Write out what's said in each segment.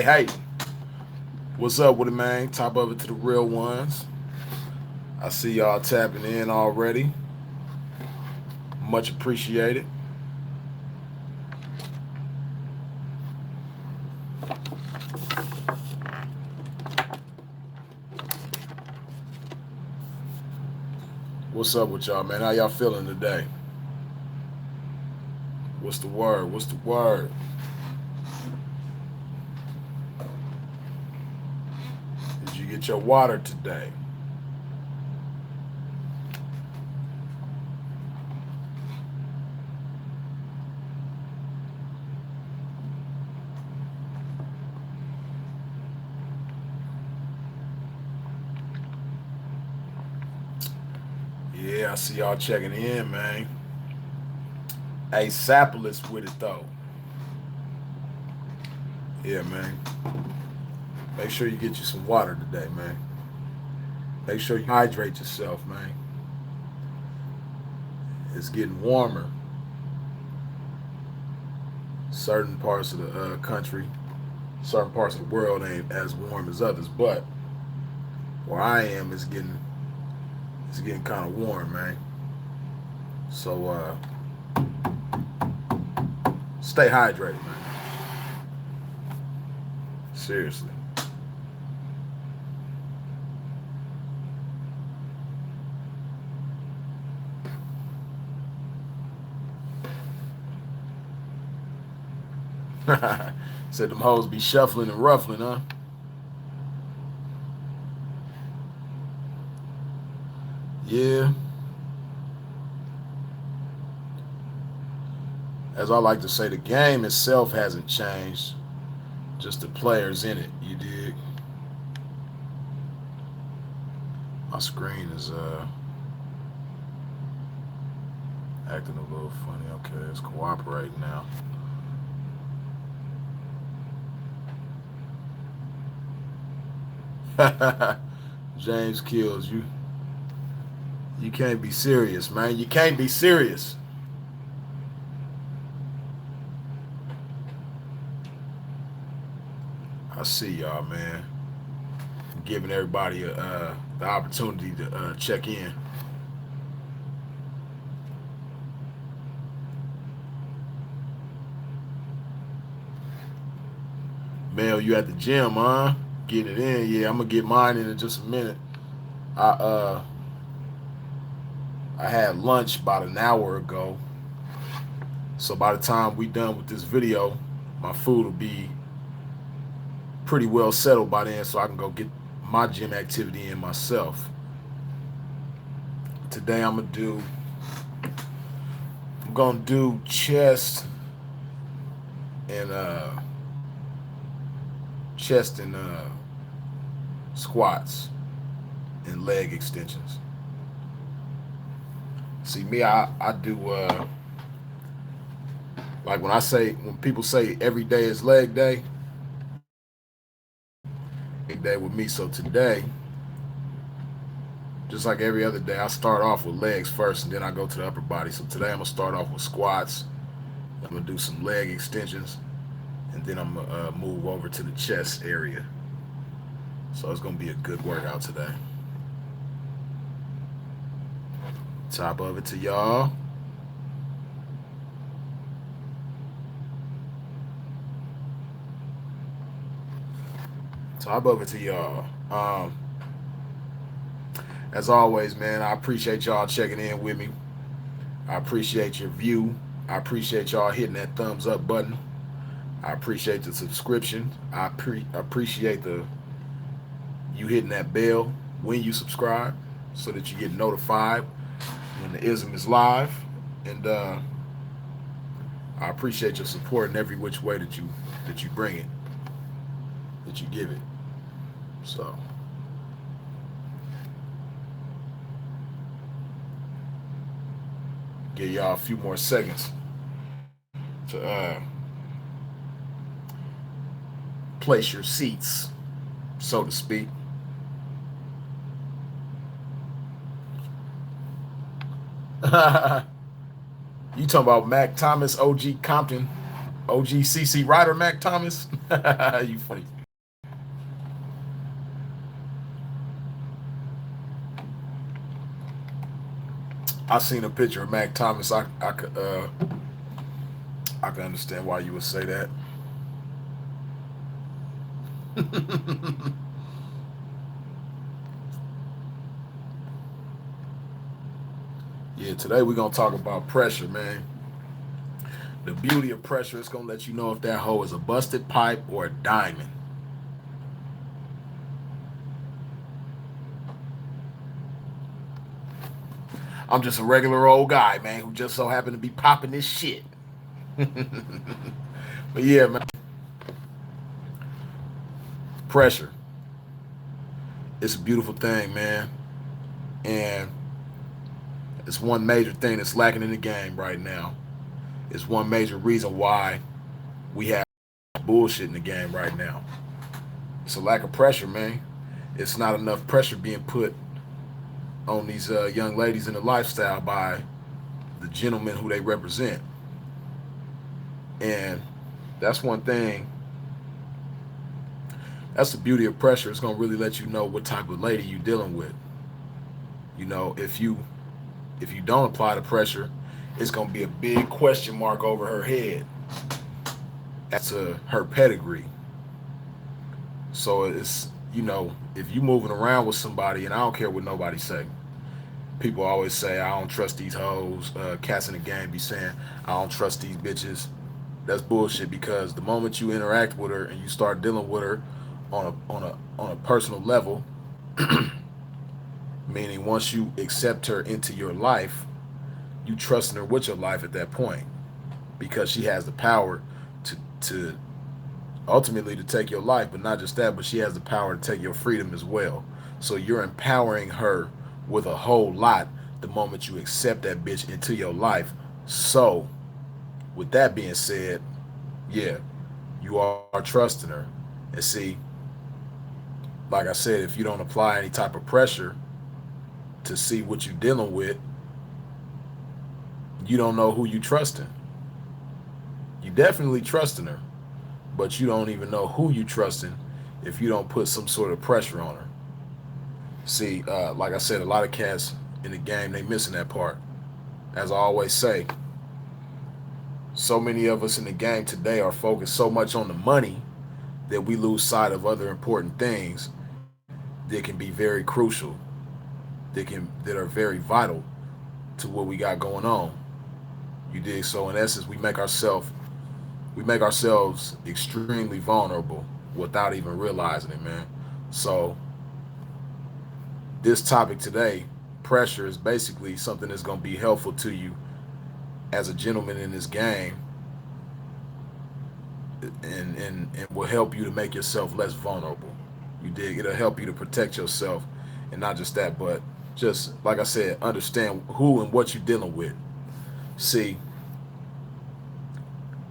Hey, what's up with it, man? Top of it to the real ones. I see y'all tapping in already. Much appreciated. What's up with y'all, man? How y'all feeling today? What's the word? What's the word? Did you get your water today? Yeah, I see y'all checking in, man. Hey, Sapolis with it though. Yeah, man. Make sure you get you some water today, man. Make sure you hydrate yourself, man. It's getting warmer. Certain parts of the country, certain parts of the world ain't as warm as others, but where I am, it's getting kind of warm, man. So stay hydrated, man. Seriously. Said them hoes be shuffling and ruffling, huh? Yeah. As I like to say, the game itself hasn't changed, just the players in it. You dig? My screen is acting a little funny. Okay, it's cooperating now. James Kills you. You can't be serious, man. You can't be serious. I see y'all, man. Giving everybody the opportunity to check in. Mel, you at the gym, huh? Getting it in. Yeah, I'm gonna get mine in just a minute. I uh I had lunch about an hour ago. So by the time we done with this video, my food will be pretty well settled by then so I can go get my gym activity in myself. Today I'm gonna do chest and squats and leg extensions. See me, I do like when people say every day is leg day, leg day with me. So today, just like every other day, I start off with legs first and then I go to the upper body. So today I'm gonna start off with squats. I'm gonna do some leg extensions and then I'm gonna move over to the chest area. So it's gonna be a good workout today. Top of it to y'all. Top of it to y'all. As always, man, I appreciate y'all checking in with me. I appreciate your view. I appreciate y'all hitting that thumbs up button. I appreciate the subscription. Appreciate the you hitting that bell when you subscribe so that you get notified when the ism is live. And I appreciate your support in every which way that you bring it, that you give it. So give y'all a few more seconds to place your seats, so to speak. You talking about Mac Thomas, OG Compton? OGCC Ryder Mac Thomas. You funny. I seen a picture of Mac Thomas. I can understand why you would say that. Yeah, today we're gonna talk about pressure, man. The beauty of pressure is gonna let you know if that hoe is a busted pipe or a diamond. I'm just a regular old guy, man, who just so happened to be popping this shit. But yeah, man, pressure. It's a beautiful thing, man. And it's one major thing that's lacking in the game right now. It's one major reason why we have bullshit in the game right now. It's a lack of pressure, man. It's not enough pressure being put on these young ladies in the lifestyle by the gentlemen who they represent. And that's one thing. That's the beauty of pressure. It's gonna really let you know what type of lady you're dealing with. You know, if you don't apply the pressure, it's gonna be a big question mark over her head as to her pedigree. So it's, if you moving around with somebody, and I don't care what nobody say. People always say I don't trust these hoes. Cats in the game be saying I don't trust these bitches. That's bullshit because the moment you interact with her and you start dealing with her on a personal level, meaning once you accept her into your life, you trusting her with your life at that point because she has the power to ultimately to take your life, but not just that, but she has the power to take your freedom as well. So you're empowering her with a whole lot the moment you accept that bitch into your life. So with that being said, yeah, you are trusting her. And see, like I said, if you don't apply any type of pressure to see what you're dealing with, you don't know who you trusting. You definitely trusting her, but you don't even know who you trusting if you don't put some sort of pressure on her. See, like I said, a lot of cats in the game, they missing that part. As I always say, so many of us in the game today are focused so much on the money that we lose sight of other important things that can be very crucial, that are very vital to what we got going on. You dig? So in essence, we make ourselves extremely vulnerable without even realizing it, man. So this topic today, pressure, is basically something that's going to be helpful to you as a gentleman in this game, and will help you to make yourself less vulnerable. You dig? It'll help you to protect yourself, and not just that, but just like I said, understand who and what you're dealing with. See,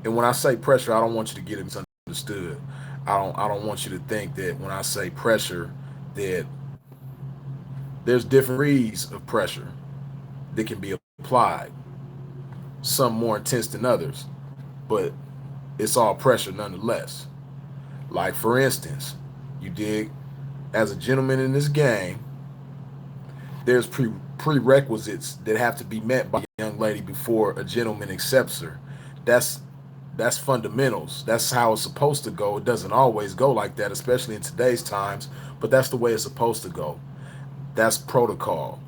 and when I say pressure, I don't want you to get it misunderstood. I don't want you to think that when I say pressure, that there's different degrees of pressure that can be applied. Some more intense than others, but it's all pressure nonetheless. Like for instance, you dig, as a gentleman in this game, there's prerequisites that have to be met by a young lady before a gentleman accepts her. That's that's fundamentals. That's how it's supposed to go. It doesn't always go like that, especially in today's times, but that's the way it's supposed to go. That's protocol.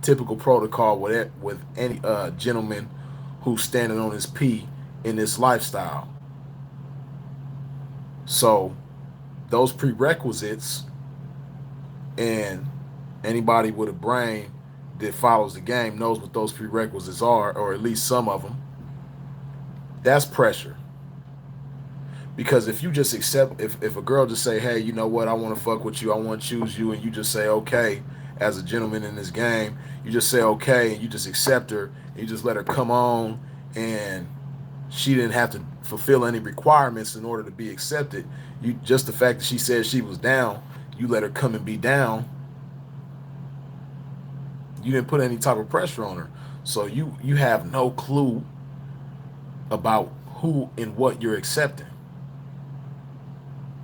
Typical protocol with any gentleman who's standing on his P in this lifestyle. So those prerequisites, and anybody with a brain that follows the game knows what those prerequisites are, or at least some of them. That's pressure. Because if you just accept, if a girl just say, hey, you know what, I want to fuck with you, I want to choose you, and you just say okay, as a gentleman in this game, you just say okay, and you just accept her, and you just let her come on, and she didn't have to fulfill any requirements in order to be accepted. You just the fact that she said she was down, you let her come and be down. You didn't put any type of pressure on her, so you have no clue about who and what you're accepting.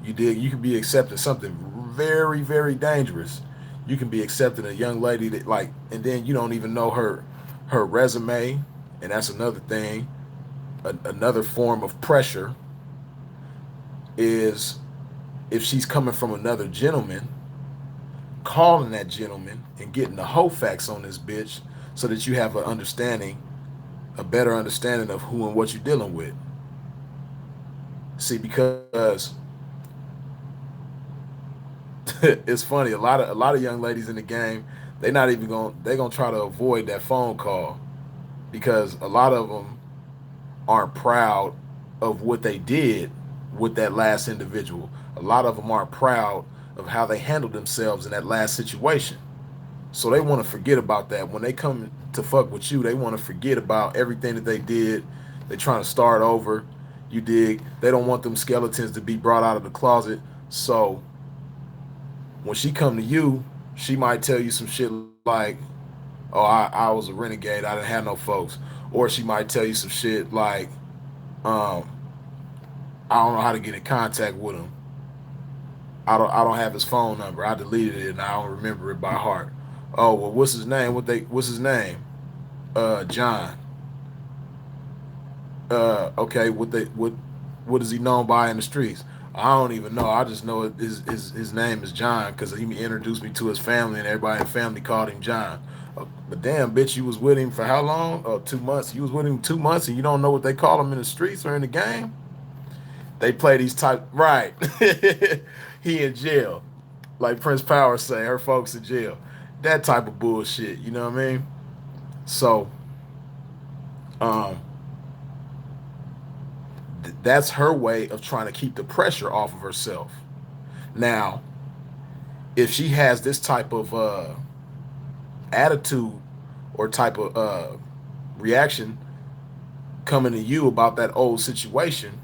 You dig? You could be accepting something very, very dangerous. You can be accepting a young lady that like, and then you don't even know her resume, and that's another thing. Another form of pressure is if she's coming from another gentleman, calling that gentleman and getting the whole facts on this bitch, so that you have an understanding, a better understanding of who and what you're dealing with. See, because it's funny. A lot of young ladies in the game, they gonna try to avoid that phone call because a lot of them aren't proud of what they did with that last individual. A lot of them aren't proud of how they handled themselves in that last situation. So they want to forget about that. When they come to fuck with you, they want to forget about everything that they did. They're trying to start over. You dig? They don't want them skeletons to be brought out of the closet. So when she come to you, she might tell you some shit like, "Oh, I was a renegade. I didn't have no folks," or she might tell you some shit like, um, "I don't know how to get in contact with him. I don't have his phone number. I deleted it and I don't remember it by heart." Oh well, what's his name? What's his name? John. Okay, what is he known by in the streets? I don't even know. I just know his name is John because he introduced me to his family and everybody in the family called him John. But damn, bitch, you was with him for how long? 2 months. You was with him 2 months and you don't know what they call him in the streets or in the game? They play these type right. He in jail, like Prince Power say. Her folks in jail. That type of bullshit. You know what I mean? So, um, that's her way of trying to keep the pressure off of herself. Now, if she has this type of attitude or type of reaction coming to you about that old situation,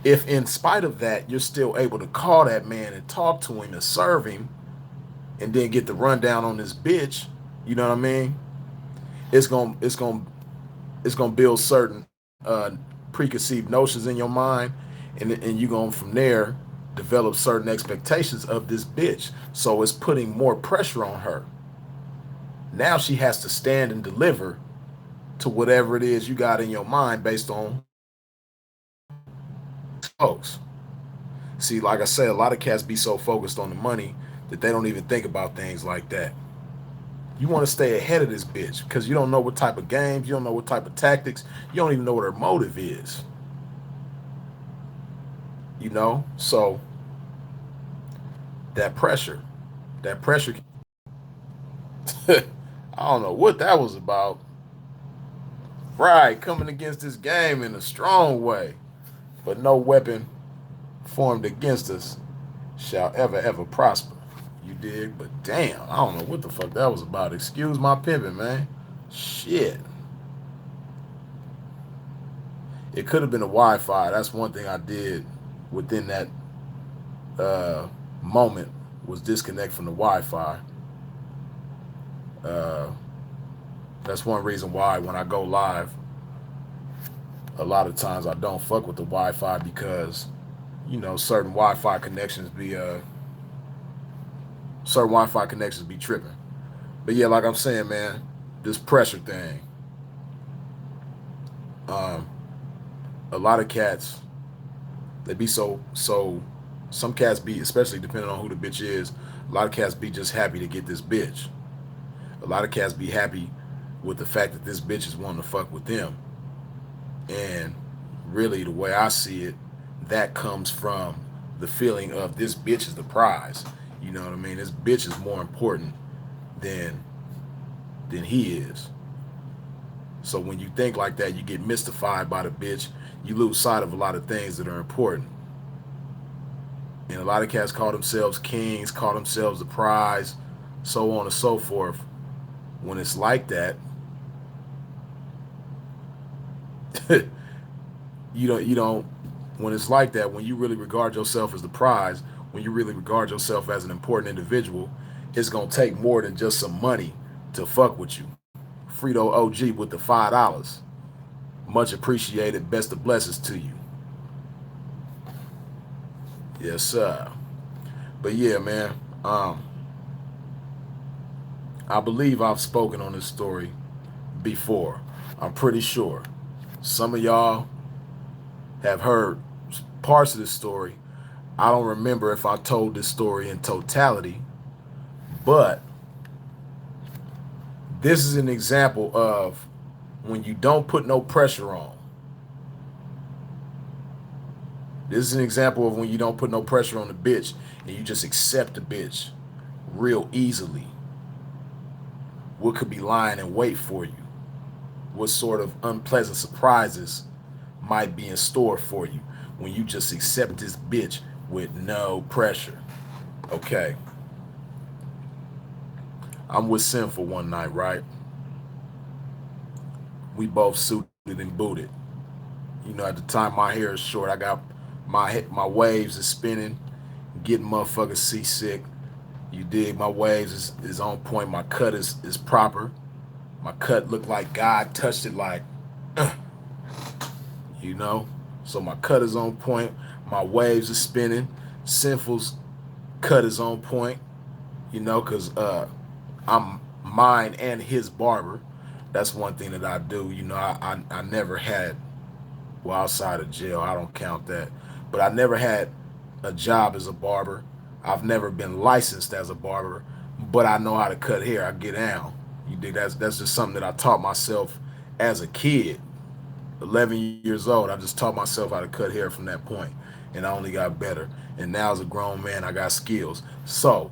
if in spite of that you're still able to call that man and talk to him and serve him and then get the rundown on this bitch, you know what I mean? It's gonna build certain preconceived notions in your mind, and you're gonna from there develop certain expectations of this bitch. So it's putting more pressure on her. Now she has to stand and deliver to whatever it is you got in your mind based on folks. See, like I said, a lot of cats be so focused on the money that they don't even think about things like that. You want to stay ahead of this bitch because you don't know what type of games, you don't know what type of tactics, you don't even know what her motive is. You know? So that pressure, that pressure, I don't know what that was about. Right, coming against this game in a strong way, but no weapon formed against us shall ever prosper. You dig? But damn, I don't know what the fuck that was about. Excuse my pimping, man. Shit. It could have been a Wi-Fi. That's one thing I did within that uh, moment was disconnect from the Wi-Fi. Uh, that's one reason why when I go live, a lot of times I don't fuck with the Wi-Fi because certain Wi-Fi connections be tripping. But yeah, like I'm saying, man, this pressure thing. Um, a lot of cats, they be so. Some cats be, especially depending on who the bitch is. A lot of cats be just happy to get this bitch. A lot of cats be happy with the fact that this bitch is wanting to fuck with them. And really, the way I see it, that comes from the feeling of this bitch is the prize. You know what I mean? This bitch is more important than he is. So when you think like that, you get mystified by the bitch. You lose sight of a lot of things that are important. And a lot of cats call themselves kings, call themselves the prize, so on and so forth. When it's like that, you don't when it's like that, when you really regard yourself as the prize, when you really regard yourself as an important individual, it's gonna take more than just some money to fuck with you. Frito OG with the $5. Much appreciated. Best of blessings to you. Yes, sir. But yeah, man. I believe I've spoken on this story before. I'm pretty sure. Some of y'all have heard parts of this story. I don't remember if I told this story in totality, but this is an example of when you don't put no pressure on. This is an example of when you don't put no pressure on the bitch and you just accept the bitch real easily. What could be lying in wait for you? What sort of unpleasant surprises might be in store for you when you just accept this bitch with no pressure? Okay. I'm with Sinful one night, right? We both suited and booted. You know, at the time my hair is short. I got my waves is spinning, getting motherfuckers seasick. You dig? My waves is on point. My cut is proper. My cut looked like God touched it, like, you know. So my cut is on point. My waves are spinning. Sinful's cut is on point, you know, because I'm mine and his barber. That's one thing that I do. You know, I never had, well, outside of jail, I don't count that, but I never had a job as a barber. I've never been licensed as a barber, but I know how to cut hair. I get down. You dig? That's just something that I taught myself as a kid. 11 years old, I just taught myself how to cut hair from that point, and I only got better. And now as a grown man, I got skills. So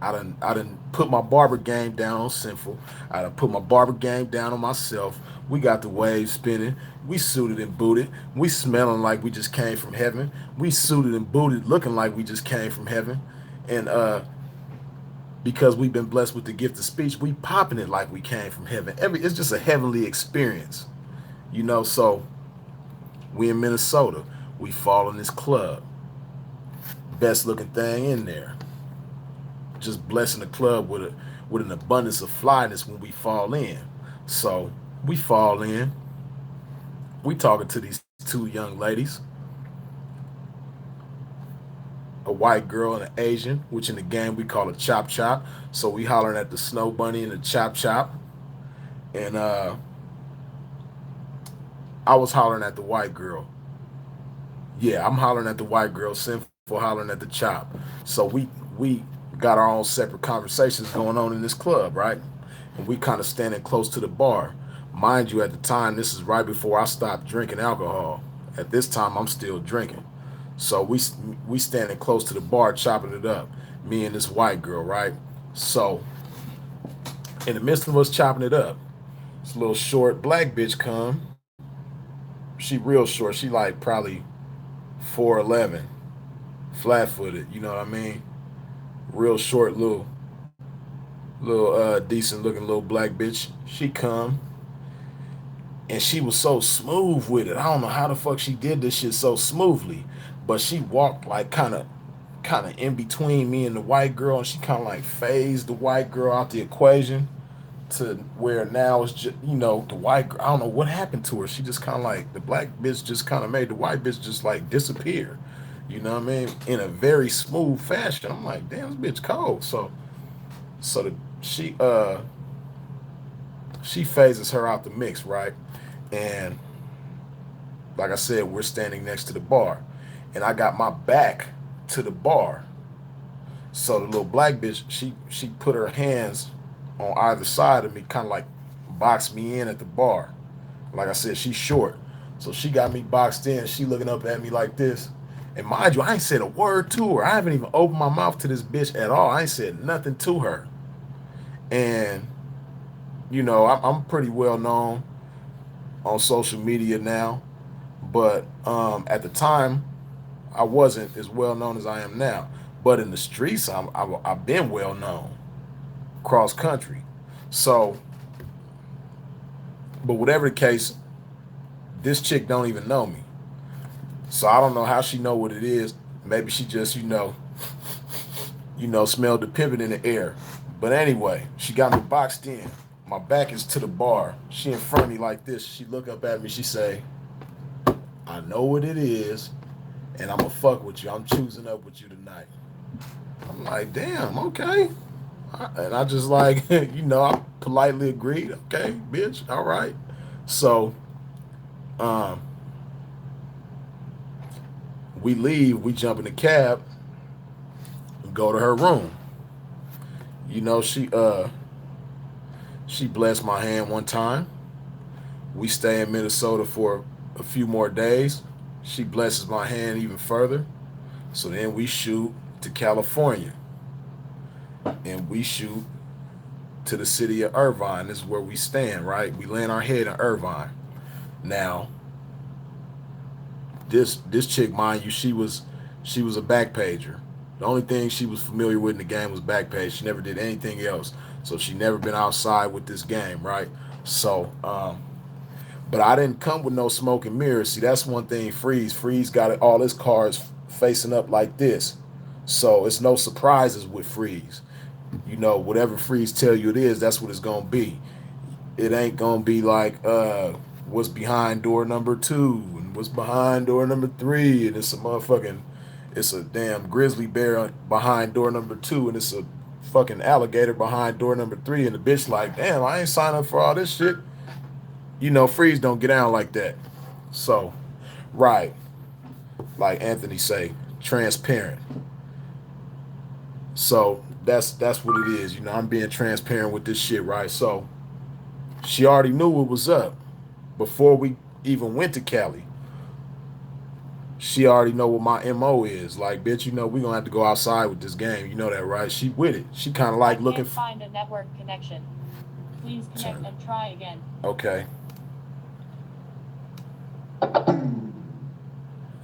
I done put my barber game down on Sinful. I done put my barber game down on myself. We got the waves spinning. We suited and booted. We smelling like we just came from heaven. We suited and booted, looking like we just came from heaven. And because we've been blessed with the gift of speech, we popping it like we came from heaven. It's just a heavenly experience, you know. So we in Minnesota. We fall in this club. Best looking thing in there. Just blessing the club with an abundance of flyness when we fall in. So we fall in. We talking to these two young ladies, a white girl and an Asian, which in the game we call a chop chop. So we hollering at the snow bunny and the chop chop. And I was hollering at the white girl. Yeah, I'm hollering at the white girl, Sinful hollering at the chop. So we got our own separate conversations going on in this club, right? And we kind of standing close to the bar. Mind you, at the time, this is right before I stopped drinking alcohol. At this time, I'm still drinking. So we standing close to the bar, chopping it up. Me and this white girl, right? So in the midst of us chopping it up, this little short black bitch come. She real short. She like probably 4'11", flat footed. You know what I mean? Real short, little decent looking little black bitch. She come and she was so smooth with it. I don't know how the fuck she did this shit so smoothly, but she walked like kind of in between me and the white girl, and she kind of like phased the white girl out the equation to where now it's just, you know, the white girl, I don't know what happened to her. She just kind of like, the black bitch just kind of made the white bitch just like disappear. You know what I mean? In a very smooth fashion. I'm like, damn, this bitch cold. So she phases her out the mix, right? And like I said, we're standing next to the bar, and I got my back to the bar. So the little black bitch, she put her hands on either side of me, kind of like boxed me in at the bar. Like I said, she's short, so she got me boxed in. She looking up at me like this. And mind you, I ain't said a word to her. I haven't even opened my mouth to this bitch at all. I ain't said nothing to her. And you know, I'm pretty well known on social media now, but at the time, I wasn't as well known as I am now. But in the streets, I've been well known cross country. So, but whatever the case, this chick don't even know me. So I don't know how she know what it is. Maybe she just, smelled the pivot in the air. But anyway, she got me boxed in. My back is to the bar. She in front of me like this. She look up at me. She say, I know what it is, and I'm going to fuck with you. I'm choosing up with you tonight. I'm like, damn, okay. And I just like, I politely agreed. Okay, bitch, all right. So um, we leave. We jump in the cab and go to her room. You know, she blessed my hand one time. We stay in Minnesota for a few more days. She blesses my hand even further. So then we shoot to California and we shoot to the city of Irvine. This is where we stand, right? We land our head in Irvine. Now, this chick, mind you, she was a back pager. The only thing she was familiar with in the game was back page. She never did anything else. So she never been outside with this game, right? So but I didn't come with no smoke and mirrors. See, that's one thing. Freeze got all his cards facing up like this, so it's no surprises with Freeze. Whatever Freeze tell you it is, that's what it's gonna be. It ain't gonna be like what's behind door number 2 and what's behind door number 3, and it's a damn grizzly bear behind door number 2, and it's a fucking alligator behind door number 3, and the bitch like, damn, I ain't signed up for all this shit. Freeze don't get down like that. So, right, like Anthony say, transparent. So that's what it is. I'm being transparent with this shit, right? So she already knew what was up before we even went to Cali. She already know what my MO is. Like, bitch, we gonna have to go outside with this game. You know that, right? She with it. She kind of like looking. Find a network connection. Please connect and try again. Okay.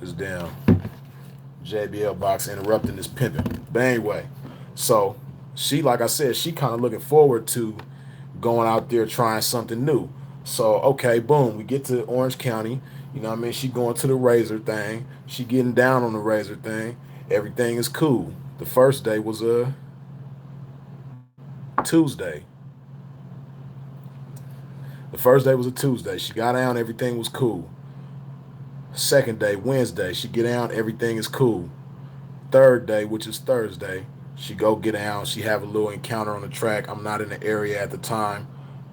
It's down. JBL box interrupting this pimping. But anyway, so she, like I said, she kind of looking forward to going out there trying something new. So okay, boom, we get to Orange County. You know what I mean? She going to the Razor thing. She getting down on the Razor thing. Everything is cool. The first day was a Tuesday. The first day was a Tuesday. She got down, everything was cool. Second day, Wednesday, she get down, everything is cool. Third day, which is Thursday, she go get down. She have a little encounter on the track. I'm not in the area at the time.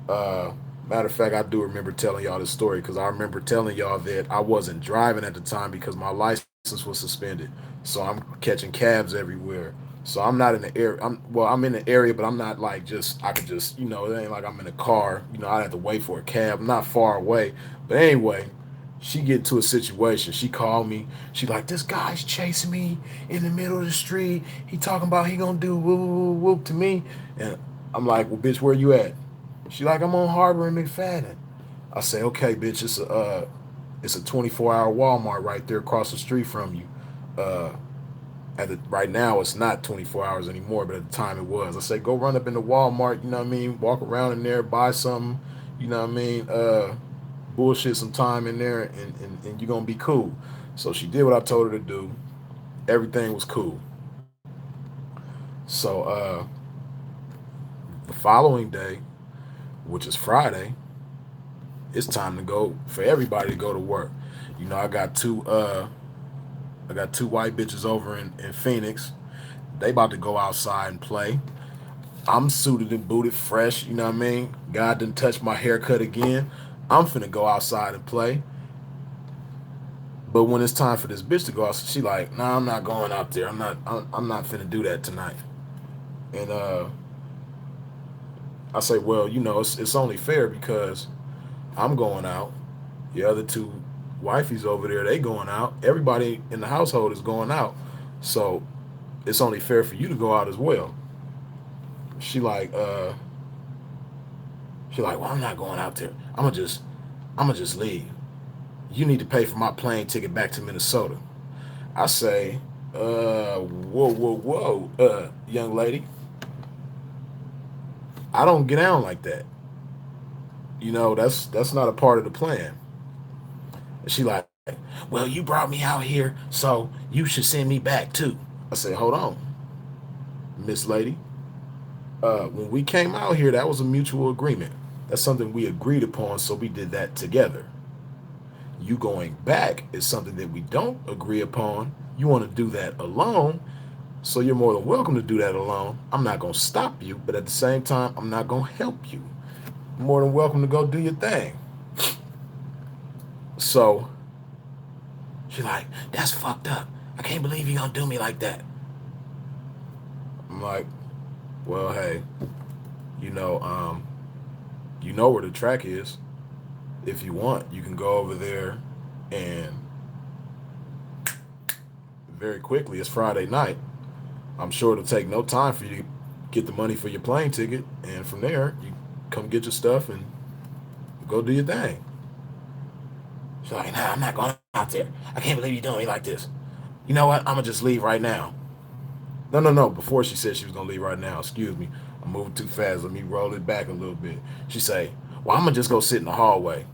Uh, Matter of fact, I do remember telling y'all this story because I remember telling y'all that I wasn't driving at the time because my license was suspended. So I'm catching cabs everywhere. So I'm not in the area. I'm in the area, but I'm not like just I could just it ain't like I'm in a car. I'd have to wait for a cab. I'm not far away. But anyway, she get into a situation. She called me. She like, this guy's chasing me in the middle of the street. He talking about he gonna do whoop whoop whoop to me. And I'm like, well, bitch, where you at? She like, I'm on Harbor and McFadden. I say, okay, bitch, it's a 24-hour Walmart right there across the street from you. Uh, right now it's not 24 hours anymore, but at the time it was. I say, go run up in the Walmart. You know what I mean? Walk around in there, buy something. You know what I mean? Bullshit some time in there, and you're gonna be cool. So she did what I told her to do. Everything was cool. So the following day, which is Friday, it's time to go for everybody to go to work. I got two white bitches over in Phoenix. They about to go outside and play. I'm suited and booted, fresh. You know what I mean? God didn't touch my haircut again. I'm finna go outside and play. But when it's time for this bitch to go out, she like, nah, I'm not going out there. I'm not finna do that tonight. And I say, well, it's only fair because I'm going out. The other two wifeys over there, they going out. Everybody in the household is going out. So it's only fair for you to go out as well. She like, well, I'm not going out there. I'm gonna just leave. You need to pay for my plane ticket back to Minnesota. I say, whoa, whoa, whoa, young lady, I don't get down like that. That's not a part of the plan. And she like, well, you brought me out here, so you should send me back too. I say, hold on, Miss Lady. When we came out here, that was a mutual agreement. That's something we agreed upon, so we did that together. You going back is something that we don't agree upon. You want to do that alone, so you're more than welcome to do that alone. I'm not going to stop you, but at the same time, I'm not going to help you. You're more than welcome to go do your thing. So she's like, that's fucked up. I can't believe you're going to do me like that. I'm like, well, hey, you know, you know where the track is. If you want, you can go over there and very quickly, it's Friday night. I'm sure it'll take no time for you to get the money for your plane ticket. And from there, you come get your stuff and go do your thing. She's like, nah, I'm not going out there. I can't believe you're doing me like this. You know what? I'm going to just leave right now. No, no, no. Before she said she was going to leave right now, excuse me. I'm moving too fast. Let me roll it back a little bit. She say, well, I'm going to just go sit in the hallway.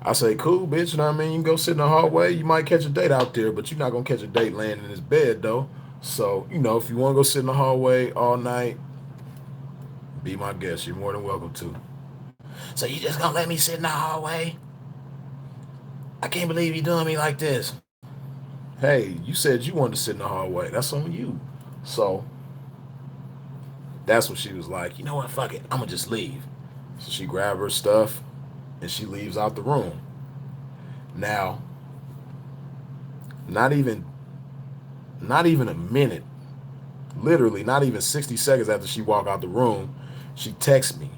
I say, cool, bitch. You know what I mean? You can go sit in the hallway. You might catch a date out there, but you're not going to catch a date laying in his bed, though. So, you know, if you want to go sit in the hallway all night, be my guest. You're more than welcome to. So you just going to let me sit in the hallway? I can't believe you're doing me like this. Hey, you said you wanted to sit in the hallway. That's on you. So that's what she was like. You know what? Fuck it. I'm going to just leave. So she grabbed her stuff and she leaves out the room. Now, not even a minute, literally not even 60 seconds after she walked out the room, she texted me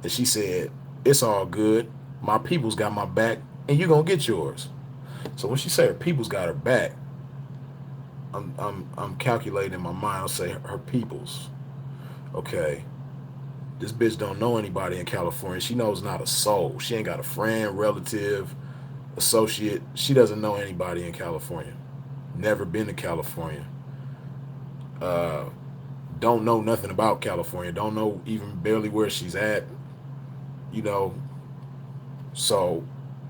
and she said, it's all good. My people's got my back and you gonna get yours. So when she said her people's got her back, I'm calculating in my mind. I'll say her people's. Okay, this bitch don't know anybody in California. She knows not a soul. She ain't got a friend, relative, associate. She doesn't know anybody in California. Never been to California. Uh, don't know nothing about California. Don't know even barely where she's at. You know. So,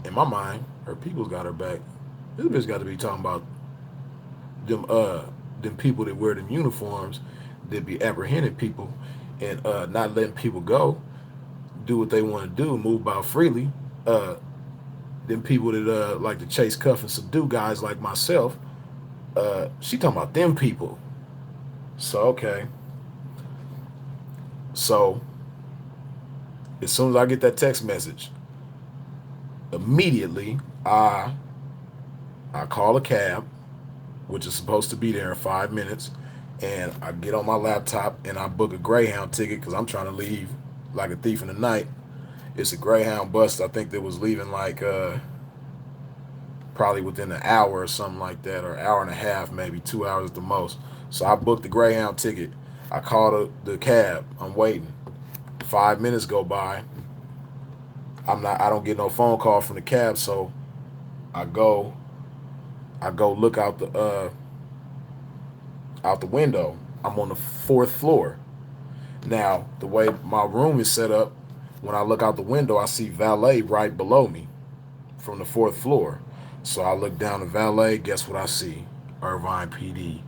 in my mind, her people's got her back. This bitch got to be talking about them people that wear them uniforms, that be apprehending people and not letting people go, do what they want to do, move about freely. Uh, them people that like to chase, cuff, and subdue guys like myself. She talking about them people. So okay. So as soon as I get that text message, immediately I call a cab, which is supposed to be there in 5 minutes, and I get on my laptop and I book a Greyhound ticket because I'm trying to leave like a thief in the night. It's a Greyhound bus. I think that was leaving like probably within an hour or something like that, or an hour and a half, maybe 2 hours at the most. So I booked the Greyhound ticket. I called the cab. I'm waiting. 5 minutes go by. I don't get no phone call from the cab, so I go look out the window. I'm on the fourth floor. Now, the way my room is set up, when I look out the window, I see valet right below me from the fourth floor. So I look down the valet. Guess what I see? Irvine PD,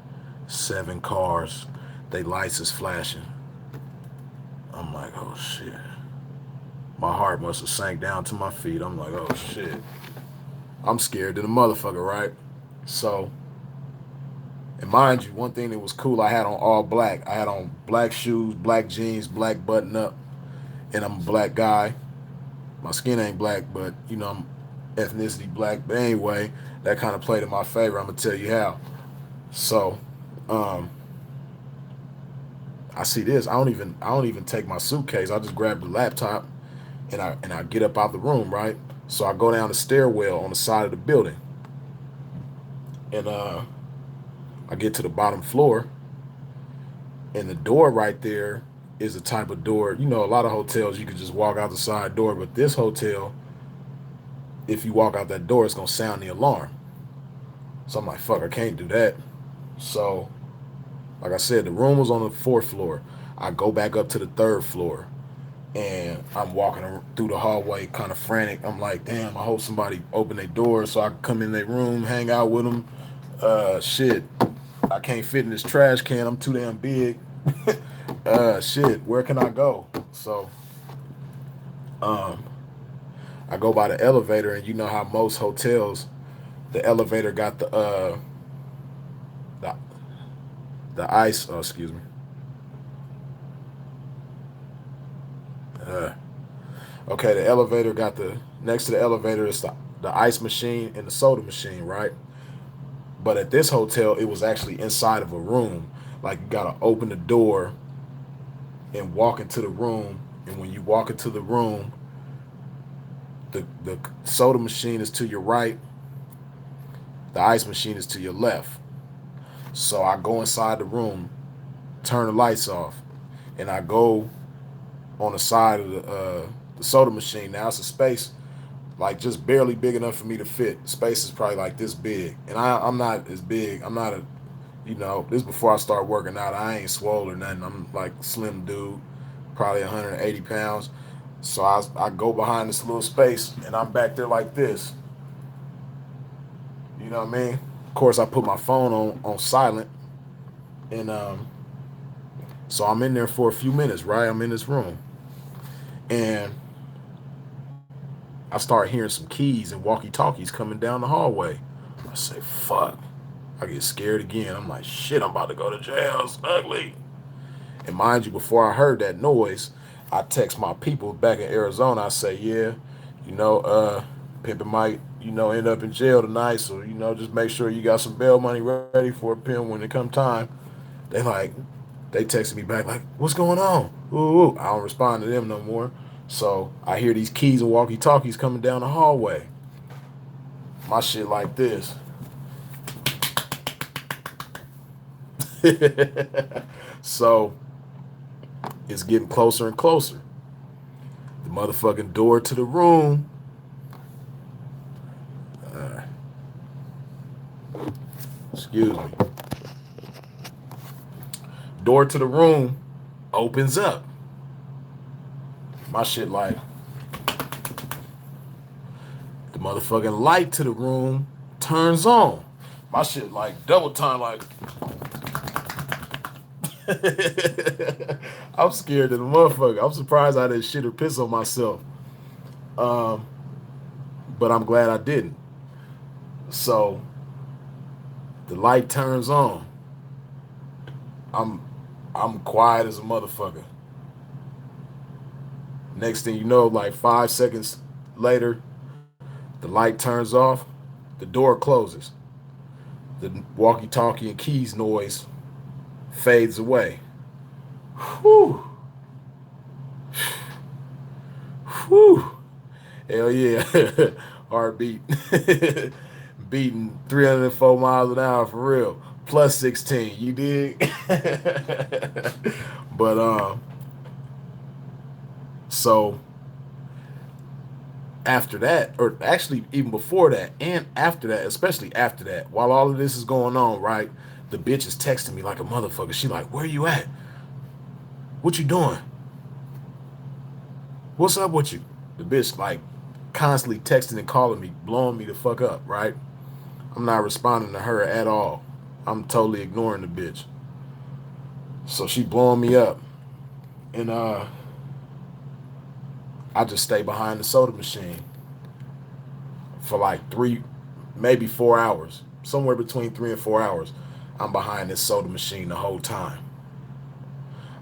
7 cars. They lights is flashing. I'm like, oh shit. My heart must have sank down to my feet. I'm like, oh shit. I'm scared to the motherfucker, right? So, and mind you, one thing that was cool, I had on all black. I had on black shoes, black jeans, black button up, and I'm a black guy. My skin ain't black, but you know, I'm ethnicity black. But anyway, that kind of played in my favor. I'm gonna tell you how. So, um, I see this. I don't even take my suitcase. I just grab the laptop and I get up out the room, right? So I go down the stairwell on the side of the building. And I get to the bottom floor, and the door right there is a type of door. You know, a lot of hotels you could just walk out the side door, but this hotel, if you walk out that door, it's gonna sound the alarm. So I'm like, fuck, I can't do that. So, like I said, the room was on the fourth floor. I go back up to the third floor, and I'm walking through the hallway, kind of frantic. I'm like, damn, I hope somebody open their door so I can come in their room, hang out with them. Shit, I can't fit in this trash can. I'm too damn big. Shit, where can I go? So, um, I go by the elevator, and you know how most hotels, the elevator got the the ice. Oh, excuse me. Uh, okay, the elevator got the next to the elevator is the ice machine and the soda machine, right? But at this hotel, it was actually inside of a room. Like you gotta open the door and walk into the room, and when you walk into the room, the soda machine is to your right, the ice machine is to your left. So I go inside the room, turn the lights off, and I go on the side of the soda machine. Now it's a space like just barely big enough for me to fit. The space is probably like this big, and I'm not as big. I'm not a, this is before I start working out. I ain't swole or nothing. I'm like slim dude, probably 180 pounds. So I go behind this little space, and I'm back there like this. You know what I mean? Of course, I put my phone on silent, and so I'm in there for a few minutes. Right, I'm in this room, and I start hearing some keys and walkie talkies coming down the hallway. I say, "Fuck." I get scared again. I'm like, shit, I'm about to go to jail. It's ugly. And mind you, before I heard that noise, I text my people back in Arizona. I say, yeah, you know, Pimpin might, end up in jail tonight. So, just make sure you got some bail money ready for a pimp when it come time. They like, they texted me back like, what's going on? Ooh. I don't respond to them no more. So I hear these keys and walkie talkies coming down the hallway. My shit like this. So it's getting closer and closer. The motherfucking door to the room. Uh, Excuse me. Door to the room opens up. My shit like the motherfucking light to the room turns on. My shit like double time like I'm scared of the motherfucker. I'm surprised I didn't shit or piss on myself. Um, but I'm glad I didn't. So the light turns on. I'm I'm quiet as a motherfucker. Next thing you know, like 5 seconds later, the light turns off, the door closes. The walkie-talkie and keys noise fades away. Whew. Whew. Hell yeah. Heartbeat. Beating 304 miles an hour for real. Plus 16. You dig? But so after that, or actually even before that and after that, especially after that, while all of this is going on, right? The bitch is texting me like a motherfucker. She like, where you at? What you doing? What's up with you? The bitch like constantly texting and calling me, blowing me the fuck up, right? I'm not responding to her at all. I'm totally ignoring the bitch. So she blowing me up. And I just stay behind the soda machine for like 3, maybe 4 hours. Somewhere between 3 and 4 hours. I'm behind this soda machine the whole time.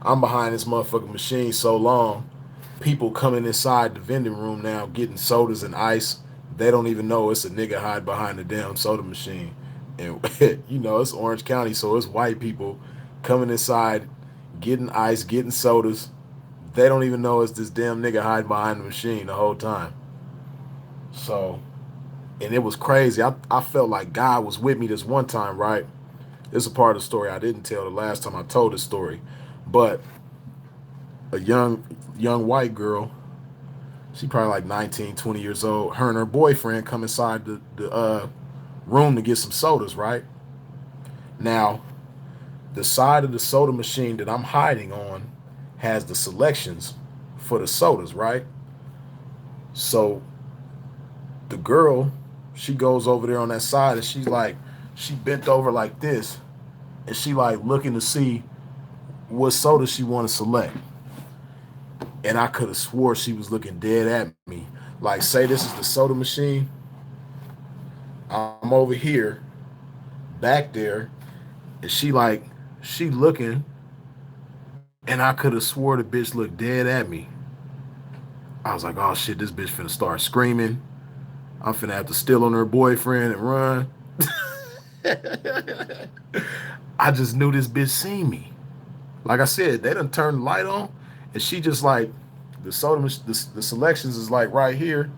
I'm behind this motherfucking machine so long, people coming inside the vending room now getting sodas and ice. They don't even know it's a nigga hide behind the damn soda machine. And it's Orange County, so it's white people coming inside, getting ice, getting sodas. They don't even know it's this damn nigga hide behind the machine the whole time. So, and it was crazy. I felt like God was with me this one time, right? This is a part of the story I didn't tell the last time I told this story. But a young white girl, she probably like 19, 20 years old. Her and her boyfriend come inside the room to get some sodas, right? Now, the side of the soda machine that I'm hiding on has the selections for the sodas, right? So the girl, she goes over there on that side and she's like, she bent over like this and she like looking to see what soda she want to select. And I could have swore she was looking dead at me. Like, say this is the soda machine. I'm over here, back there, and she looking, and I could have swore the bitch looked dead at me. I was like, oh shit, this bitch finna start screaming. I'm finna have to steal on her boyfriend and run. I just knew this bitch seen me. Like I said, they done turned the light on, and she just like the soda, the selections is like right here,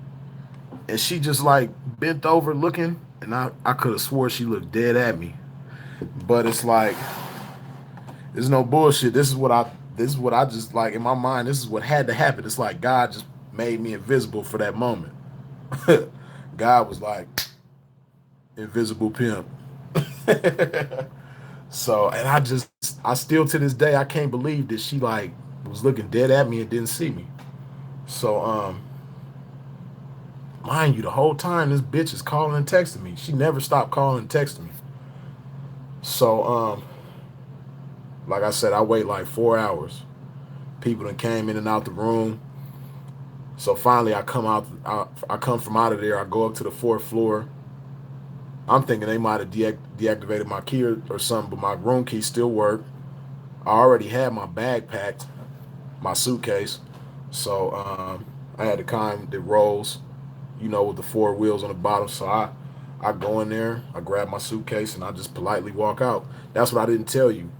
and she just like bent over looking, and I could have swore she looked dead at me. But it's like there's no bullshit. This is what I just like in my mind. This is what had to happen. It's like God just made me invisible for that moment. God was like invisible pimp. So, and I still to this day I can't believe that she like was looking dead at me and didn't see me. So, mind you, the whole time this bitch is calling and texting me. She never stopped calling and texting me. So, like I said, I wait like 4 hours. People that came in and out the room. So finally, I come out. I come from out of there. I go up to the fourth floor. I'm thinking they might have deactivated my key or something, but my room key still worked. I already had my bag packed, my suitcase. So I had the kind that rolls, with the four wheels on the bottom. So I go in there, I grab my suitcase, and I just politely walk out. That's what I didn't tell you.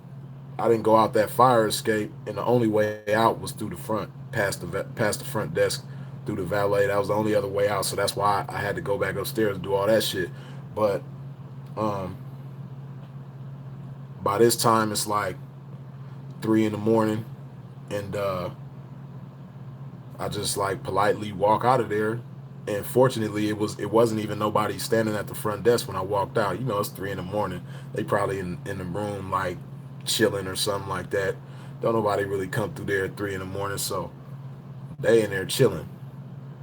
I didn't go out that fire escape, and the only way out was through the front, past the front desk, through the valet. That was the only other way out. So that's why I had to go back upstairs and do all that shit. But um, by this time, it's like 3 in the morning, and I just like politely walk out of there. And fortunately, it wasn't even nobody standing at the front desk when I walked out. It's 3 in the morning. They probably in the room like chilling or something like that. Don't nobody really come through there at 3 in the morning, so they in there chilling.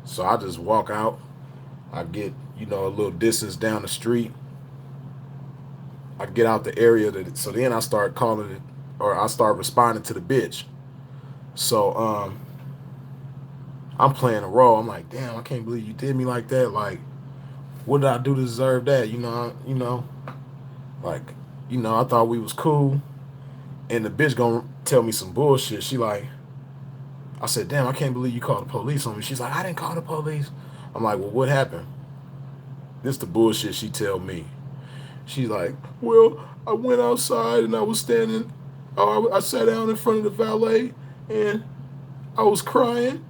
So I just walk out. I get a little distance down the street. I get out the area so then I start calling it, or I start responding to the bitch. So I'm playing a role. I'm like, damn, I can't believe you did me like that. Like, what did I do to deserve that? Like, I thought we was cool, and the bitch gonna tell me some bullshit. She like, I said, damn, I can't believe you called the police on me. She's like, I didn't call the police. I'm like, well, what happened? This the bullshit she tell me. She's like, well, I went outside and I was standing. I sat down in front of the valet and I was crying.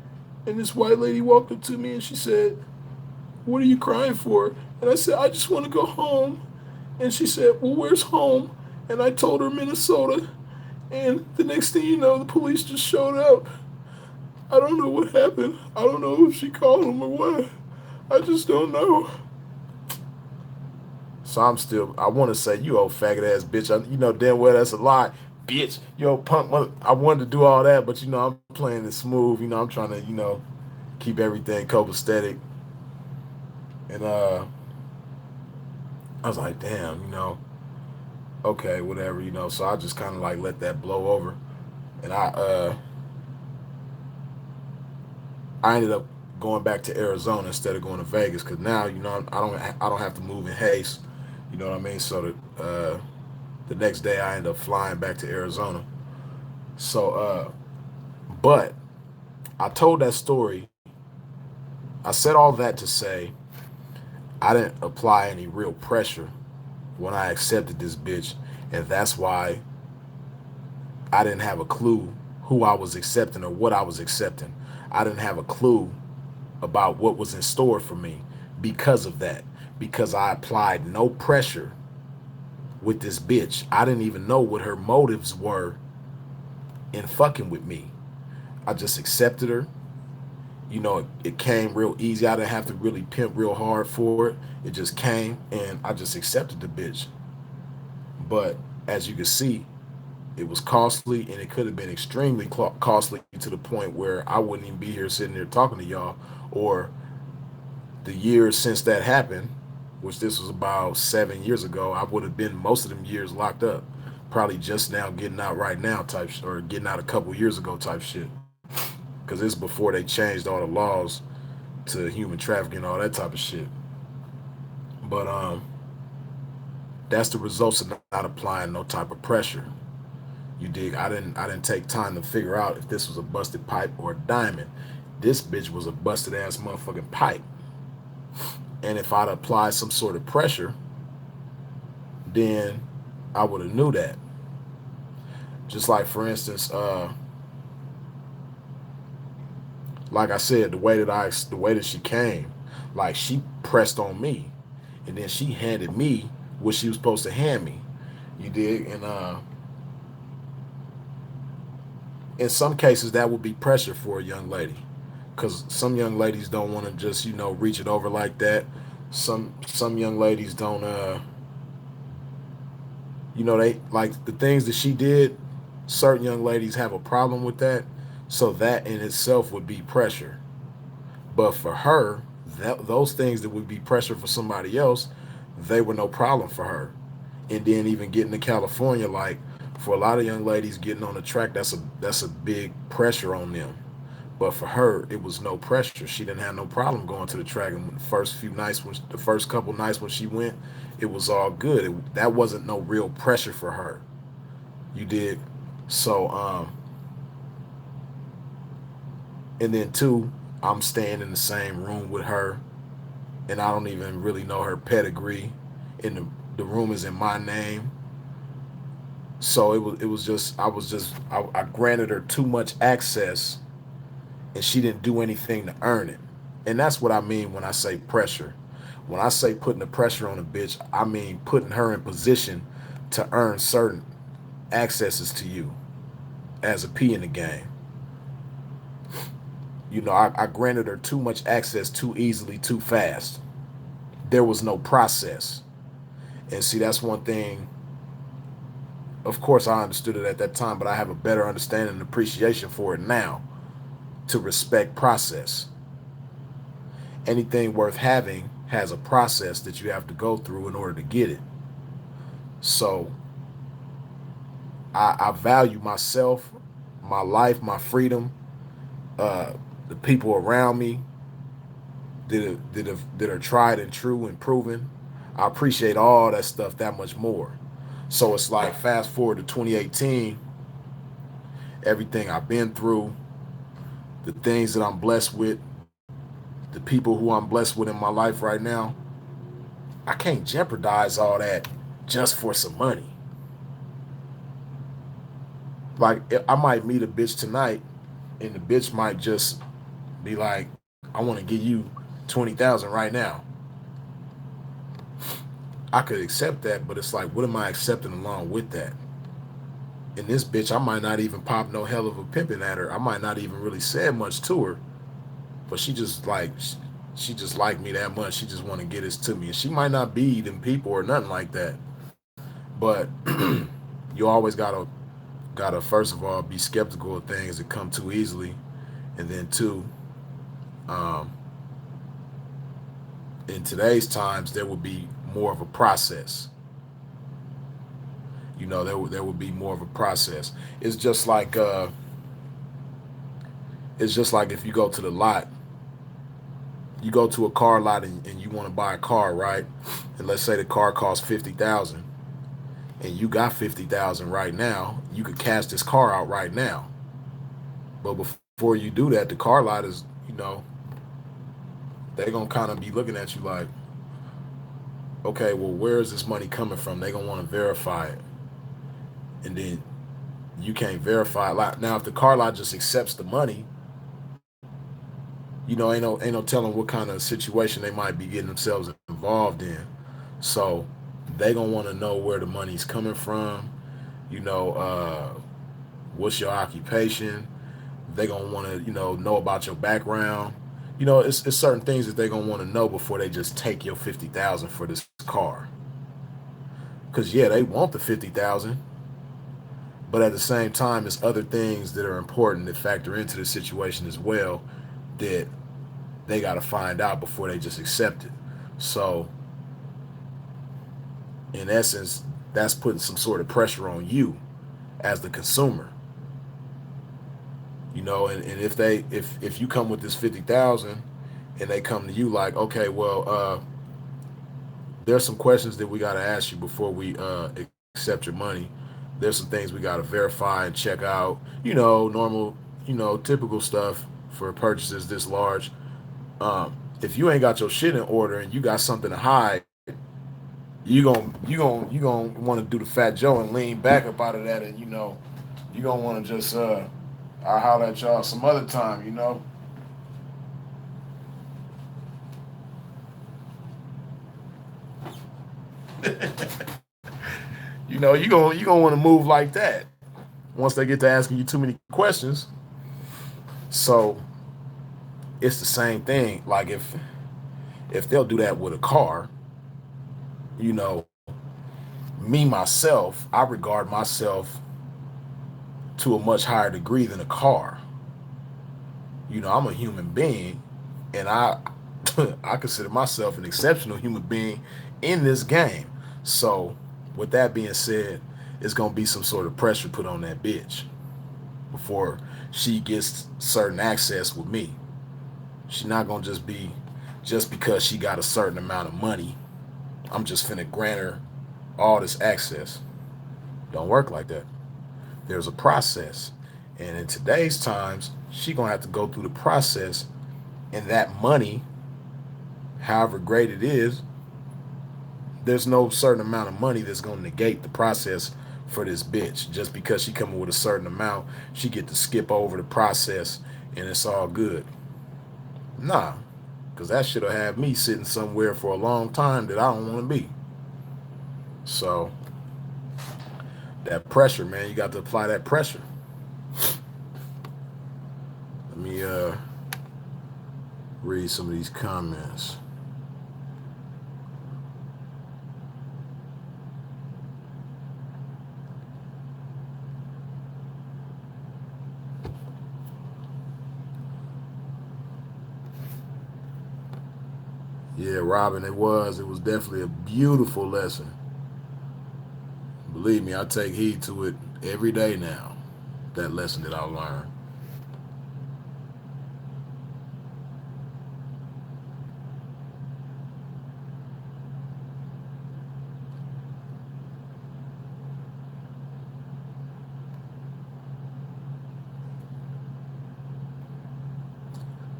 And this white lady walked up to me and she said, what are you crying for? And I said, I just want to go home. And she said, well, where's home? And I told her Minnesota. And the next thing you know, the police just showed up. I don't know what happened. I don't know if she called them or what. I just don't know. So I want to say, you old faggot ass bitch. Damn well that's a lie. Bitch, yo, punk. I wanted to do all that, but, I'm playing it smooth. I'm trying to, keep everything copacetic. And I was like, damn, okay, whatever, So I just kind of like let that blow over. And I ended up going back to Arizona instead of going to Vegas because now, I don't have to move in haste. You know what I mean? So the next day I ended up flying back to Arizona. So, but I told that story. I said all that to say I didn't apply any real pressure when I accepted this bitch, and that's why I didn't have a clue who I was accepting or what I was accepting. I didn't have a clue about what was in store for me because of that. Because I applied no pressure with this bitch. I didn't even know what her motives were in fucking with me. I just accepted her. It came real easy. I didn't have to really pimp real hard for it. It just came and I just accepted the bitch. But as you can see, it was costly and it could have been extremely costly to the point where I wouldn't even be here sitting there talking to y'all, or the years since that happened, which this was about 7 years ago, I would have been most of them years locked up. probably just now getting out right now type or getting out a couple years ago type shit. Because it's before they changed all the laws to human trafficking, all that type of shit. But that's the results of not applying no type of pressure. You dig? I didn't take time to figure out if this was a busted pipe or a diamond. This bitch was a busted ass motherfucking pipe. And if I'd applied some sort of pressure, then I would have knew that. Just like for instance, like I said, the way that she came, like she pressed on me, and then she handed me what she was supposed to hand me. You dig? And in some cases, that would be pressure for a young lady, because some young ladies don't want to just reach it over like that. Some young ladies don't they like the things that she did. Certain young ladies have a problem with that, so that in itself would be pressure. But for her, those things that would be pressure for somebody else, they were no problem for her. And then even getting to California, like for a lot of young ladies getting on the track, that's a big pressure on them. But for her, it was no pressure. She didn't have no problem going to the track. And the first few nights, the first couple nights when she went, it was all good. That wasn't no real pressure for her. You did. So, and then two, I'm staying in the same room with her, and I don't even really know her pedigree. And the room is in my name. So it was just I granted her too much access, and she didn't do anything to earn it. And that's what I mean when I say pressure. When I say putting the pressure on a bitch, I mean putting her in position to earn certain accesses to you as a P in the game. I granted her too much access too easily, too fast. There was no process. And see, that's one thing. Of course, I understood it at that time, but I have a better understanding and appreciation for it now, to respect process. Anything worth having has a process that you have to go through in order to get it. So I value myself, my life, my freedom, the people around me that are tried and true and proven. I appreciate all that stuff that much more. So it's like fast forward to 2018, everything I've been through, the things that I'm blessed with, the people who I'm blessed with in my life right now, I can't jeopardize all that just for some money. Like I might meet a bitch tonight, and the bitch might just be like, "I want to give you 20,000 right now." I could accept that, but it's like, what am I accepting along with that? And this bitch, I might not even pop no hell of a pimping at her. I might not even really say much to her, but she just like me that much. She just want to get this to me, and she might not be them people or nothing like that. But you always gotta first of all be skeptical of things that come too easily, and then two, um, in today's times there would be more of a process. There would be more of a process. It's just like if you go to the lot, you go to a car lot and you want to buy a car, right? And let's say the car costs 50,000, and you got 50,000 right now. You could cash this car out right now, but before you do that, the car lot is, they're gonna kind of be looking at you like, okay, well, where is this money coming from? They're gonna want to verify it, and then you can't verify it. Like now, if the car lot just accepts the money, ain't no telling what kind of situation they might be getting themselves involved in. So they gonna want to know where the money's coming from. You know, what's your occupation? They gonna want to know about your background. It's certain things that they gonna want to know before they just take your 50,000 for this car. Cause yeah, they want the 50,000, but at the same time, it's other things that are important that factor into the situation as well that they got to find out before they just accept it. So, in essence, that's putting some sort of pressure on you as the consumer. You know, and if you come with this 50,000 and they come to you like, okay, well, there's some questions that we got to ask you before we accept your money. There's some things we got to verify and check out. You know, normal, typical stuff for purchases this large. If you ain't got your shit in order and you got something to hide, you gonna want to do the Fat Joe and lean back up out of that, and you gonna want to just I'll holler at y'all some other time. You gonna want to move like that once they get to asking you too many questions. So it's the same thing. Like if they'll do that with a car, you know, me myself, I regard myself to a much higher degree than a car. I'm a human being, and I I consider myself an exceptional human being in this game. So, with that being said, it's gonna be some sort of pressure put on that bitch before she gets certain access with me. She's not gonna just be just because she got a certain amount of money. I'm just finna grant her all this access. Don't work like that. There's a process, and in today's times, she gonna have to go through the process, and that money, however great it is, there's no certain amount of money that's gonna negate the process for this bitch. Just because she coming with a certain amount, she get to skip over the process, and it's all good. Nah, because that shit'll have me sitting somewhere for a long time that I don't want to be. So that pressure, man, you got to apply that pressure. Let me read some of these comments. Yeah, Robin, it was definitely a beautiful lesson. Believe me, I take heed to it every day now. That lesson that I learned.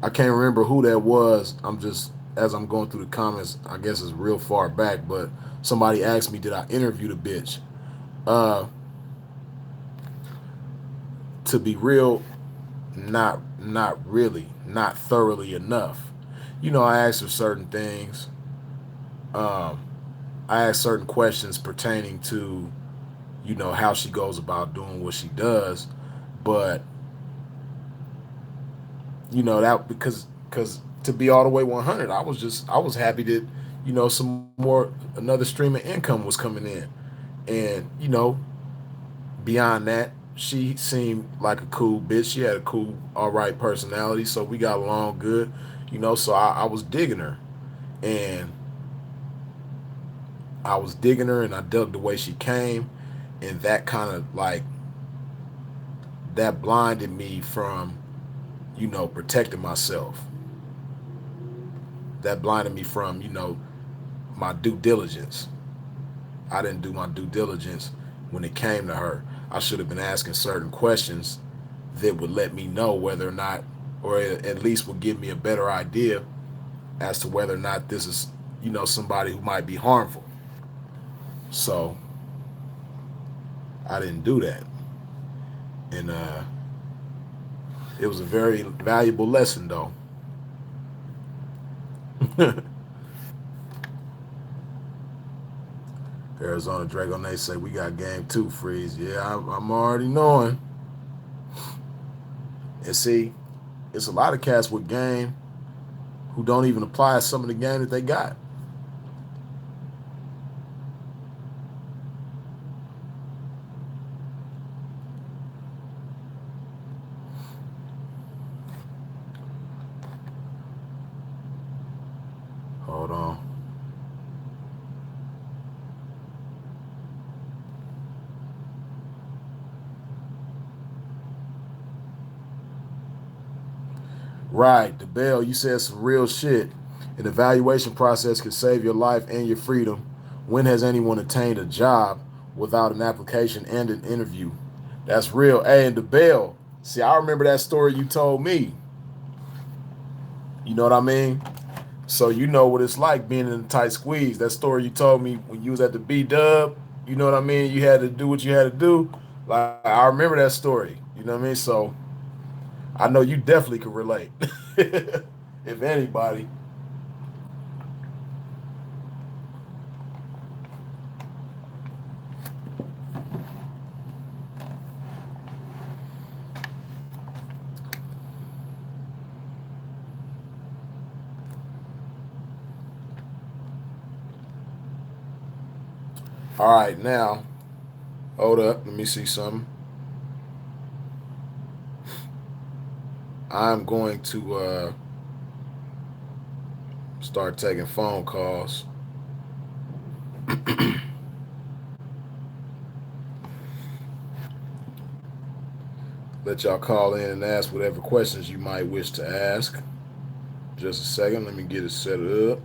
I can't remember who that was. I'm just as I'm going through the comments. I guess it's real far back, but somebody asked me, "Did I interview the bitch?" Uh, to be real, not really, not thoroughly enough. I asked her certain things. Um, I asked certain questions pertaining to how she goes about doing what she does, but that because to be all the way 100, I was happy that some more another stream of income was coming in, and beyond that, she seemed like a cool bitch. She had a cool, all right personality, so we got along good. So I was digging her, and and I dug the way she came, and that kind of like that blinded me from protecting myself. That blinded me from my due diligence. I didn't do my due diligence when it came to her. I should have been asking certain questions that would let me know whether or not, or at least would give me a better idea as to whether or not this is, somebody who might be harmful. So I didn't do that. And it was a very valuable lesson, though. Arizona Dragon, they say we got game two, Freeze. Yeah, I'm already knowing. And see, it's a lot of cats with game who don't even apply some of the game that they got. Hold on. Right, the bell. You said some real shit. An evaluation process could save your life and your freedom. When has anyone attained a job without an application and an interview? That's real. Hey, and the bell. See, I remember that story you told me. You know what I mean? So you know what it's like being in a tight squeeze. That story you told me when you was at the B Dub. You know what I mean? You had to do what you had to do. Like I remember that story. You know what I mean? So I know you definitely could relate. If anybody. All right, now hold up. Let me see something. I'm going to start taking phone calls. Let y'all call in and ask whatever questions you might wish to ask. Just a second. Let me get it set up.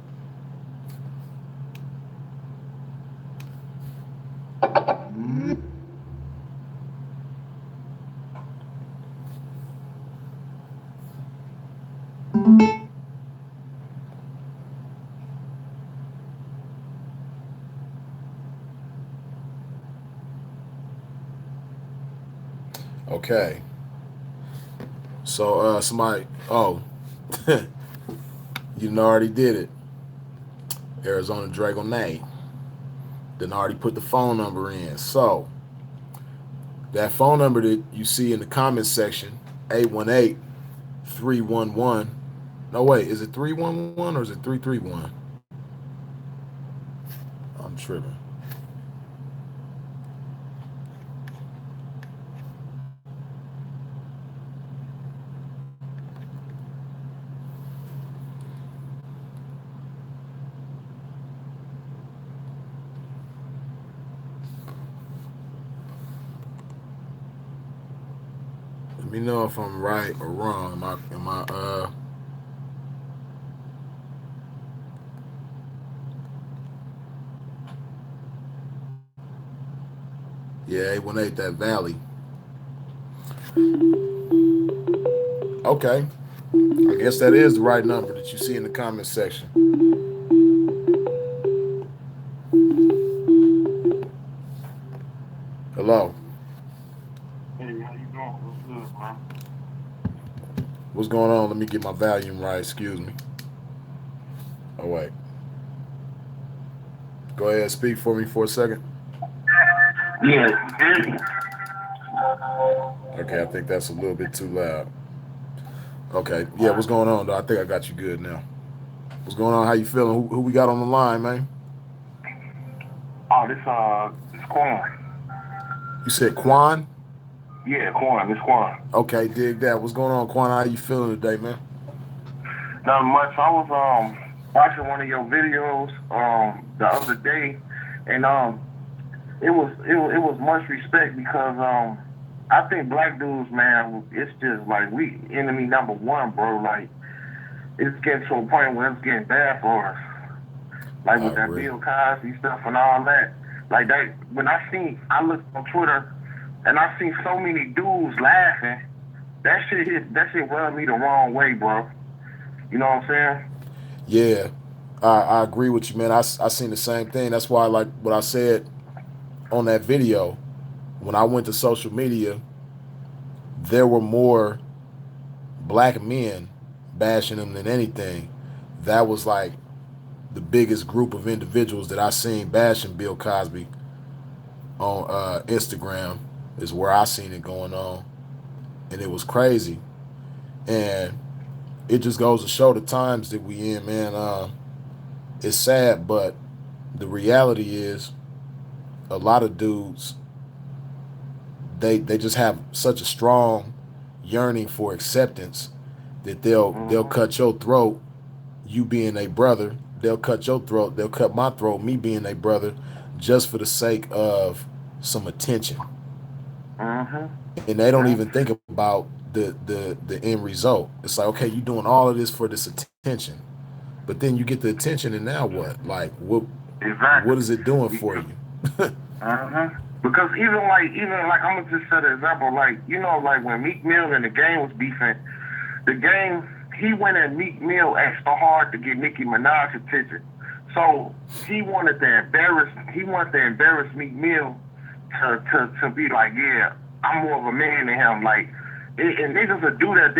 Okay. So somebody, oh, you already did it. Arizona Dragonade. Then already put the phone number in. So that phone number that you see in the comments section, 818-311. No, wait, is it 311 or is it 331? I'm tripping. Let me know if I'm right or wrong. Am I yeah, 818 that valley. Okay. I guess that is the right number that you see in the comment section. Hello. Hey, how you doing? What's good, man? What's going on? Let me get my volume right. Excuse me. Oh wait. Go ahead, speak for me for a second. Yeah. Okay, I think that's a little bit too loud. Okay. Yeah, what's going on though? I think I got you good now. What's going on? How you feeling? Who we got on the line, man? Oh, this Quan. You said Quan? Yeah, Quan. This Quan. Okay, dig that. What's going on, Quan? How you feeling today, man? Not much. I was watching one of your videos the other day, and it was much respect because I think black dudes, man, it's just like we enemy number one, bro. Like it's getting to a point where it's getting bad for us. Like I with that agree. Bill Cosby stuff and all that. Like that, when I looked on Twitter and I see so many dudes laughing. That shit rubbed me the wrong way, bro. You know what I'm saying? Yeah, I agree with you, man. I seen the same thing. That's why, like what I said on that video, when I went to social media, there were more black men bashing him than anything. That was like the biggest group of individuals that I seen bashing Bill Cosby on Instagram is where I seen it going on, and it was crazy. And it just goes to show the times that we in, man. It's sad, but the reality is a lot of dudes they just have such a strong yearning for acceptance that they'll Mm-hmm. cut your throat, you being a brother. They'll cut your throat. They'll cut my throat, me being a brother, just for the sake of some attention. Mm-hmm. And they don't Yeah. even think about the end result. It's like, okay, you're doing all of this for this attention, but then you get the attention, and now what? Like, what is it doing for Exactly. you? Because even like I'm gonna just set an example. Like like when Meek Mill and the Game was beefing, the Game he went at Meek Mill extra hard to get Nicki Minaj attention. So he wanted to embarrass Meek Mill to be like, yeah, I'm more of a man than him. Like, and niggas will do that.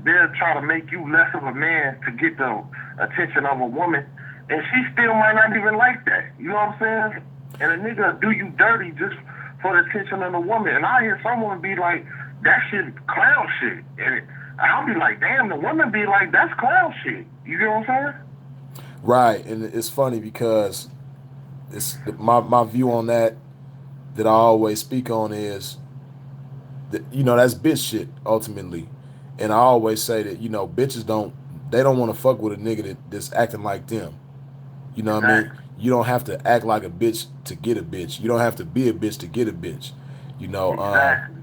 They'll try to make you less of a man to get the attention of a woman, and she still might not even like that. You know what I'm saying? And a nigga do you dirty just for the attention of a woman. And I hear someone be like, that shit clown shit. And I'll be like, damn, the woman be like, that's clown shit. You get what I'm saying? Right, and it's funny because it's my view on that I always speak on is that, that's bitch shit ultimately, and I always say that bitches don't want to fuck with a nigga that's acting like them. You know what I mean? Exactly. You don't have to act like a bitch to get a bitch. You don't have to be a bitch to get a bitch. You know, Exactly.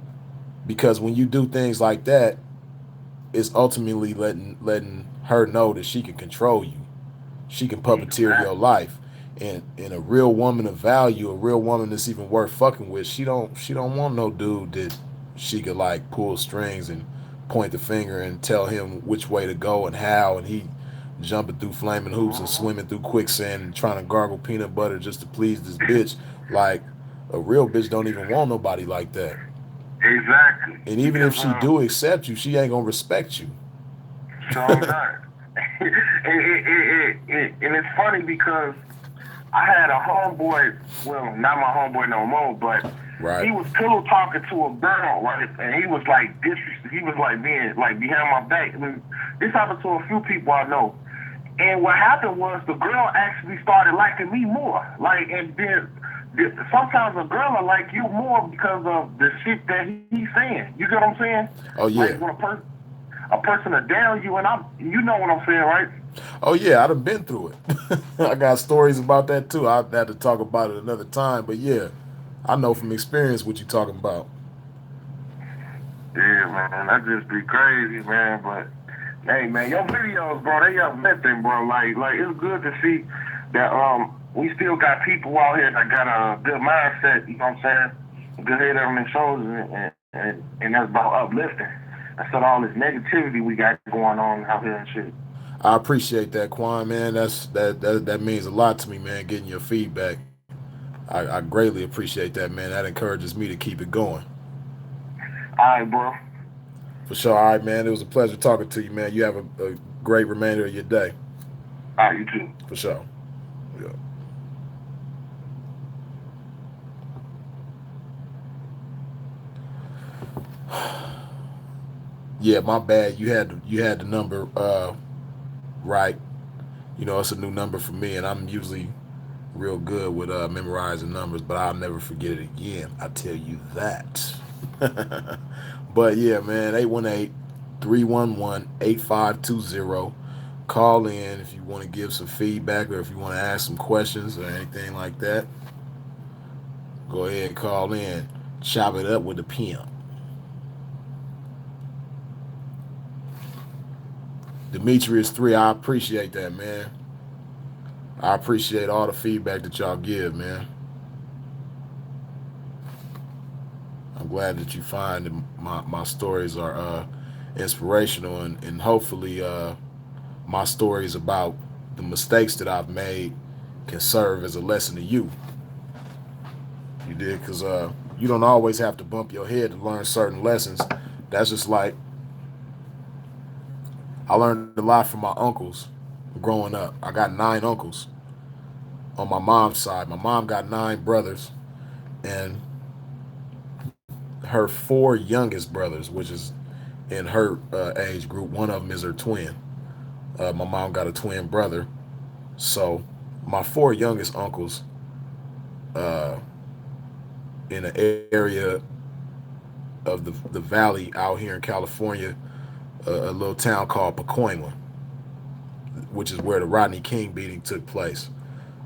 because when you do things like that, it's ultimately letting her know that she can control you. She can puppeteer your Exactly. life. And a real woman of value, a real woman that's even worth fucking with, she don't want no dude that she could like pull strings and point the finger and tell him which way to go and how, and he jumping through flaming hoops and Mm-hmm. swimming through quicksand and trying to gargle peanut butter just to please this bitch. Like, a real bitch don't even want nobody like that. Exactly. And even Because if she do accept you, she ain't gonna respect you. so not. And it's funny because I had a homeboy, well, not my homeboy no more, but Right. he was pillow talking to a girl, right? And he was like he was like being like behind my back. I mean, this happened to a few people I know. And what happened was the girl actually started liking me more. Like, and then sometimes a girl will like you more because of the shit that he's saying. You get what I'm saying? Oh Like yeah. when a person will down you, and you know what I'm saying, right? Oh yeah, I'd have been through it. I got stories about that too. I'd have to talk about it another time. But yeah, I know from experience what you're talking about. Yeah, man, that just be crazy, man. But hey, man, your videos, bro, they uplifting, bro. Like it's good to see that we still got people out here that got a good mindset. You know what I'm saying? Good head on their shoulders, and that's about uplifting. Instead of all this negativity we got going on out here and shit. I appreciate that, Quan, man. That means a lot to me, man. Getting your feedback, I greatly appreciate that, man. That encourages me to keep it going. All right, bro. For sure. All right, man. It was a pleasure talking to you, man. You have a great remainder of your day. All right, you too. For sure. Yeah. Yeah, my bad. You had the number right. It's a new number for me, and I'm usually real good with memorizing numbers, but I'll never forget it again. I tell you that. But yeah, man, 818-311-8520. Call in if you want to give some feedback or if you want to ask some questions or anything like that. Go ahead and call in. Chop it up with the pimp. Demetrius 3, I appreciate that, man. I appreciate all the feedback that y'all give, man. I'm glad that you find that my stories are inspirational, and hopefully my stories about the mistakes that I've made can serve as a lesson to you. You did, because you don't always have to bump your head to learn certain lessons. That's just like I learned a lot from my uncles growing up. I got 9 uncles on my mom's side. My mom got 9 brothers, and her 4 youngest brothers, which is in her age group, one of them is her twin. My mom got a twin brother. So my 4 youngest uncles uh, in an area of the valley out here in California, a little town called Pacoima, which is where the Rodney King beating took place.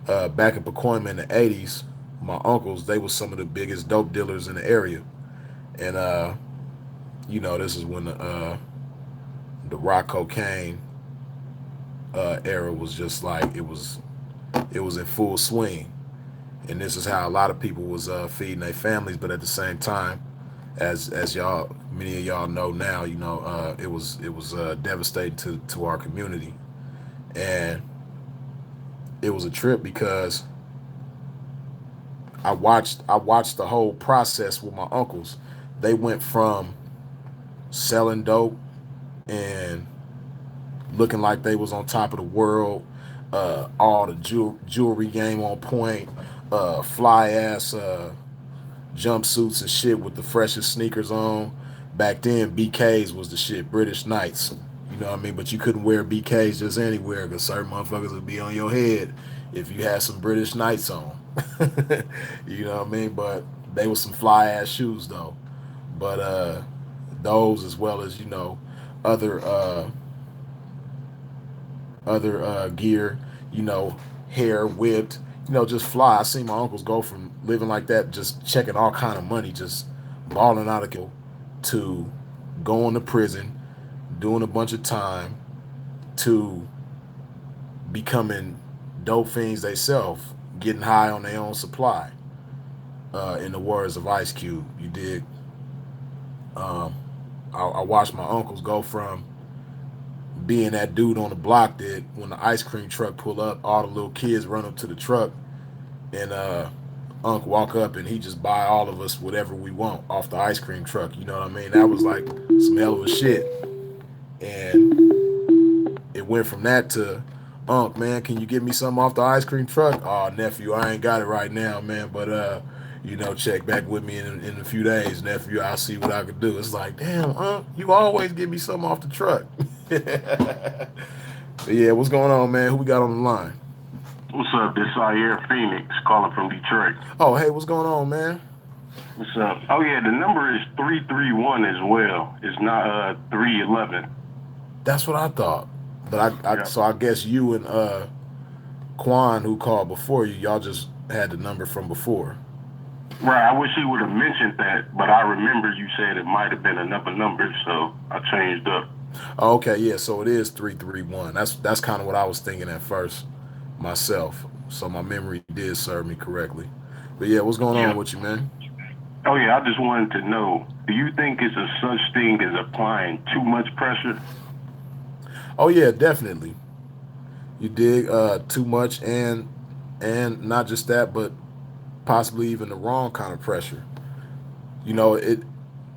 Back in Pacoima in the 80s, my uncles, they were some of the biggest dope dealers in the area. And you know, this is when the rock cocaine era was just like it was in full swing, and this is how a lot of people was feeding their families. But at the same time, as y'all, many of y'all know now, you know, it was devastating to our community, and it was a trip because I watched the whole process with my uncles. They went from selling dope and looking like they was on top of the world, all the jewelry game on point, fly ass jumpsuits and shit with the freshest sneakers on. Back then, BKs was the shit, British Knights. You know what I mean? But you couldn't wear BKs just anywhere because certain motherfuckers would be on your head if you had some British Knights on. You know what I mean? But they was some fly ass shoes though. But those as well as, you know, other gear, you know, hair whipped, you know, just fly. I seen my uncles go from living like that, just checking all kind of money, just balling out of to going to prison, doing a bunch of time, to becoming dope fiends themselves, getting high on their own supply. In the words of Ice Cube, you dig? Um, I watched my uncles go from being that dude on the block that when the ice cream truck pull up, all the little kids run up to the truck and Unc walk up and he just buy all of us whatever we want off the ice cream truck. You know what I mean? That was like some hell of a shit. And it went from that to Unc, man, can you get me something off the ice cream truck? Oh, nephew, I ain't got it right now, man, but you know, check back with me in a few days, nephew. I'll see what I can do. It's like, damn, Unc, you always give me something off the truck. But yeah, what's going on, man? Who we got on the line? What's up? This Zaire Phoenix calling from Detroit. Oh, hey, what's going on, man? What's up? Oh yeah, the number is 331 as well. It's not 311. That's what I thought. But Yeah. so I guess you and Quan, who called before you, y'all just had the number from before. Right. I wish he would have mentioned that, but I remember you said it might have been another number, so I changed up. Oh, okay, yeah, so it is 331. That's kind of what I was thinking at first myself. So my memory did serve me correctly. But yeah, what's going on Yeah. with you, man? Oh yeah, I just wanted to know, do you think it's a such thing as applying too much pressure? Oh yeah, definitely. You dig too much, and not just that, but possibly even the wrong kind of pressure. You know, it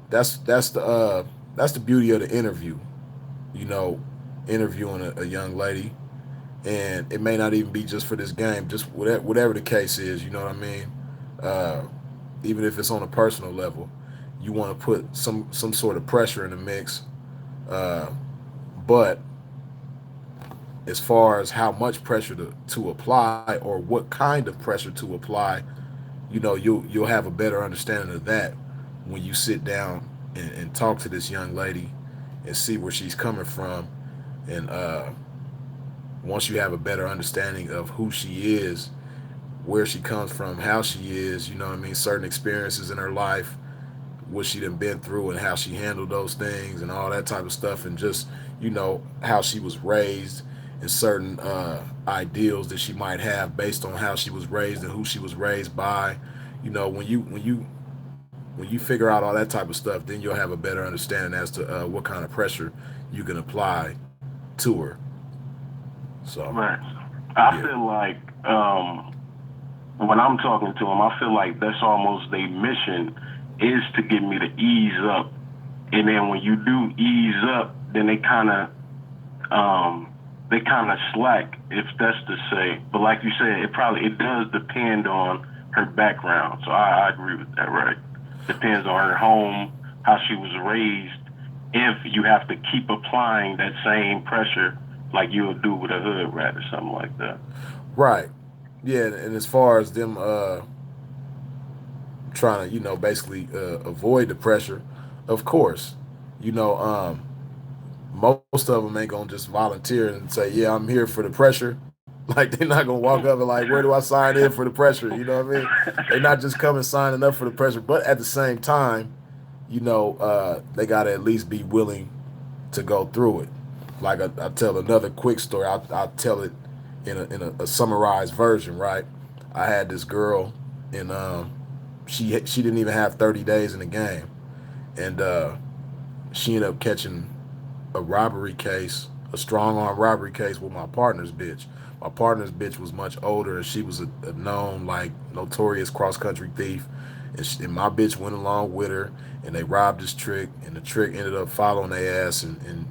that's the beauty of the interview. You know, interviewing a young lady, and it may not even be just for this game, just whatever the case is. You know what I mean? Uh, Even if it's on a personal level, you want to put some sort of pressure in the mix. Uh, but as far as how much pressure to apply or what kind of pressure to apply, you know, you'll have a better understanding of that when you sit down and talk to this young lady and see where she's coming from. And once you have a better understanding of who she is, where she comes from, how she is, you know what I mean, certain experiences in her life, what she done been through and how she handled those things and all that type of stuff, and just, you know, how she was raised and certain ideals that she might have based on how she was raised and who she was raised by. You know, when you figure out all that type of stuff, then you'll have a better understanding as to what kind of pressure you can apply to her. So Right. I yeah. feel like when I'm talking to them, I feel like that's almost their mission is to get me to ease up, and then when you do ease up, then they kind of slack, if that's to say. But like you said, it does depend on her background. So I agree with that, right? Depends on her home, how she was raised. If you have to keep applying that same pressure like you would do with a hood rat or something like that. Right. Yeah, and as far as them trying to, you know, basically avoid the pressure, of course, you know, most of them ain't gonna just volunteer and say, "Yeah, I'm here for the pressure." Like they're not gonna walk up and like, "Where do I sign in for the pressure?" You know what I mean? They're not just coming signing up for the pressure, but at the same time, they got to at least be willing to go through it. Like I tell another quick story. I'll tell it in a summarized version, right? I had this girl, and she didn't even have 30 days in the game, and she ended up catching a robbery case, a strong arm robbery case with my partner's bitch. My partner's bitch was much older, and she was a known, like, notorious cross country thief. And my bitch went along with her, and they robbed this trick, and the trick ended up following their ass, and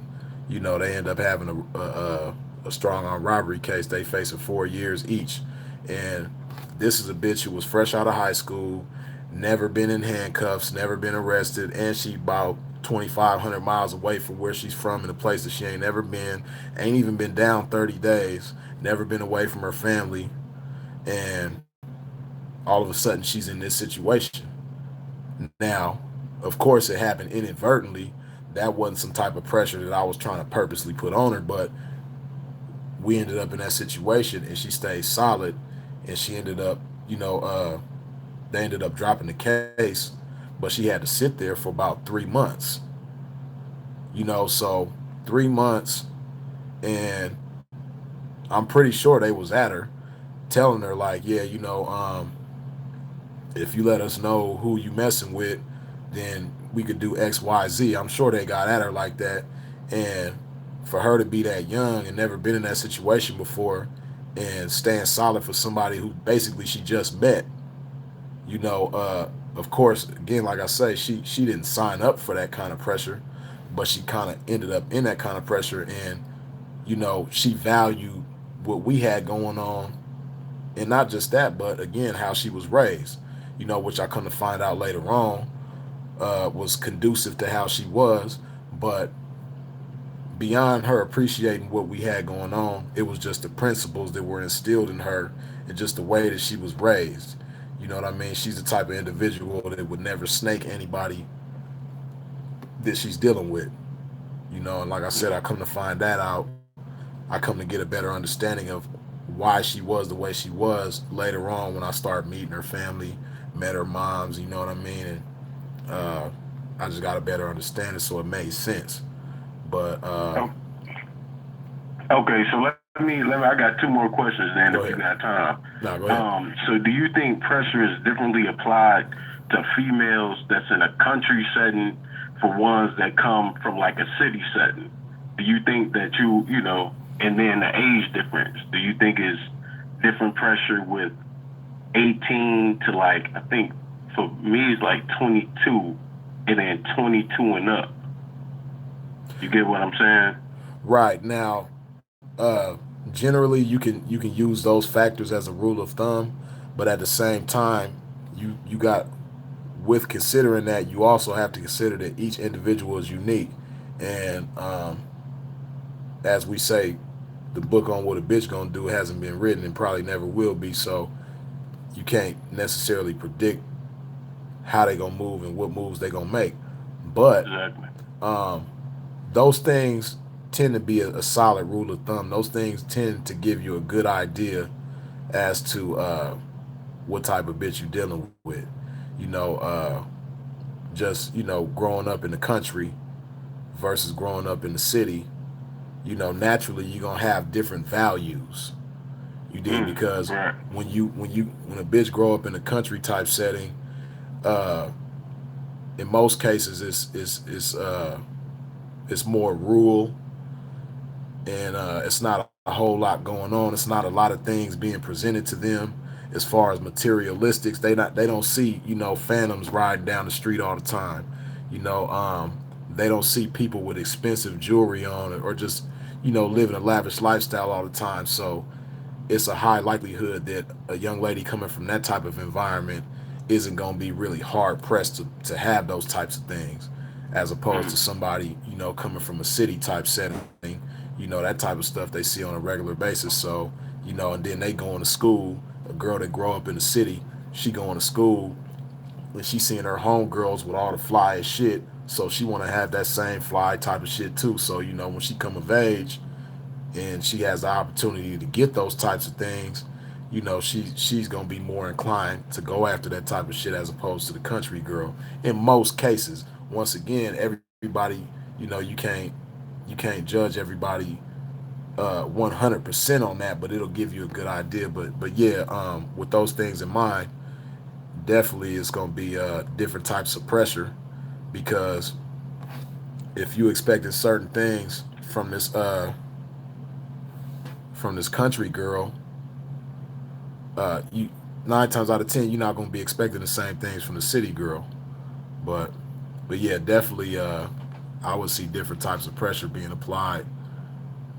they end up having a strong arm robbery case. They facing 4 years each, and this is a bitch who was fresh out of high school, never been in handcuffs, never been arrested, and she about 2,500 miles away from where she's from in a place that she ain't never been, ain't even been down 30 days, never been away from her family, and all of a sudden she's in this situation. Now, of course, it happened inadvertently. That wasn't some type of pressure that I was trying to purposely put on her, but we ended up in that situation, and she stayed solid, and she ended up, they ended up dropping the case, but she had to sit there for about 3 months. So 3 months, and I'm pretty sure they was at her, telling her like, yeah, if you let us know who you messing with, then we could do X, Y, Z. I'm sure they got at her like that, and for her to be that young and never been in that situation before, and stand solid for somebody who basically she just met, of course, again, like I say, she didn't sign up for that kind of pressure, but she kind of ended up in that kind of pressure, and she valued what we had going on, and not just that, but again, how she was raised, which I come to find out later on was conducive to how she was. But beyond her appreciating what we had going on, it was just the principles that were instilled in her, and just the way that she was raised. You know what I mean? She's the type of individual that would never snake anybody that she's dealing with. And like I said, I come to find that out. I come to get a better understanding of why she was the way she was later on, when I started meeting her family, met her moms, you know what I mean? And I just got a better understanding, so it made sense. But okay, so I got two more questions then, if you got time. No, go ahead. So do you think pressure is differently applied to females that's in a country setting for ones that come from like a city setting? Do you think that and then the age difference, do you think is different pressure with 18 to, like, I think for me it's like 22, and then 22 and up? You get what I'm saying? Right. Now, generally you can use those factors as a rule of thumb, but at the same time, you got, with considering that, you also have to consider that each individual is unique, and as we say, the book on what a bitch gonna do hasn't been written and probably never will be, so you can't necessarily predict how they gonna move and what moves they gonna make. But Exactly. those things tend to be a solid rule of thumb. Those things tend to give you a good idea as to what type of bitch you're dealing with. Just growing up in the country versus growing up in the city, naturally you're gonna have different values. You did, because Right. when a bitch grow up in a country type setting, in most cases it's more rural, and it's not a whole lot going on. It's not a lot of things being presented to them as far as materialistics. They don't see phantoms riding down the street all the time. They don't see people with expensive jewelry on, or just living a lavish lifestyle all the time. So it's a high likelihood that a young lady coming from that type of environment isn't going to be really hard pressed to have those types of things, as opposed to somebody coming from a city type setting. That type of stuff they see on a regular basis. So and then they going to school. A girl that grow up in the city, she going to school, and she seeing her homegirls with all the fly as shit, so she want to have that same fly type of shit too. So when she come of age and she has the opportunity to get those types of things, she's gonna be more inclined to go after that type of shit, as opposed to the country girl in most cases. once again, everybody, you can't judge everybody 100% on that, but it'll give you a good idea. But yeah, with those things in mind, definitely it's going to be different types of pressure, because if you expected certain things from this country girl, you 9 times out of 10 you're not going to be expecting the same things from the city girl. But yeah, definitely I would see different types of pressure being applied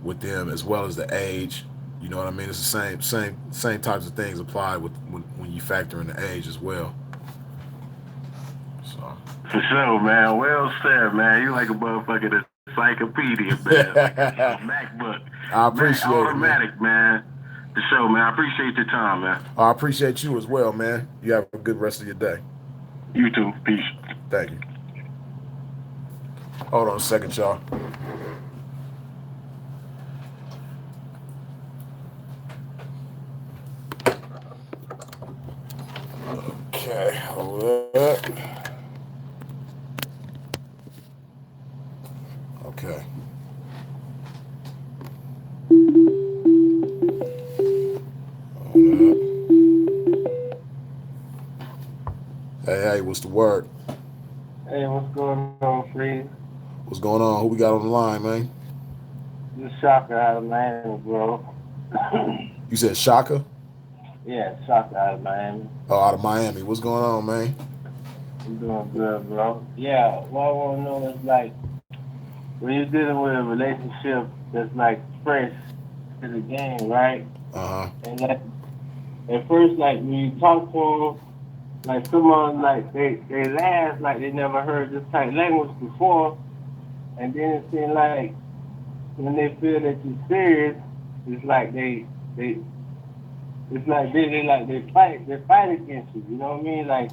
with them, as well as the age. You know what I mean? It's the same types of things applied with when you factor in the age as well. So For sure, man. Well said, man. You like a motherfucking encyclopedia, man. Like a MacBook. I appreciate Mac it, man. automatic, man. For sure, man. I appreciate your time, man. I appreciate you as well, man. You have a good rest of your day. You too. Peace. Thank you. Hold on a second, y'all. Okay, hold up. Okay. Hold up. Hey, what's the word? Hey, what's going on, Freeze? What's going on? Who we got on the line, man? This Shaka out of Miami, bro. You said Shaka? Yeah, Shaka out of Miami. Oh, out of Miami. What's going on, man? I'm doing good, bro. Yeah, what I want to know is, like, when you're dealing with a relationship that's, like, fresh to the game, right? Uh-huh. And, like, at first, like, when you talk to them, like, someone, like, they laugh like they never heard this type of language before. And then it seems like when they feel that you're serious, it's like they fight against you. You know what I mean? Like,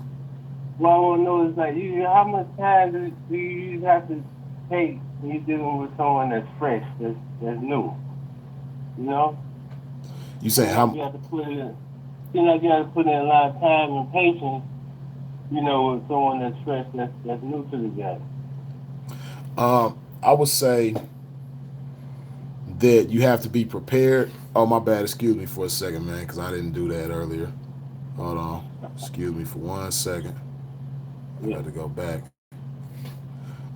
what I want to know is, like, how much time do you have to take when you're dealing with someone that's fresh, that's new? You know? You saying how? You have to put in. Seems like you have to put in a lot of time and patience. You know, with someone that's fresh, that's new to the game. I would say that you have to be prepared. Oh, my bad. Excuse me for a second, man, because I didn't do that earlier. Hold on. Excuse me for 1 second. I got to go back.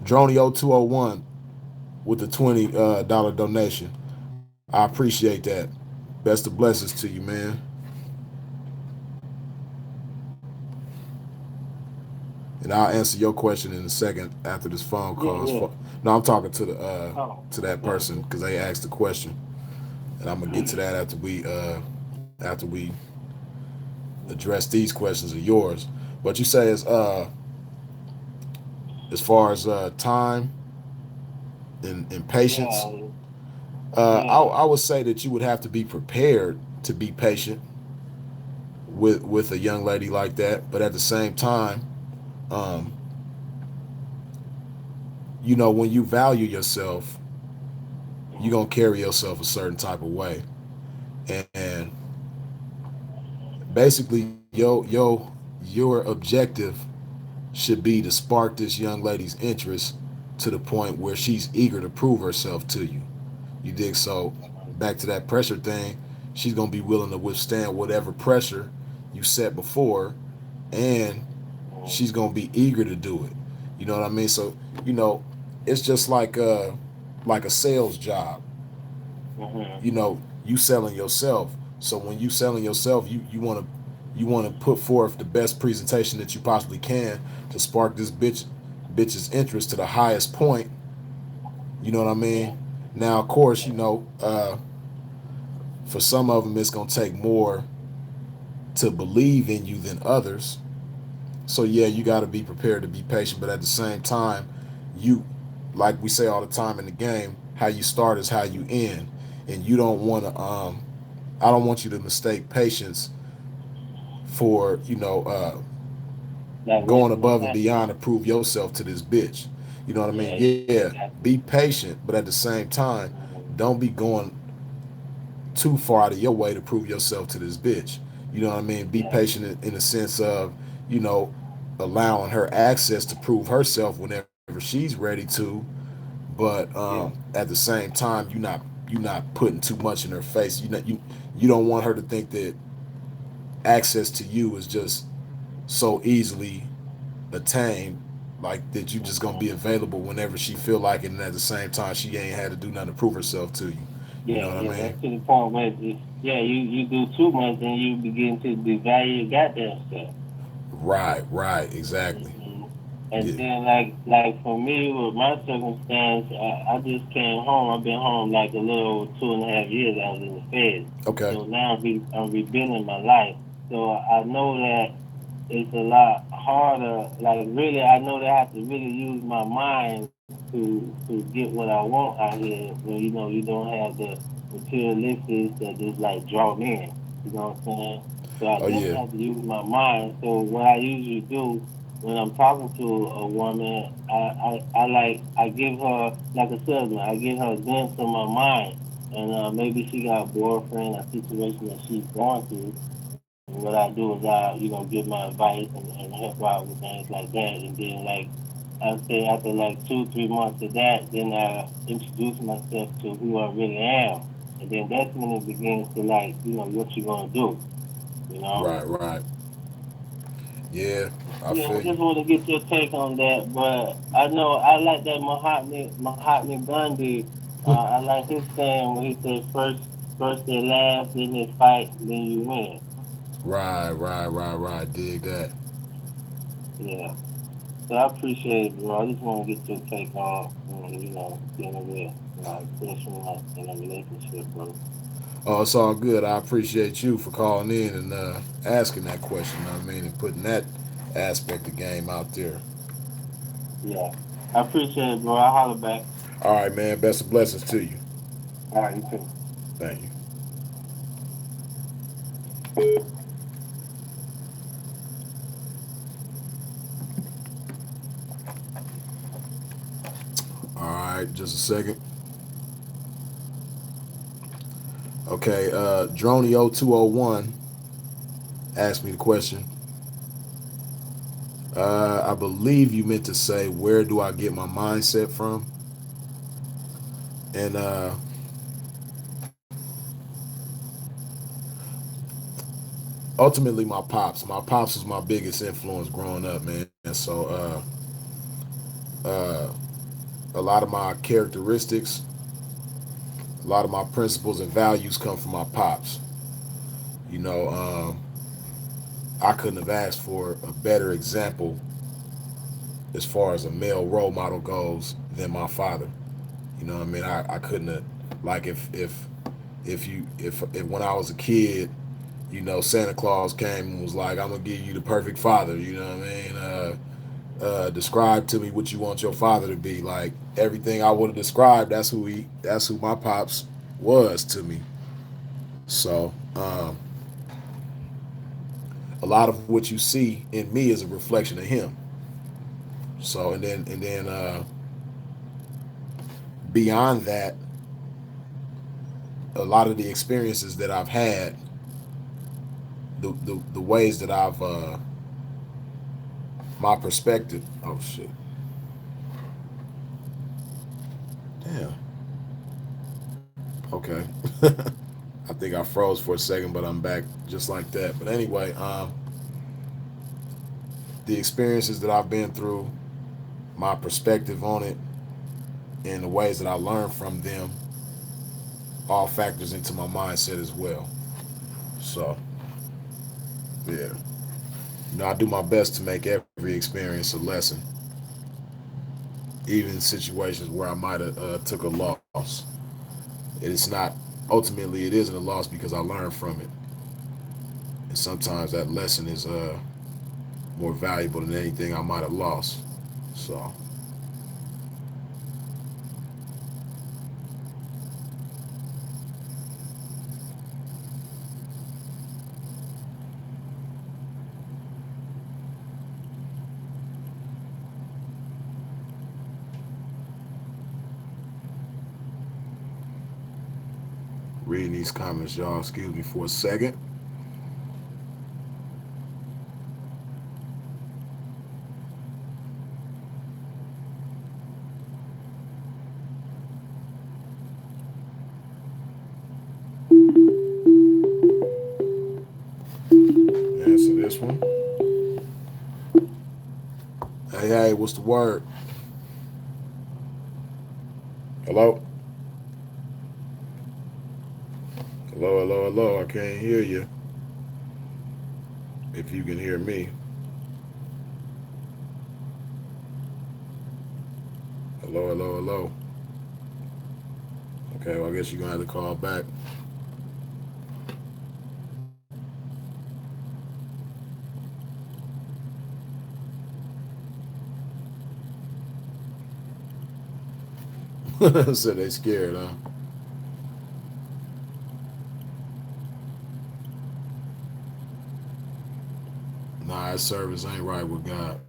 Droney0201 with the $20 donation. I appreciate that. Best of blessings to you, man. And I'll answer your question in a second after this phone call. Yeah. No, I'm talking to the to that person because they asked the question, and I'm gonna get to that after we address these questions of yours. But you say as far as time and patience, I would say that you would have to be prepared to be patient with a young lady like that, but at the same time, you know, when you value yourself, you're gonna carry yourself a certain type of way, and basically your objective should be to spark this young lady's interest to the point where she's eager to prove herself to you. You dig? So back to that pressure thing, she's gonna be willing to withstand whatever pressure you set before, and she's gonna be eager to do it. You know what I mean? So, you know, it's just like a sales job. You know, you selling yourself. So when you selling yourself, you want to put forth the best presentation that you possibly can to spark this bitch's interest to the highest point. You know what I mean? Now, of course, you know, for some of them, it's gonna take more to believe in you than others. So yeah, you got to be prepared to be patient, but at the same time, you, like we say all the time in the game, how you start is how you end, and you don't want to. I don't want you to mistake patience for, you know, going above and beyond to prove yourself to this bitch. You know what I mean? Yeah, be patient, but at the same time, don't be going too far out of your way to prove yourself to this bitch. You know what I mean? Be patient in the sense of, you know, allowing her access to prove herself whenever she's ready to. But Yeah. at the same time, you're not putting too much in her face. You don't want her to think that access to you is just so easily attained, like that you just gonna be available whenever she feel like it, and at the same time she ain't had to do nothing to prove herself to you. You know Yeah, what I yeah, mean? that's to the point where you do too much and you begin to devalue your goddamn self. Right, exactly. hmm And Yeah. then like for me with my circumstance, I just came home. I've been home like a little over 2.5 years. I was in the Fed, Okay. so now I'm rebuilding my life. So I know that it's a lot harder. Like really, I know that I have to really use my mind to get what I want out here. When you don't have the materialistics that just like draw me in. You know what I'm saying? So I Oh definitely yeah. have to use my mind. So what I usually do when I'm talking to a woman, I give her like a salesman. I give her a glimpse of my mind, and maybe she got a boyfriend, a situation that she's going through. And what I do is give my advice and help her out with things like that. And then I say after like 2, 3 months of that, then I introduce myself to who I really am. And then that's when it begins to what you gonna do, you know? Right. Yeah, I Yeah, I feel you. just want to get your take on that, but I know I like that Mahatma Gandhi. I like his saying when he said first they laugh, then they fight, then you win. Right. Dig that. Yeah. So I appreciate it, bro. I just want to get your take on, dealing with, expression in a relationship, bro. Oh, it's all good. I appreciate you for calling in and asking that question. You know what I mean, and putting that aspect of game out there. Yeah. I appreciate it, bro. I'll holler back. All right, man. Best of blessings to you. All right, you too. Thank you. All right, just a second. Okay, Droney0201 asked me the question. I believe you meant to say, where do I get my mindset from? And ultimately, my pops. My pops was my biggest influence growing up, man. And so a lot of my characteristics, a lot of my principles and values come from my pops. You know, I couldn't have asked for a better example as far as a male role model goes than my father. You know what I mean? I couldn't have, like, if when I was a kid, Santa Claus came and was like, I'm gonna give you the perfect father, you know what I mean? Describe to me what you want your father to be. Like, everything I would have described, that's who my pops was to me. So a lot of what you see in me is a reflection of him. So and then beyond that, a lot of the experiences that I've had, the ways that I've my perspective. Oh shit! Damn. Okay. I think I froze for a second, but I'm back just like that. But anyway, the experiences that I've been through, my perspective on it, and the ways that I learned from them, all factors into my mindset as well. So yeah, I do my best to make every experience a lesson, even in situations where I might have took a loss. It's not, ultimately it isn't a loss because I learned from it, and sometimes that lesson is more valuable than anything I might have lost. So reading these comments, y'all. Excuse me for a second. next one. Hey, what's the word? Hello? Hello. I can't hear you. If you can hear me. Hello. Okay, well, I guess you're going to have to call back. So they scared, huh? Nah, that service ain't right with God.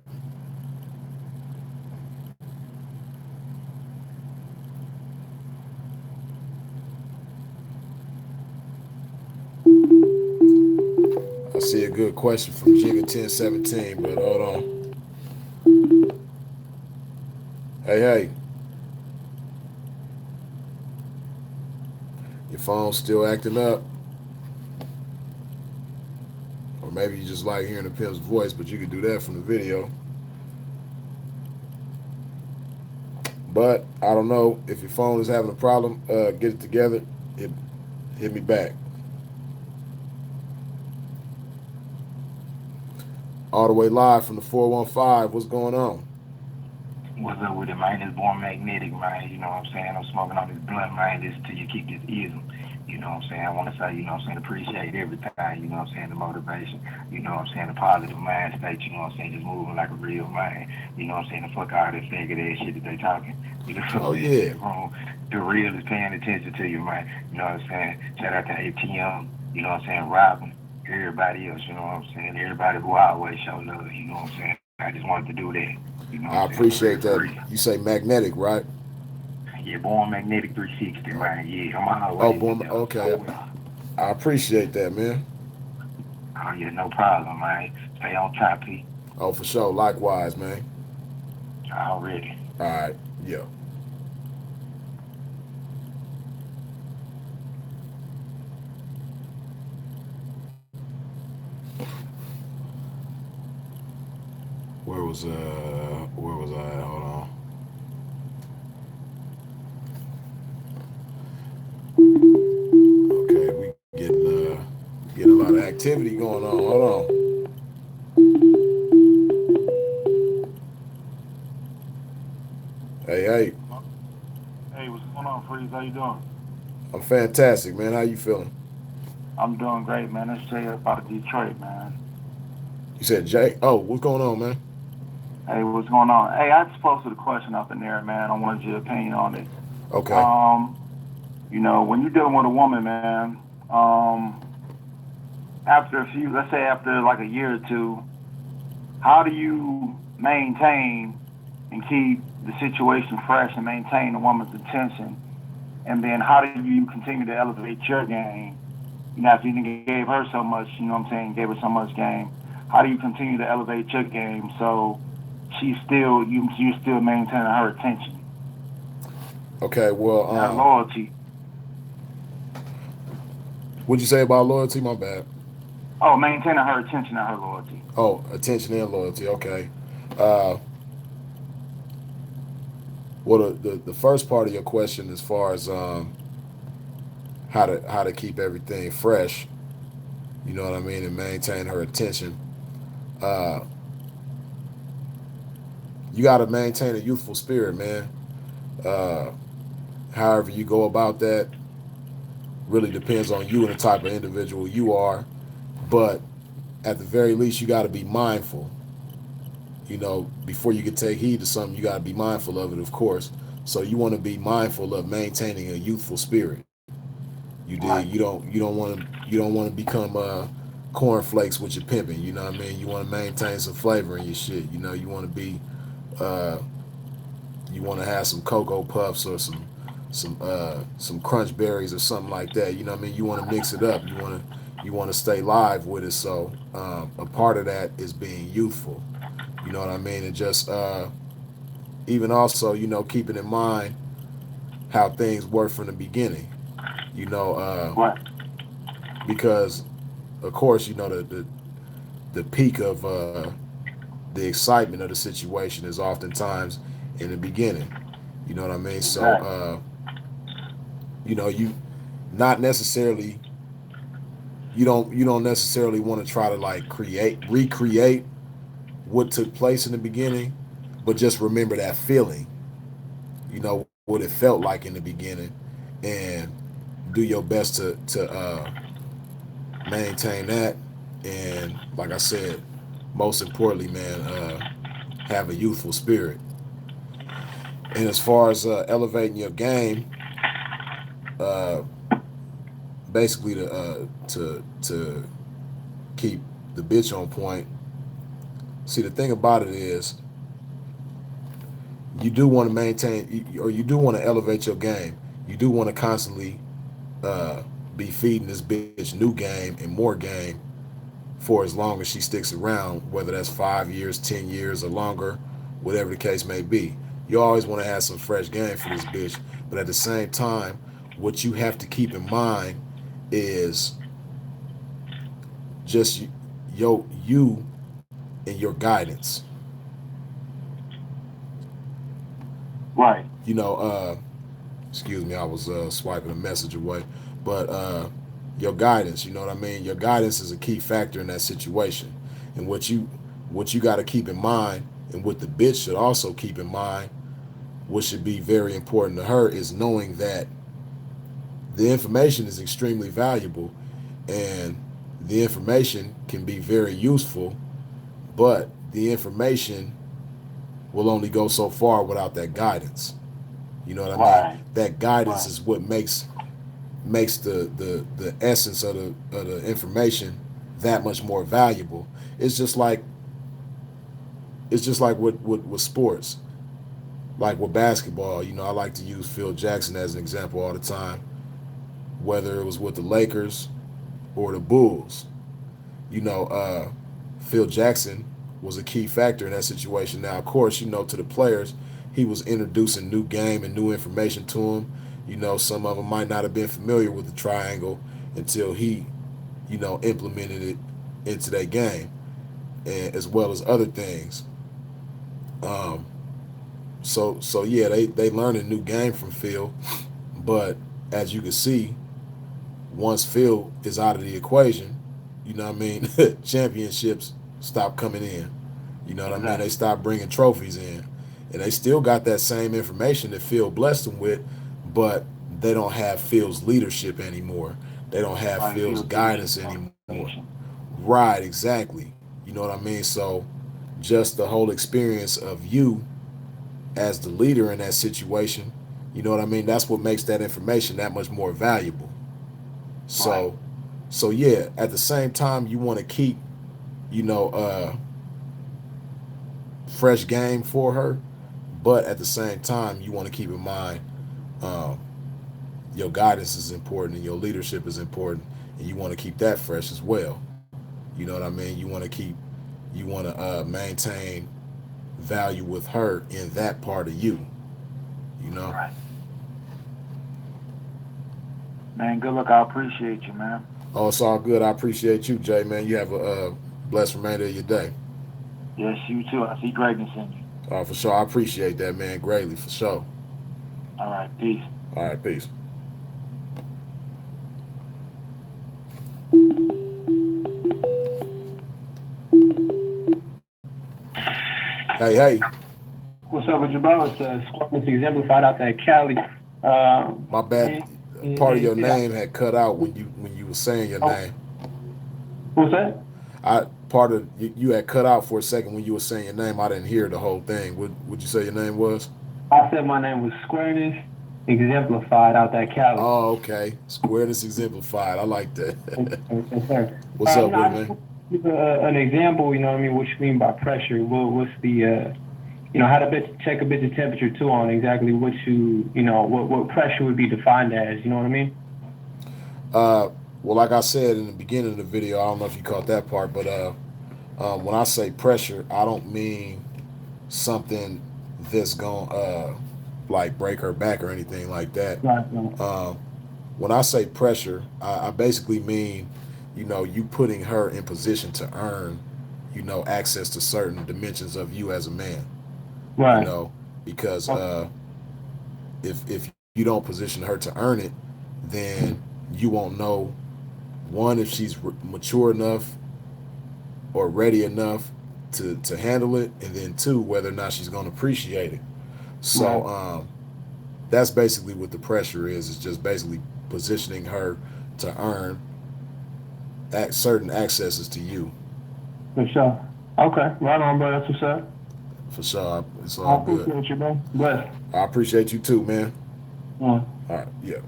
I see a good question from Jigga 1017, but hold on. Hey. Your phone's still acting up. Or maybe you just like hearing the pimp's voice, but you can do that from the video. But I don't know if your phone is having a problem. Get it together. Hit me back. All the way live from the 415. What's going on? What's up with it, man? It's Born Magnetic, man. You know what I'm saying? I'm smoking on this blunt, man. Listen till you keep this ism. You know what I'm saying? I want to say, you know what I'm saying, appreciate everything. You know what I'm saying? The motivation. You know what I'm saying? The positive mind state. You know what I'm saying? Just moving like a real man. You know what I'm saying? The fuck all this figure ass shit that they talking. You know what I'm saying? Wrong. The real is paying attention to you, man. You know what I'm saying? Shout out to ATM. You know what I'm saying? Robin. Everybody else. You know what I'm saying? Everybody who always show love. You know what I'm saying? I just wanted to do that. You know I appreciate that. You say magnetic, right? Yeah, Born Magnetic 360, man. Yeah, I'm always. Okay. I appreciate that, man. Oh, yeah, no problem, man. Stay on top, P. Oh, for sure. Likewise, man. Already. All right. Yeah. Where was I? Hold on. Okay, we getting a lot of activity going on. Hold on. Hey. Hey, what's going on, Freeze? How you doing? I'm fantastic, man. How you feeling? I'm doing great, man. Let's tell you about Detroit, man. You said Jay. Oh, what's going on, man? Hey, what's going on? Hey, I just posted a question up in there, man. I wanted your opinion on it. Okay. You know, when you're dealing with a woman, man, let's say after like a year or two, how do you maintain and keep the situation fresh and maintain the woman's attention? And then how do you continue to elevate your game? You know, after you gave her so much, you know what I'm saying, gave her so much game, how do you continue to elevate your game so you still maintaining her attention? Okay, well, her loyalty. What'd you say about loyalty? My bad. Oh, maintaining her attention and her loyalty. Oh, attention and loyalty. Okay. Well, the first part of your question, as far as how to keep everything fresh, you know what I mean, and maintain her attention. You got to maintain a youthful spirit, man. However you go about that really depends on you and the type of individual you are. But at the very least, you got to be mindful. You know, before you can take heed to something, you got to be mindful of it, of course. So you want to be mindful of maintaining a youthful spirit. You dig? Right. You don't want to become cornflakes with your pimping. You know what I mean? You want to maintain some flavor in your shit. You know, you want to be, you want to have some Cocoa Puffs or some Crunch Berries or something like that. You know what I mean? You want to mix it up. You want to stay live with it. So a part of that is being youthful. You know what I mean? And just even also, you know, keeping in mind how things work from the beginning. You know, because of course, you know, the the peak of the excitement of the situation is oftentimes in the beginning. You know what I mean? So you know, you not necessarily you don't necessarily want to try to like recreate what took place in the beginning, but just remember that feeling. You know what it felt like in the beginning, and do your best to maintain that. And like I said, most importantly, man, have a youthful spirit. And as far as elevating your game, uh, basically to keep the bitch on point. See, the thing about it is, you do want to maintain, or you do want to elevate your game. You do want to constantly be feeding this bitch new game and more game for as long as she sticks around, whether that's 5 years, 10 years, or longer, whatever the case may be. You always want to have some fresh game for this bitch, but at the same time, what you have to keep in mind is just you and your guidance. Right. You know, excuse me, I was swiping a message away, but your guidance, you know what I mean? Your guidance is a key factor in that situation. And what you got to keep in mind, and what the bitch should also keep in mind, what should be very important to her, is knowing that the information is extremely valuable, and the information can be very useful, but the information will only go so far without that guidance. You know what I mean? That guidance is what makes the essence of the information that much more valuable. It's just like with sports, like with basketball. You know, I like to use Phil Jackson as an example all the time, whether it was with the Lakers or the Bulls. You know, Phil Jackson was a key factor in that situation. Now, of course, you know, to the players, he was introducing new game and new information to them. You know, some of them might not have been familiar with the triangle until he, you know, implemented it into their game, and as well as other things. So yeah, they learned a new game from Phil, but as you can see, once Phil is out of the equation, you know what I mean, championships stop coming in. You know what I mean? They stop bringing trophies in, and they still got that same information that Phil blessed them with, but they don't have Phil's leadership anymore. They don't have Phil's guidance anymore. Right, exactly. You know what I mean? So just the whole experience of you as the leader in that situation, you know what I mean? That's what makes that information that much more valuable. So yeah, at the same time, you want to keep, you know, fresh game for her, but at the same time, you want to keep in mind, your guidance is important and your leadership is important, and you want to keep that fresh as well. You know what I mean? You want to maintain value with her in that part of you. You know. Right. Man, good luck. I appreciate you, man. Oh, it's all good. I appreciate you, Jay, man. You have a blessed remainder of your day. Yes, you too. I see greatness in you. Oh, for sure. I appreciate that, man, greatly, for sure. All right, peace. All right, peace. Hey. What's up with your bro? It's Scorpions exemplified out there, Cali. My bad. Part of your name had cut out when you were saying your name. What's that? Part of you had cut out for a second when you were saying your name. I didn't hear the whole thing. Would you say your name was? I said my name was Squareness Exemplified out there, Cali. Oh, okay. Squareness Exemplified. I like that. Yes, sir. What's up, man? An example, you know what I mean? What you mean by pressure? What's the, you know, how to check a bitch's temperature too on exactly what what pressure would be defined as, you know what I mean? Well, like I said in the beginning of the video, I don't know if you caught that part, but when I say pressure, I don't mean something that's gonna like break her back or anything like that. Right. When I say pressure, I basically mean, you know, you putting her in position to earn you know, access to certain dimensions of you as a man. Right. You know, because if you don't position her to earn it, then you won't know, one, if she's mature enough or ready enough to handle it, and then two, whether or not she's going to appreciate it. So that's basically what the pressure is. It's just basically positioning her to earn certain accesses to you. For sure. Okay. Right on, bro. That's what's up. For sure. It's I all good. appreciate you, man. Bless. I appreciate you too, man. Yeah. All right. Yeah.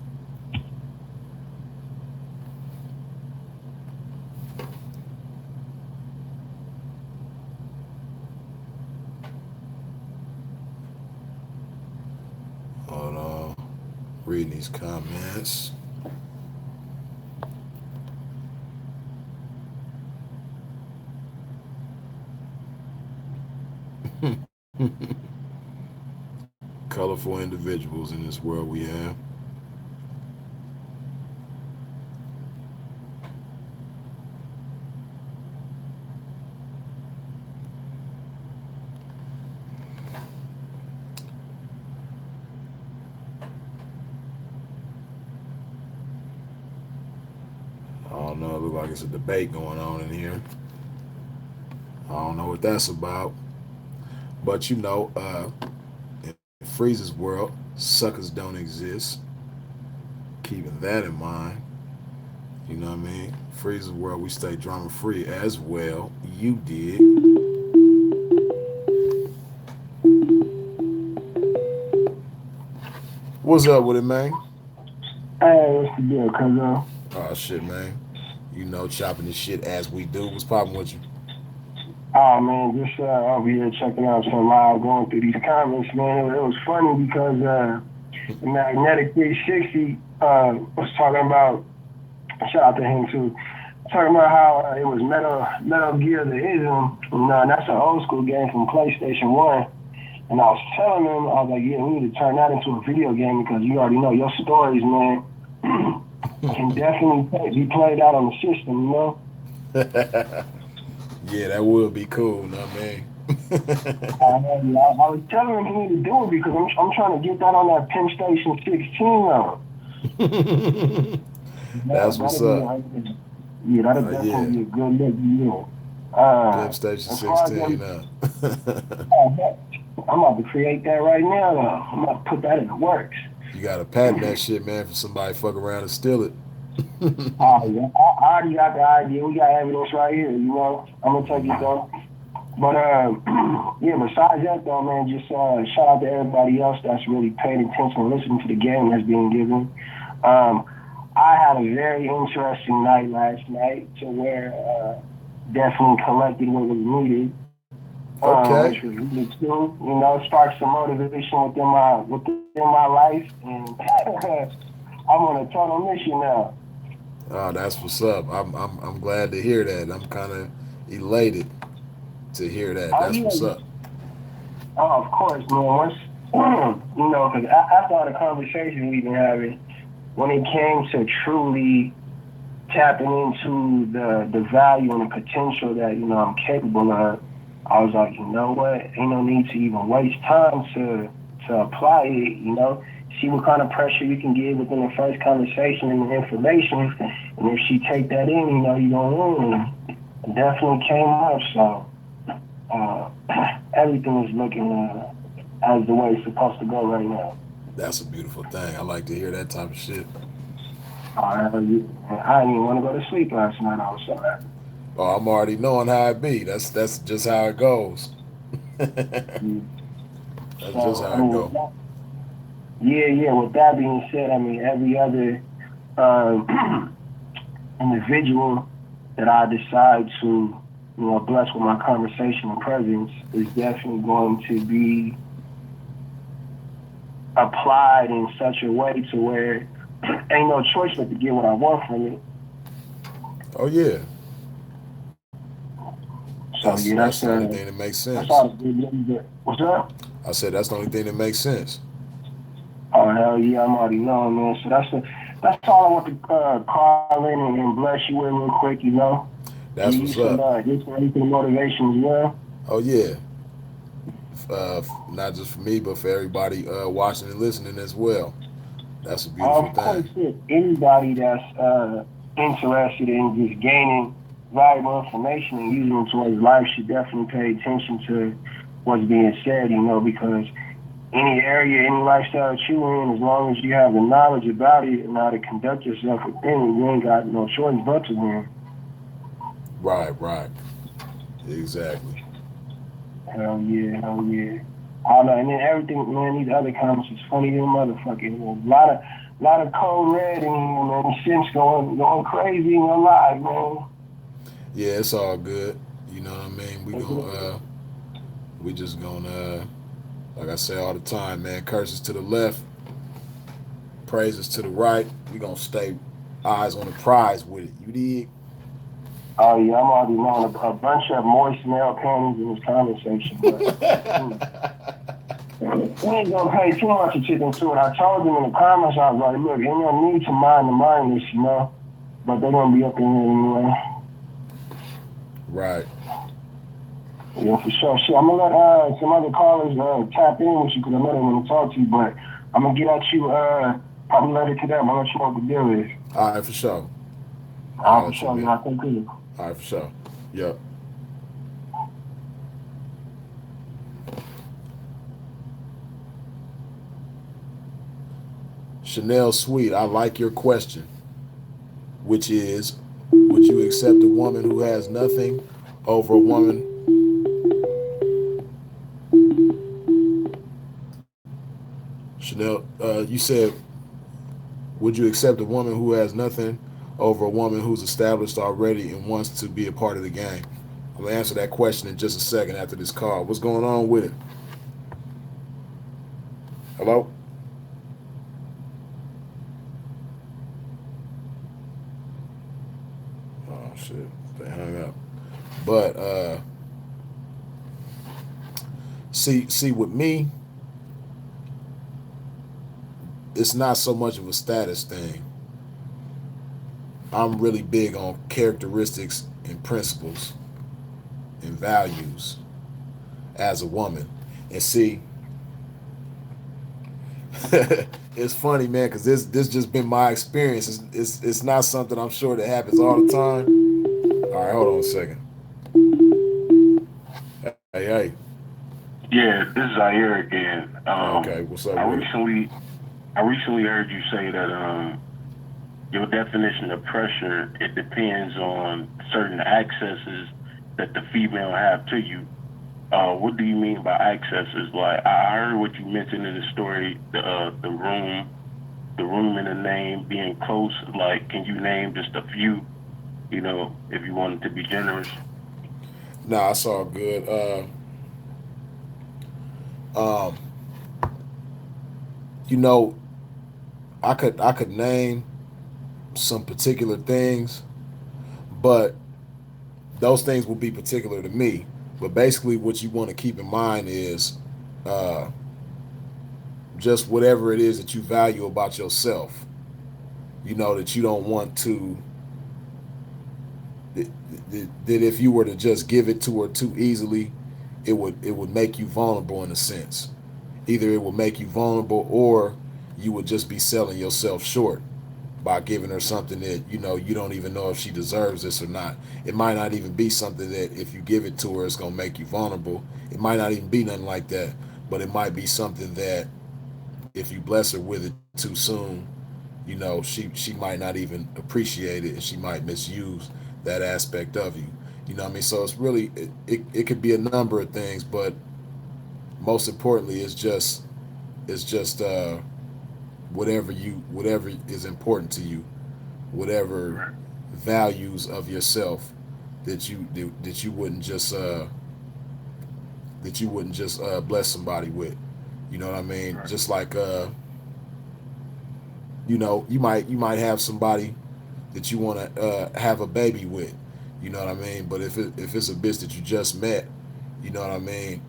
Hold on. Reading these comments. Colorful individuals in this world we have. I don't know, it looks like it's a debate going on in here. I don't know what that's about. But you know, in Freeze's world, suckers don't exist. Keeping that in mind. You know what I mean? Freeze's world, we stay drama free as well. You did. What's up with it, man? Hey, what's the deal, cuz? Oh shit, man. You know, chopping this shit as we do. What's popping with you? Oh man, just over here checking out some live, going through these comments, man. It was funny because the Magnetic 360 was talking about, shout out to him too, talking about how it was Metal Gear the Ism, and that's an old school game from PlayStation 1. And I was telling him, I was like, yeah, we need to turn that into a video game because you already know your stories, man, can definitely be played out on the system, you know? Yeah, that would be cool, you know what I mean? I was telling him he need to do it because I'm trying to get that on that Penn Station 16 now. That's what's up. Yeah, that'll definitely be a good look, you know. Penn Station 16 I'm about to create that right now, though. I'm about to put that in the works. You gotta patent that shit, man, for somebody fuck around and steal it. Oh, yeah. I already got the idea. We got evidence right here, you know. I'm gonna take it though. But yeah, besides that though, man, just shout out to everybody else that's really paying attention and listening to the game that's being given. I had a very interesting night last night to where definitely collected what was needed. Okay. Which was really cool. You know, sparked some motivation within my life, and I'm on a total mission now. Oh, that's what's up. I'm glad to hear that. I'm kind of elated to hear that. That's what's up. Oh, of course, man. Once you know, because after all the conversation we've been having, when it came to truly tapping into the value and the potential that I'm capable of, I was like, you know what? Ain't no need to even waste time to apply it. You know, see what kind of pressure you can get within the first conversation and the information, and if she take that in, you gonna win. It definitely came up, so everything is looking as the way it's supposed to go right now. That's a beautiful thing. I like to hear that type of shit. I didn't even want to go to sleep last night. I was so happy. Oh, I'm already knowing how it be. That's just how it goes. That's just how it goes. Yeah. With that being said, I mean, every other individual that I decide to, bless with my conversation and presence is definitely going to be applied in such a way to where ain't no choice but to get what I want from it. Oh yeah. So that's the only thing that makes sense. What's up? I said that's the only thing that makes sense. Oh hell yeah, I'm already knowing, man. So that's all I want to call in and bless you with real quick, That's Give you what's some up. inspiration and motivation as well. Oh yeah. Not just for me, but for everybody watching and listening as well. That's a beautiful Of course, thing. if anybody that's interested in just gaining valuable information and using it towards life should definitely pay attention to what's being said, because any area, any lifestyle that you're in, as long as you have the knowledge about it and how to conduct yourself within it, you ain't got no choice but to win. Right. Exactly. Hell yeah, hell yeah. I know, and then everything, man, these other comments is funny than motherfucking. A lot of code red and man, shit's going crazy in your life, man. Yeah, it's all good. You know what I mean? We just gonna like I say all the time, man, curses to the left, praises to the right. We gonna stay eyes on the prize with it. You dig? Oh yeah, I'm already knowing a bunch of moist male panties in this conversation, but we ain't gonna pay too much attention to it. I told them in the comments, I was like, look, ain't no need to mind the mindless, but they're gonna be up in here anyway. Right. Yeah, for sure. Shit, I'm gonna let some other callers tap in with you because I know they want to talk to you, but I'm gonna get at you probably later today. I'm gonna let you know what the deal is. All right, for sure. For sure, I think it is. All right, for sure. Yep. Chanel Sweet, I like your question, which is, would you accept a woman who has nothing over a woman? Chanel, you said, would you accept a woman who has nothing over a woman who's established already and wants to be a part of the game? I'm gonna answer that question in just a second after this call. What's going on with it? Hello? Oh shit, they hung up. But see with me, it's not so much of a status thing. I'm really big on characteristics and principles and values as a woman. And see, it's funny, man, because this just been my experience. It's not something I'm sure that happens all the time. All right, hold on a second. Hey. Yeah, this is Zaire again. Okay, what's up? I recently heard you say that your definition of pressure, it depends on certain accesses that the female have to you. What do you mean by accesses? Like I heard what you mentioned in the story, the room and the name being close. Like, can you name just a few? If you wanted to be generous. Nah, it's all good. I could name some particular things, but those things will be particular to me. But basically what you want to keep in mind is just whatever it is that you value about yourself, that you don't want to, that if you were to just give it to her too easily, it would make you vulnerable in a sense. Either it would make you vulnerable or you would just be selling yourself short by giving her something that you don't even know if she deserves this or not. It might not even be something that if you give it to her it's gonna make you vulnerable. It might not even be nothing like that, but it might be something that if you bless her with it too soon, she might not even appreciate it and she might misuse that aspect of you. You know what I mean? So it's really it could be a number of things, but most importantly it's just whatever is important to you, whatever values of yourself that you wouldn't just bless somebody with. You know what I mean? Right. Just like you might have somebody that you want to have a baby with. You know what I mean? But if it's a bitch that you just met, you know what I mean,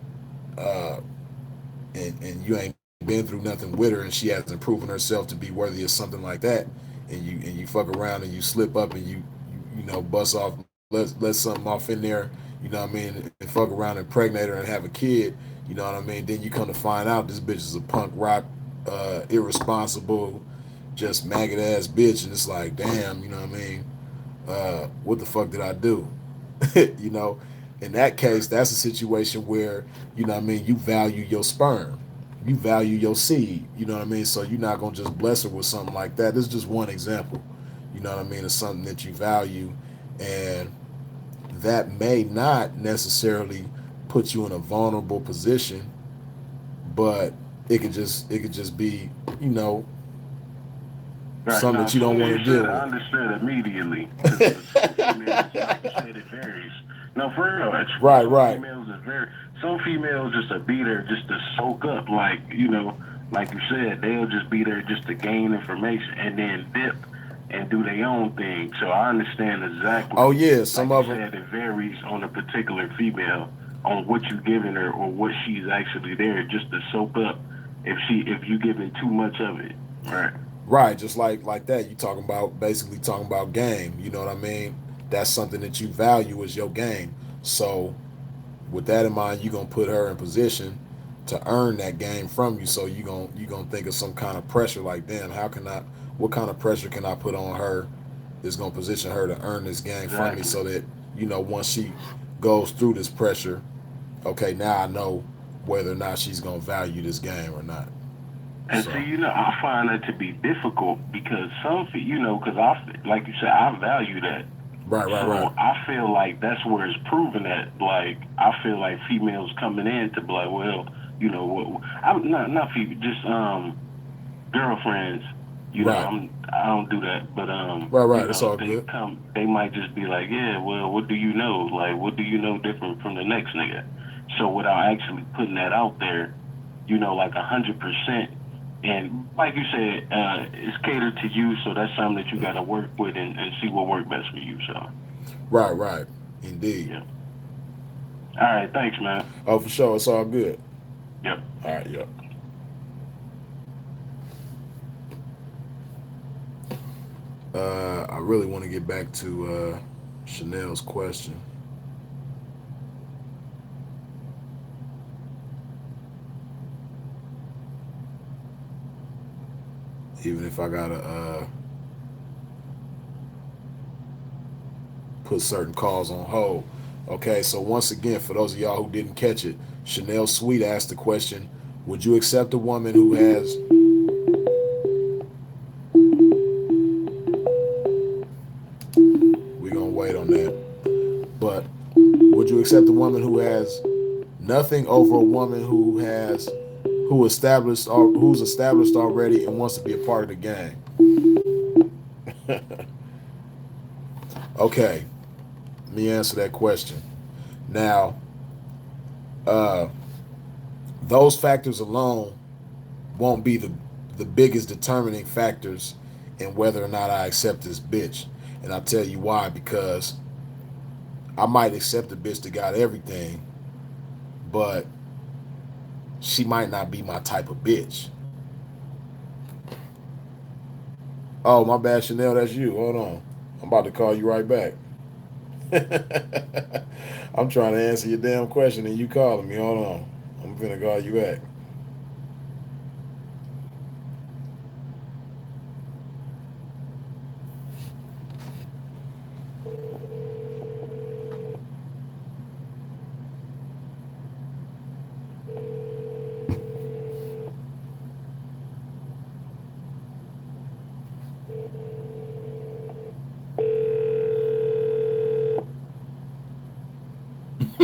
and you ain't been through nothing with her and she hasn't proven herself to be worthy of something like that, and you fuck around and you slip up and you bust off let something off in there, you know what I mean, and fuck around and impregnate her and have a kid, you know what I mean. Then you come to find out this bitch is a punk rock, irresponsible, just maggot ass bitch, and it's like, damn, you know what I mean. What the fuck did I do? You know, in that case, that's a situation where, you know what I mean, you value your sperm, you value your seed, you know what I mean. So you're not gonna just bless her with something like that. This is just one example, you know what I mean, of something that you value, and that may not necessarily put you in a vulnerable position, but it could just be, you know, Right. something Now, that you don't soon want as to you deal said it, I with. understood immediately. 'Cause some females, like you said, it varies. No, for real. Right, Some right. females is very. Some females just be there just to soak up, like like you said, they'll just be there just to gain information and then dip and do their own thing. So I understand Oh exactly. yeah, Like some you of them. said, it varies on a particular female on what you giving her or what she's actually there just to soak up. If you giving too much of it, right? Right, just like that. You talking about basically talking about game. You know what I mean? That's something that you value is your game. So with that in mind, you're gonna put her in position to earn that game from you. So you gonna think of some kind of pressure like, damn, how can I? What kind of pressure can I put on her that's gonna position her to earn this game from me? Exactly. So that once she goes through this pressure, okay, now I know whether or not she's gonna value this game or not. And So see, I find that to be difficult because because like you said, I value that. right, right, right, So I feel like that's where it's proven that, like, I feel like females coming in to be like, well, I'm not female, just girlfriends. right, I don't do that, but right, right. It's all good. they might just be like, yeah, well, what do you know? Like, what do you know different from the next nigga? So without actually putting that out there, like 100%. And like you said, it's catered to you, so that's something that you got to work with and see what works best for you. So, Right, right. Indeed. yeah. All right, thanks, man. Oh, for sure. It's all good. Yep. All right, yep. I really want to get back to Chanel's question. Even if I gotta put certain calls on hold. Okay, so once again, for those of y'all who didn't catch it, Chanel Sweet asked the question: would you accept a woman who has? We're gonna wait on that. But would you accept a woman who has nothing over a woman who's established already and wants to be a part of the gang? Okay, let me answer that question. Now, uh, those factors alone won't be the biggest determining factors in whether or not I accept this bitch. And I'll tell you why. Because I might accept a bitch that got everything, but she might not be my type of bitch. Oh, my bad, Chanel, that's you. Hold on. I'm about to call you right back. I'm trying to answer your damn question and you calling me. Hold on. I'm gonna call you back.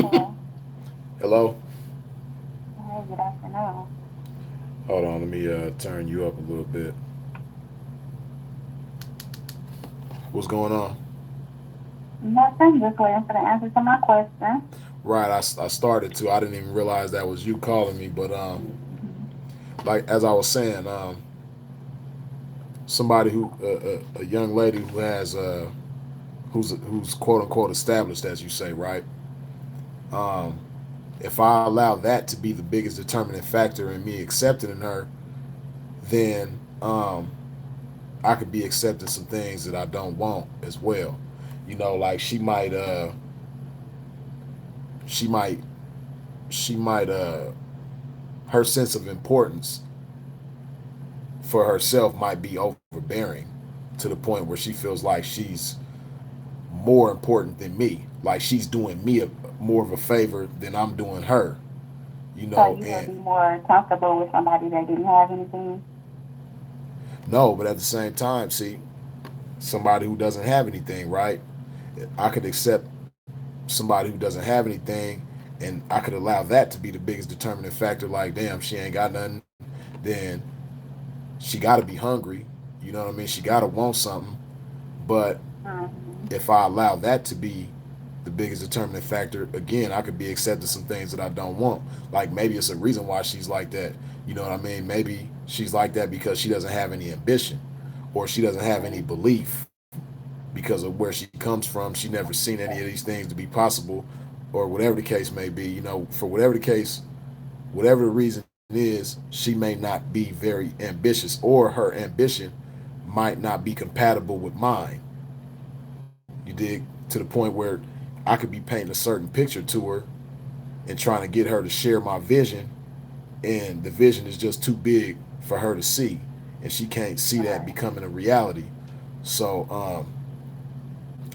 Hello. Hello? Hey, good afternoon. Hold on, let me turn you up a little bit. What's going on? Nothing, just waiting for the answer to my question. Right, I started to. I didn't even realize that was you calling me, but like as I was saying, somebody who a young lady who has who's quote unquote established, as you say, right? Um, if I allow that to be the biggest determining factor in me accepting in her, then I could be accepting some things that I don't want as well. You know, like she might she might she might her sense of importance for herself might be overbearing to the point where she feels like she's more important than me. Like she's doing me more of a favor than I'm doing her. You So know, you would be and more comfortable with somebody that didn't have anything? no, but at the same time, see, somebody who doesn't have anything, right? I could accept somebody who doesn't have anything, and I could allow that to be the biggest determining factor. Like, damn, she ain't got nothing. Then she got to be hungry. You know what I mean? She got to want something. But Mm-hmm. if I allow that to be the biggest determining factor, again, I could be accepting some things that I don't want. Like maybe it's a reason why she's like that. You know what I mean? Maybe she's like that because she doesn't have any ambition, or she doesn't have any belief because of where she comes from. She never seen any of these things to be possible, or whatever the case may be. You know, for whatever the case, whatever the reason is, she may not be very ambitious, or her ambition might not be compatible with mine. You dig? To the point where I could be painting a certain picture to her and trying to get her to share my vision, and the vision is just too big for her to see, and she can't see that Right. becoming a reality. So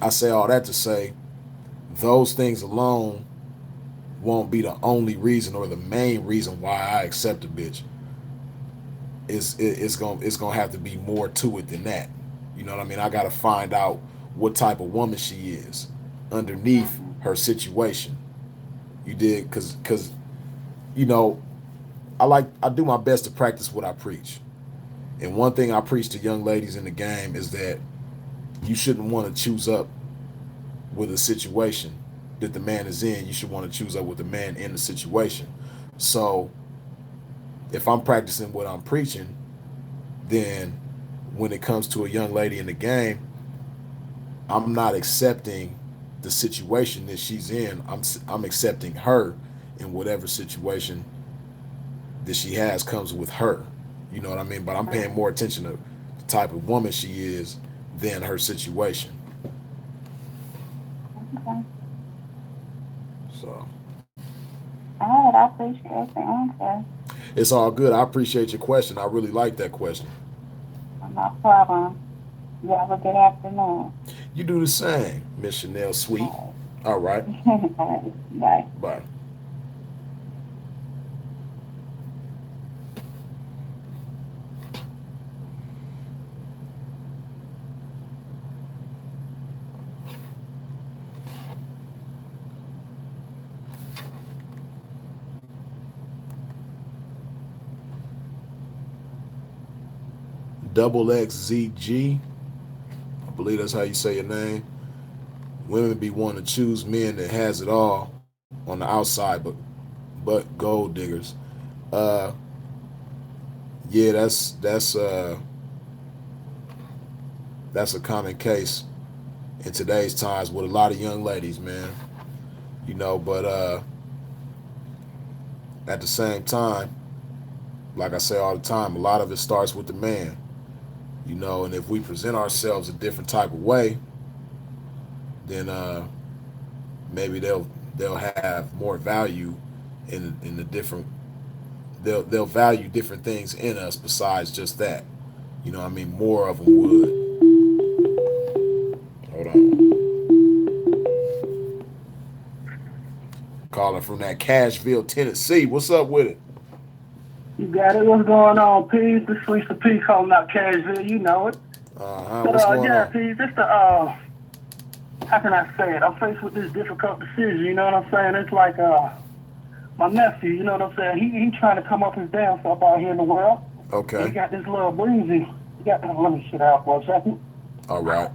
I say all that to say those things alone won't be the only reason or the main reason why I accept a bitch. It's gonna have to be more to it than that. You know what I mean? I gotta find out what type of woman she is underneath Mm-hmm. her situation. You did, cause you know I do my best to practice what I preach. And one thing I preach to young ladies in the game is that you shouldn't want to choose up with a situation that the man is in. You should want to choose up with the man in the situation. So if I'm practicing what I'm preaching, then when it comes to a young lady in the game, I'm not accepting the situation that she's in. I'm accepting her in whatever situation that she has comes with her. You know what I mean? But I'm paying more attention to the type of woman she is than her situation. Okay. So All right, I appreciate the answer. it's all good. I appreciate your question. I really like that question. No problem. You have a good afternoon. You do the same, Miss Chanel Sweet. All All right. right. All right. Bye. Bye. Double XZG. I believe that's how you say your name. Women be wanting to choose men that has it all on the outside, but gold diggers. Uh, yeah, that's a common case in today's times with a lot of young ladies, man. You know, but at the same time, like I say all the time, a lot of it starts with the man. You know, and if we present ourselves a different type of way, then maybe they'll have more value in the different they'll value different things in us besides just that. You know what I mean? More of them would. Hold on. Calling from that Cashville, Tennessee. What's up with it? You got it. What's going on, P? This Sweet the P calling out Cashville. You know it. But What's going yeah, on? P, just how can I say it? I'm faced with this difficult decision. You know what I'm saying? It's like my nephew. You know what I'm saying? He trying to come up his damn stuff out here in the world. He Okay. got this little breezy. Let me sit out for a second. All right.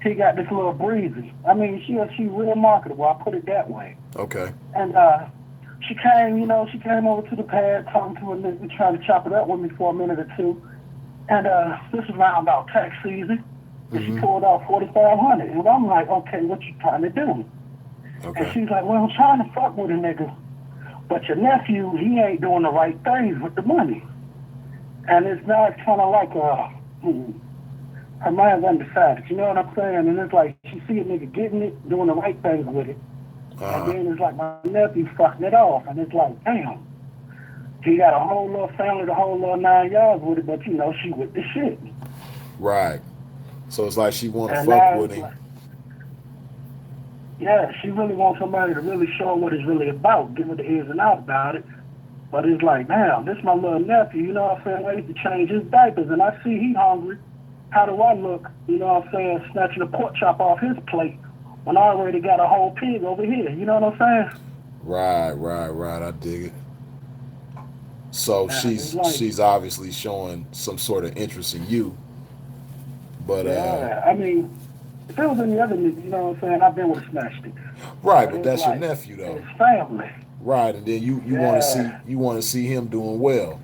He got this little breezy. I mean, she real marketable. I put it that way. Okay. And she came over to the pad talking to a nigga, trying to chop it up with me for a minute or two. And this was around about tax season. And she pulled out $4,500. And I'm like, okay, what you trying to do? And Okay. she's like, well, I'm trying to fuck with a nigga. But your nephew, he ain't doing the right things with the money. And it's now kind of like her mind's undecided. You know what I'm saying? And it's like she see a nigga getting it, doing the right things with it, and then it's like my nephew fucking it off, and it's like, damn, he got a whole little family, the whole little 9 yards with it, but you know she with the shit. Right. So it's like she want to And fuck now with it's him. like, yeah, she really wants somebody to really show her what it's really about, give her the ins and outs about it. But it's like, damn, this my little nephew, you know what I'm saying? I need to change his diapers, and I see he hungry. How do I look, you know what I'm saying, snatching a pork chop off his plate when I already got a whole pig over here, you know what I'm saying? Right. I dig it. So It's like, she's obviously showing some sort of interest in you, but yeah, I mean, if it was any other nigga, you know what I'm saying, I've been with a smash stick. right. But But it's that's your like, nephew though. it's family. Right, and then you want to see him doing well.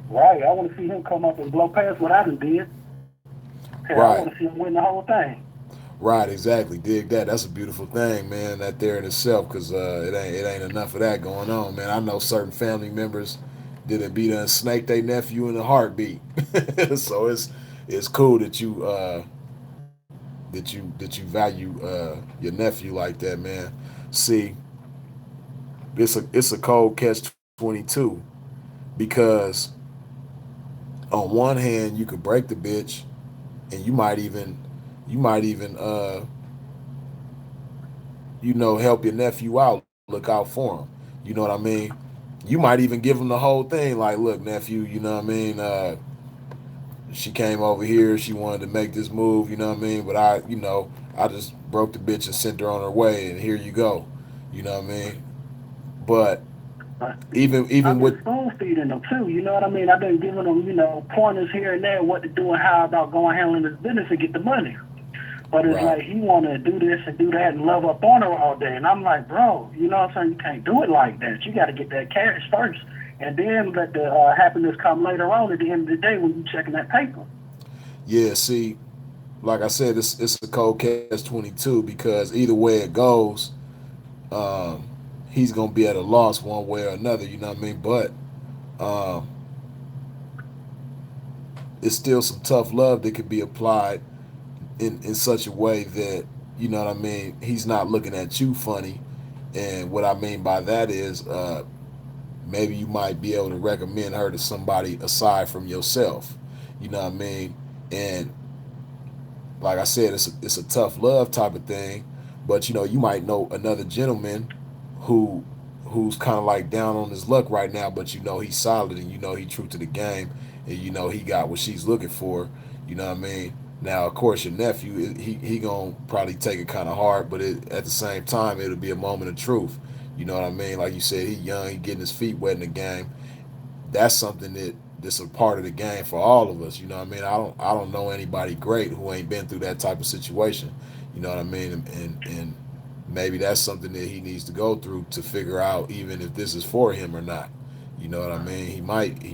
Right, I want to see him come up and blow past what I done did. Hell, I want to see him win the whole thing. Right, exactly. Dig that. That's a beautiful thing, man. That there in itself, because it ain't enough of that going on, man. I know certain family members didn't beat and snake their nephew in a heartbeat. So it's cool that you value your nephew like that, man. See, it's a cold catch 22 because on one hand you could break the bitch, and you might even help your nephew out, look out for him. You know what I mean? You might even give him the whole thing, like, look, nephew, you know what I mean? She came over here, she wanted to make this move, you know what I mean? But I just broke the bitch and sent her on her way, and here you go. You know what I mean? But even I've with been spoon feeding them too, you know what I mean? I've been giving them, you know, pointers here and there, what to do and how about going handling his business and get the money. But it's like he want to do this and do that and love up on her all day. And I'm like, bro, you know what I'm saying? You can't do it like that. You got to get that cash first. And then let the happiness come later on at the end of the day when you checking that paper. Yeah, see, like I said, it's a cold catch 22 because either way it goes, he's going to be at a loss one way or another, you know what I mean? But it's still some tough love that could be applied in such a way that, you know what I mean, he's not looking at you funny. And what I mean by that is maybe you might be able to recommend her to somebody aside from yourself, you know what I mean? And like I said, it's a tough love type of thing, but you might know another gentleman who's kind of like down on his luck right now, but he's solid, and he's true to the game, and he got what she's looking for, you know what I mean? Now, of course, your nephew, he gonna probably take it kind of hard, but at the same time, it'll be a moment of truth. You know what I mean? Like you said, he young, he getting his feet wet in the game. That's something that's a part of the game for all of us. You know what I mean? I don't know anybody great who ain't been through that type of situation. You know what I mean? And maybe that's something that he needs to go through to figure out even if this is for him or not. You know what I mean? He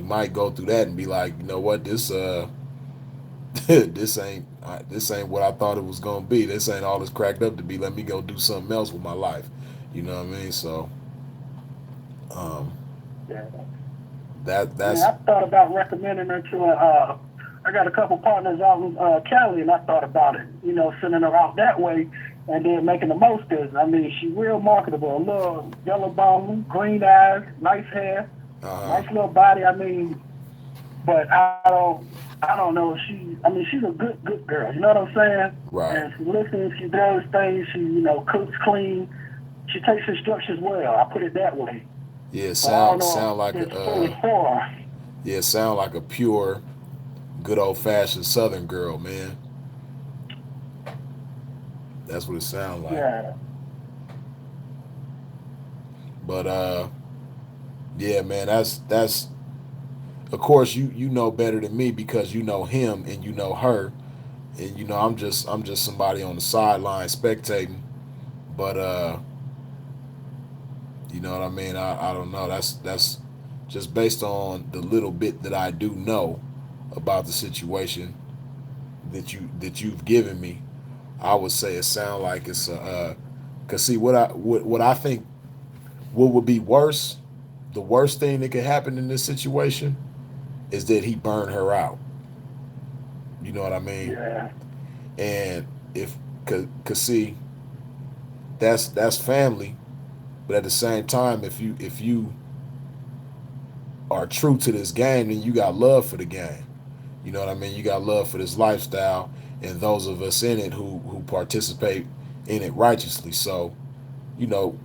might go through that and be like, you know what, this this ain't what I thought it was gonna be. This ain't all it's cracked up to be. Let me go do something else with my life. You know what I mean? So that's I thought about recommending her to I got a couple partners out in Cali, and I thought about it, sending her out that way and then making the most of it. I mean, she's real marketable. A little yellow bone, green eyes, nice hair, nice little body. I mean, but I don't know. She's a good girl. You know what I'm saying? Right. And she listens, she does things, she, cooks clean. She takes instructions well. I put it that way. Yeah, sound like a pure, good old fashioned Southern girl, man. That's what it sounds like. Yeah. But yeah, man, that's of course you know better than me because you know him and you know her, and I'm just somebody on the sideline spectating. But you know what I mean? I don't know. That's just based on the little bit that I do know about the situation that you've given me. I would say it sounds like it's cause see what I think what would be worse, the worst thing that could happen in this situation is that he burn her out. You know what I mean? Yeah. And if, cause see, that's family. But at the same time, if you are true to this game, then you got love for the game. You know what I mean? You got love for this lifestyle, and those of us in it who participate in it righteously. So, you know,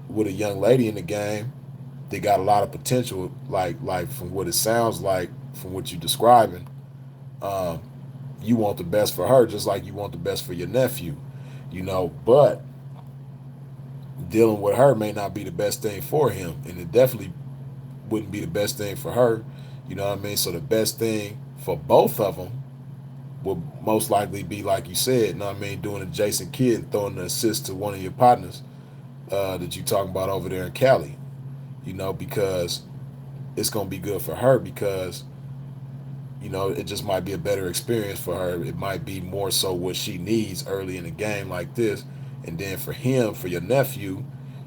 with a young lady in the game, they got a lot of potential. Like from what it sounds like, from what you're describing, um, you want the best for her, just like you want the best for your nephew. You know, but dealing with her may not be the best thing for him, and it definitely wouldn't be the best thing for her. You know what I mean? So the best thing for both of them would most likely be, like you said, you know what I mean, doing a Jason Kidd, throwing the assist to one of your partners that you talking about over there in Cali. You know, because it's gonna be good for her, because you know it just might be a better experience for her. It might be more so what she needs early in the game like this, and then for him, for your nephew,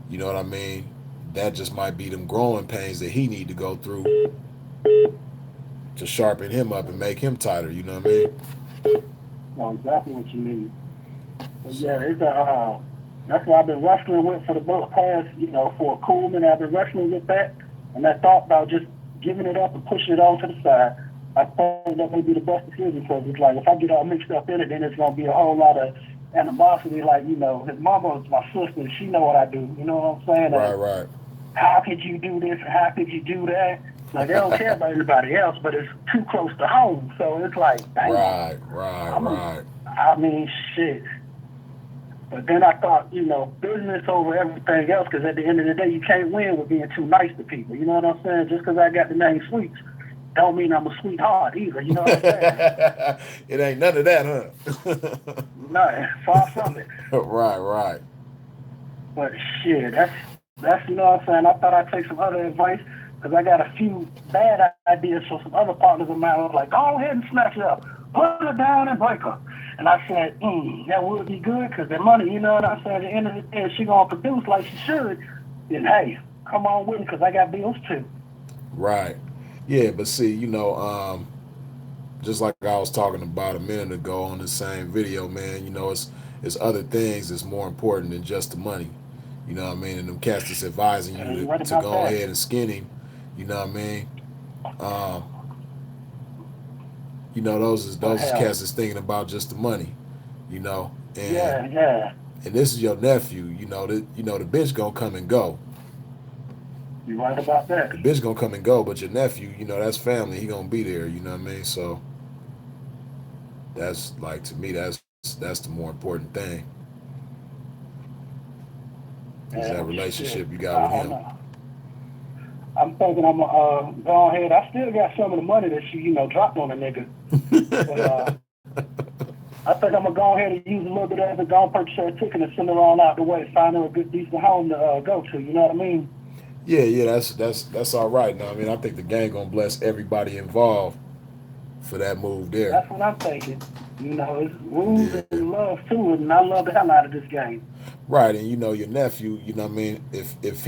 you know what I mean. That just might be them growing pains that he need to go through to sharpen him up and make him tighter. You know what I mean? Know exactly what you mean. But yeah, it's that's what I've been wrestling with for the past, for Coolman. I've been wrestling with that, and that thought about just giving it up and pushing it on to the side. I think that may be the best decision, because it's like if I get all mixed up in it, then it's gonna be a whole lot of animosity. Like, his mama is my sister, she know what I do. You know what I'm saying? Right. How could you do this? How could you do that? Like, they don't care about anybody else, but it's too close to home. So it's like, dang. Right. I mean, shit. But then I thought, business over everything else, because at the end of the day, you can't win with being too nice to people. You know what I'm saying? Just because I got the name Sweets don't mean I'm a sweetheart either. You know what I'm saying? It ain't none of that, huh? No, far from it. Right. But shit, that's you know what I'm saying? I thought I'd take some other advice, because I got a few bad ideas for some other partners of mine. I was like, go ahead and snatch her up, put her down and break her. And I said, that would be good, because the money, you know what I'm saying? At the end of the day, if she gonna produce like she should, then hey, come on with me, because I got bills too. Right. Yeah, but see, just like I was talking about a minute ago on the same video, man, it's other things that's more important than just the money. You know what I mean? And them cats that's advising you to go ahead and skin him, you know what I mean? Those is cats that's thinking about just the money, and yeah. And this is your nephew, the bitch gonna come and go. You right about that. The bitch gonna come and go, but your nephew, that's family. He gonna be there. You know what I mean? So that's, like, to me, that's the more important thing. Is that relationship you got with him. I'm thinking I'm gonna go ahead. I still got some of the money that she, dropped on a nigga. But I think I'm gonna go ahead and use a little bit of it, go and purchase her a ticket and send her on out the way, find her a good, decent home to go to. You know what I mean? Yeah, that's all right. Now, I mean, I think the gang gonna bless everybody involved for that move there. That's what I'm thinking. It's rules and love too, and I love the hell out of this game. Right, and your nephew, what I mean, if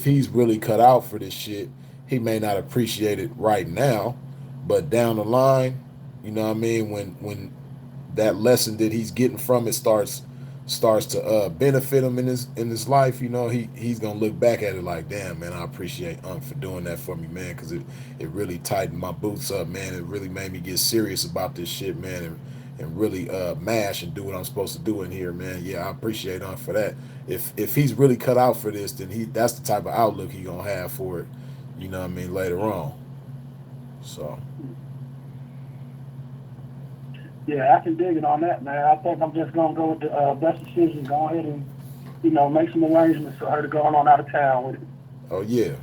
he's really cut out for this shit, he may not appreciate it right now, but down the line, you know what I mean, when that lesson that he's getting from it starts to benefit him in his life, he's gonna look back at it like, damn, man, I appreciate for doing that for me, man, because it really tightened my boots up, man. It really made me get serious about this shit, man, and really mash and do what I'm supposed to do in here, man. Yeah, I appreciate for that. If he's really cut out for this, then that's the type of outlook he gonna have for it, you know what I mean, later on. So yeah, I can dig it on that, man. I think I'm just gonna go with the best decision. Go ahead and, make some arrangements for her to go on out of town with it. Oh yeah.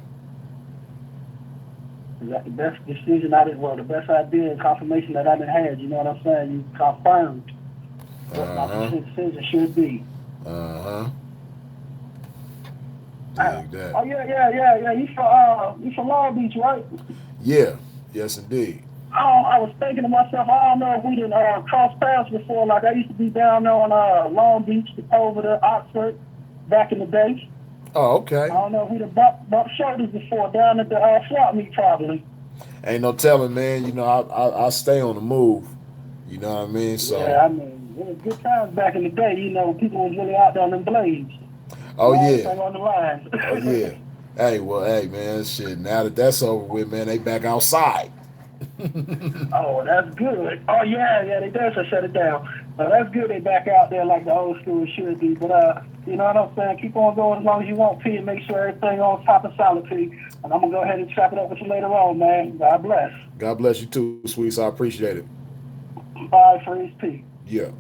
Is that the best decision the best idea and confirmation that I've had? You know what I'm saying? You confirmed what my decision should be. Dig that. Oh yeah. You from Long Beach, right? Yeah. Yes, indeed. I was thinking to myself, I don't know if we didn't cross paths before. Like, I used to be down there on Long Beach, over to Oxford, back in the day. Oh, okay. I don't know if we done bumped shoulders before down at the swap meet, probably. Ain't no telling, man. You know, I stay on the move. You know what I mean? So. Yeah, I mean, it was good times back in the day. You know, people was really out there on them blades. Oh yeah. Everything on the line. Oh yeah. Hey, well, hey, man, shit. Now that that's over with, man, they back outside. Oh, that's good. Oh yeah, they did so shut it down. That's good. They back out there like the old school should be. But you know what I'm saying? Keep on going as long as you want, P, and make sure everything on top of solid, P. And I'm gonna go ahead and chop it up with you later on, man. God bless. God bless you too, sweets. I appreciate it. Bye, Freeze, P. Yeah.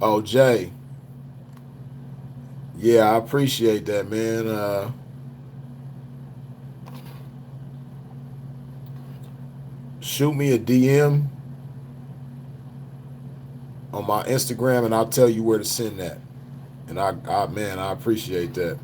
Oh, Jay. Yeah, I appreciate that, man. Shoot me a DM on my Instagram, and I'll tell you where to send that. And man, I appreciate that.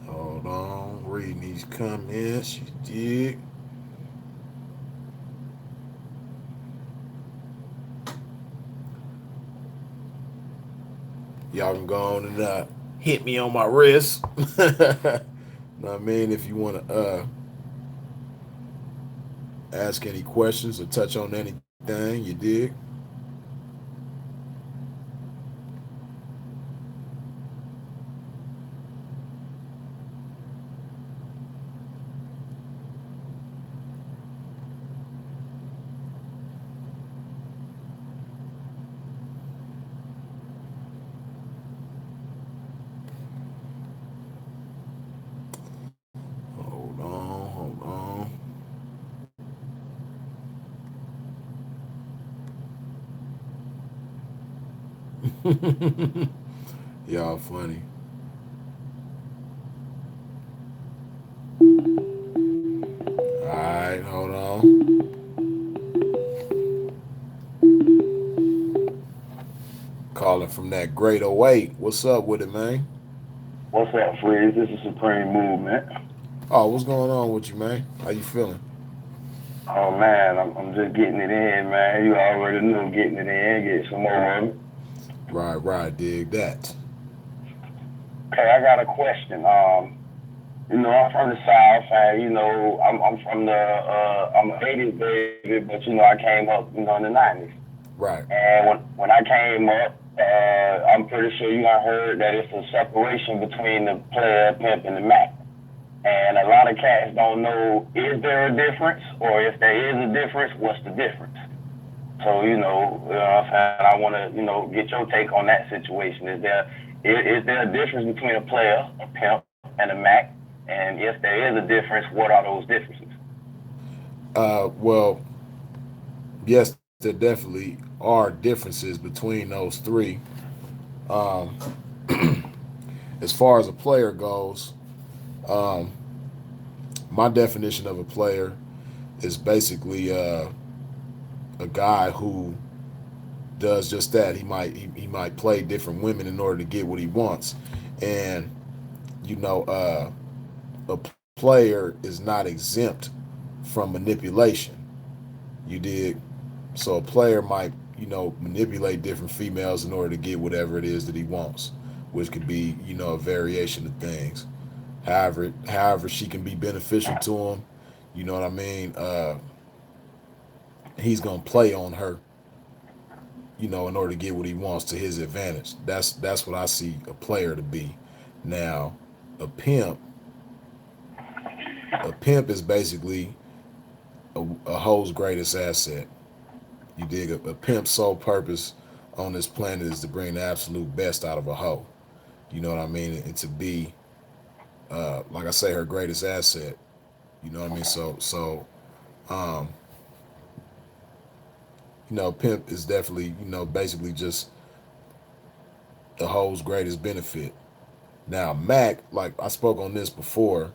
Hold on, reading these comments. You dig? Y'all can go on and hit me on my wrist. Know what I mean? If you want to ask any questions or touch on anything, you dig? Hold on. Y'all funny. Alright, hold on. Calling from that great 08. What's up with it, man? What's up, Freeze? This is Supreme Movement. Oh, what's going on with you, man? How you feeling? Oh man, I'm just getting it in, man. You already know, getting it in, get some more of it. Right, dig that. Okay, I got a question. You know, I'm from the South, and you know, I'm from the I'm an '80s baby, but you know, I came up, you know, in the '90s. Right. And when I came up, I'm pretty sure you have heard that it's a separation between the player, pimp, and the Mac. And a lot of cats don't know, is there a difference? Or if there is a difference, what's the difference? So, you know what I'm saying? I want to, you know, get your take on that situation. Is there a difference between a player, a pimp, and a Mac? And if there is a difference, what are those differences? Well, yes, there definitely are differences between those three. As far as a player goes, my definition of a player is basically a guy who does just that. He might play different women in order to get what he wants, and you know, a player is not exempt from manipulation. You dig? So a player might, you know, manipulate different females in order to get whatever it is that he wants, which could be, you know, a variation of things. However she can be beneficial to him, you know what I mean? He's gonna play on her, you know, in order to get what he wants to his advantage. That's what I see a player to be. Now, a pimp is basically a hoe's greatest asset. You dig? A pimp's sole purpose on this planet is to bring the absolute best out of a hoe. You know what I mean? And to be, like I say, her greatest asset. You know what I mean? So, pimp is definitely, basically just the hoe's greatest benefit. Now, Mac, like I spoke on this before,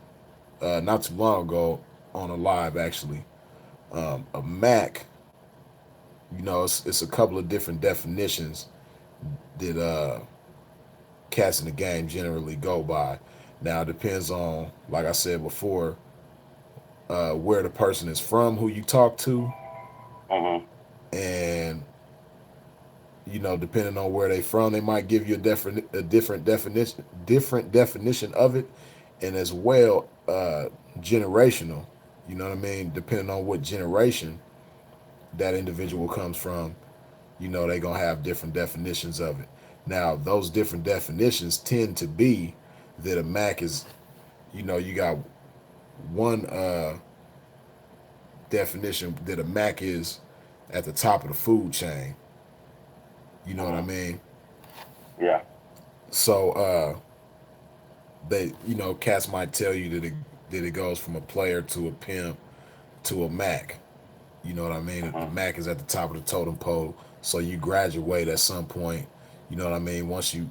not too long ago on a live actually. A Mac, it's a couple of different definitions that cats in the game generally go by. Now, it depends on, like I said before, where the person is from, who you talk to, and depending on where they from, they might give you a different definition of it, and as well, generational. You know what I mean? Depending on what generation that individual comes from, they gonna have different definitions of it. Now, those different definitions tend to be that a Mac is, you got one definition that a Mac is at the top of the food chain. You know what I mean? Yeah. So they, cats might tell you that it goes from a player to a pimp to a Mac. You know what I mean? The Mac is at the top of the totem pole, so you graduate at some point. You know what I mean? Once you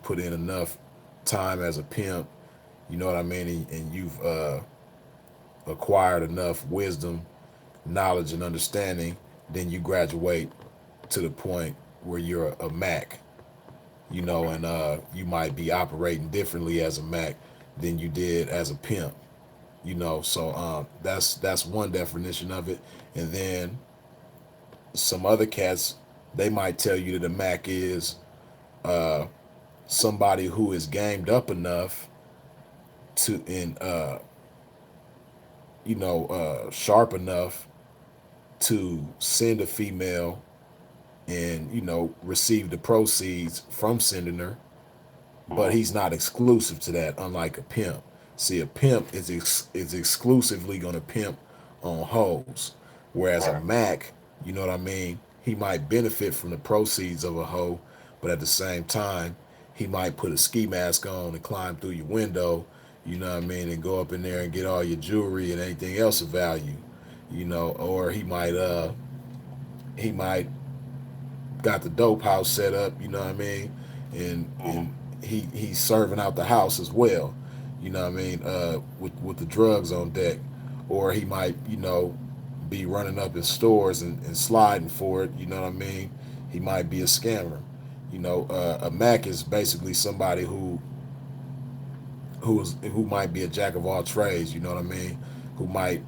put in enough time as a pimp, you know what I mean, and you've acquired enough wisdom, knowledge, and understanding, then you graduate to the point where you're a Mac, and you might be operating differently as a Mac than you did as a pimp, so that's one definition of it. And then some other cats, they might tell you that a Mac is somebody who is gamed up enough to, and sharp enough to send a female and receive the proceeds from sending her, but he's not exclusive to that, unlike a pimp. See, a pimp is exclusively going to pimp on hoes, whereas a Mac, you know what I mean, he might benefit from the proceeds of a hoe, but at the same time, he might put a ski mask on and climb through your window, you know what I mean, and go up in there and get all your jewelry and anything else of value, or he might got the dope house set up, you know what I mean, and he's serving out the house as well, you know what I mean, with the drugs on deck, or he might, be running up in stores and sliding for it, you know what I mean. He might be a scammer, a Mac is basically somebody who might be a jack of all trades, you know what I mean, who might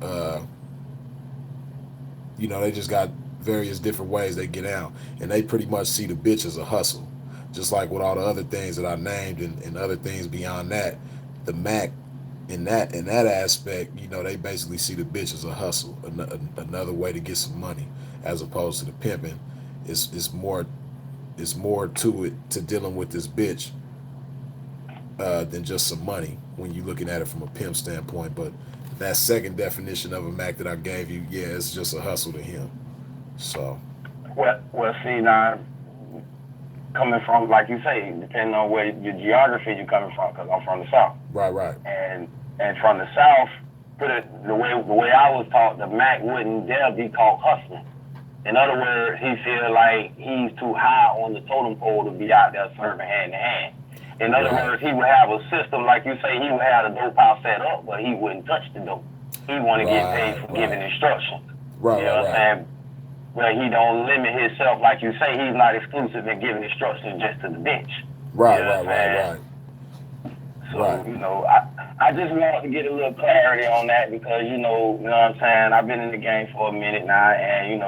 they just got various different ways they get out, and they pretty much see the bitch as a hustle, just like with all the other things that I named and other things beyond that. The Mac, in that aspect, they basically see the bitch as a hustle, another way to get some money, as opposed to the pimping. It's more to it, to dealing with this bitch, than just some money when you're looking at it from a pimp standpoint. But that second definition of a Mac that I gave you, yeah, it's just a hustle to him. So, well, see now, coming from, like you say, depending on where your geography you're coming from, because I'm from the South. Right. And from the South, the way I was taught, the Mac wouldn't dare be called hustling. In other words, he feel like he's too high on the totem pole to be out there serving hand to hand. In other words, he would have a system, like you say, he would have the dope house set up, but he wouldn't touch the dope. He want to get paid for giving instructions. You know what I'm saying? Where he don't limit himself, like you say, he's not exclusive in giving instructions just to the bench. Right. So, I just wanted to get a little clarity on that because, you know what I'm saying, I've been in the game for a minute now, and,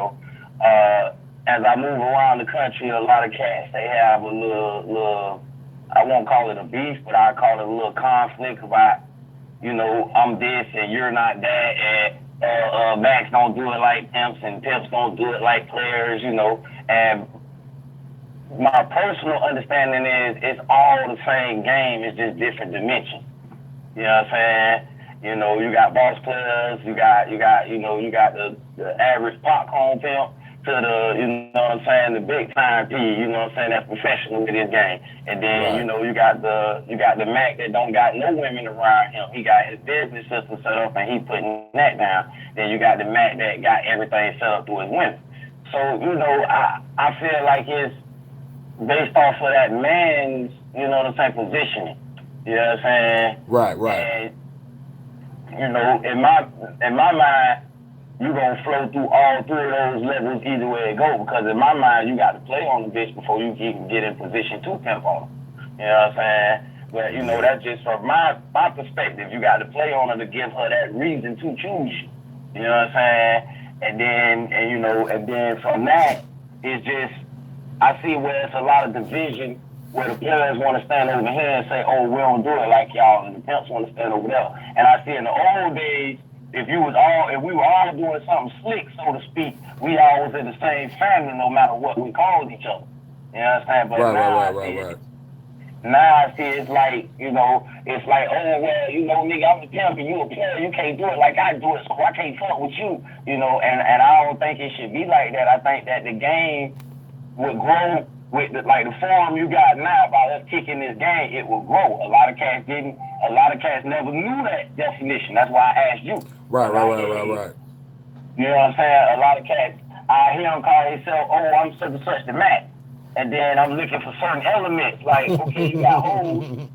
as I move around the country, a lot of cats, they have a little, I won't call it a beef, but I call it a little conflict about, I'm this and you're not that, and Macs don't do it like pimps and pimps don't do it like players, and my personal understanding is it's all the same game, it's just different dimensions. You know what I'm saying? You got boss players, you got the average popcorn pimp to the, the big time P, that's professional with his game. And then, you got the Mac that don't got no women around him. He got his business system set up and he putting that down. Then you got the Mac that got everything set up through his women. So, you know, I feel like it's based off of that man's, you know what I'm saying, positioning. You know what I'm saying? Right, right. And, you know, in my mind, you gonna flow through all three of those levels either way it go, because in my mind, you got to play on the bitch before you can get in position to pimp on her. You know what I'm saying? But, you know, that's just from my perspective. You got to play on her to give her that reason to choose you. You know what I'm saying? And then from that, it's just, I see where it's a lot of division, where the players want to stand over here and say, oh, we don't do it like y'all, and the pimps want to stand over there. And I see in the old days, if we were all doing something slick, so to speak, we all was in the same family no matter what we called each other. You know what I'm saying? But right. Now I see it's like, you know, it's like, oh, well, you know, nigga, I'm a pimp and you a player. You can't do it like I do it, so I can't fuck with you. You know, and I don't think it should be like that. I think that the game would grow with the form you got now by us kicking this game. It will grow. A lot of cats didn't. A lot of cats never knew that definition. That's why I asked you. Right. You know what I'm saying? A lot of cats, I hear them call themselves, oh, I'm such and such the Mac. And then I'm looking for certain elements, like, okay, you got hoes,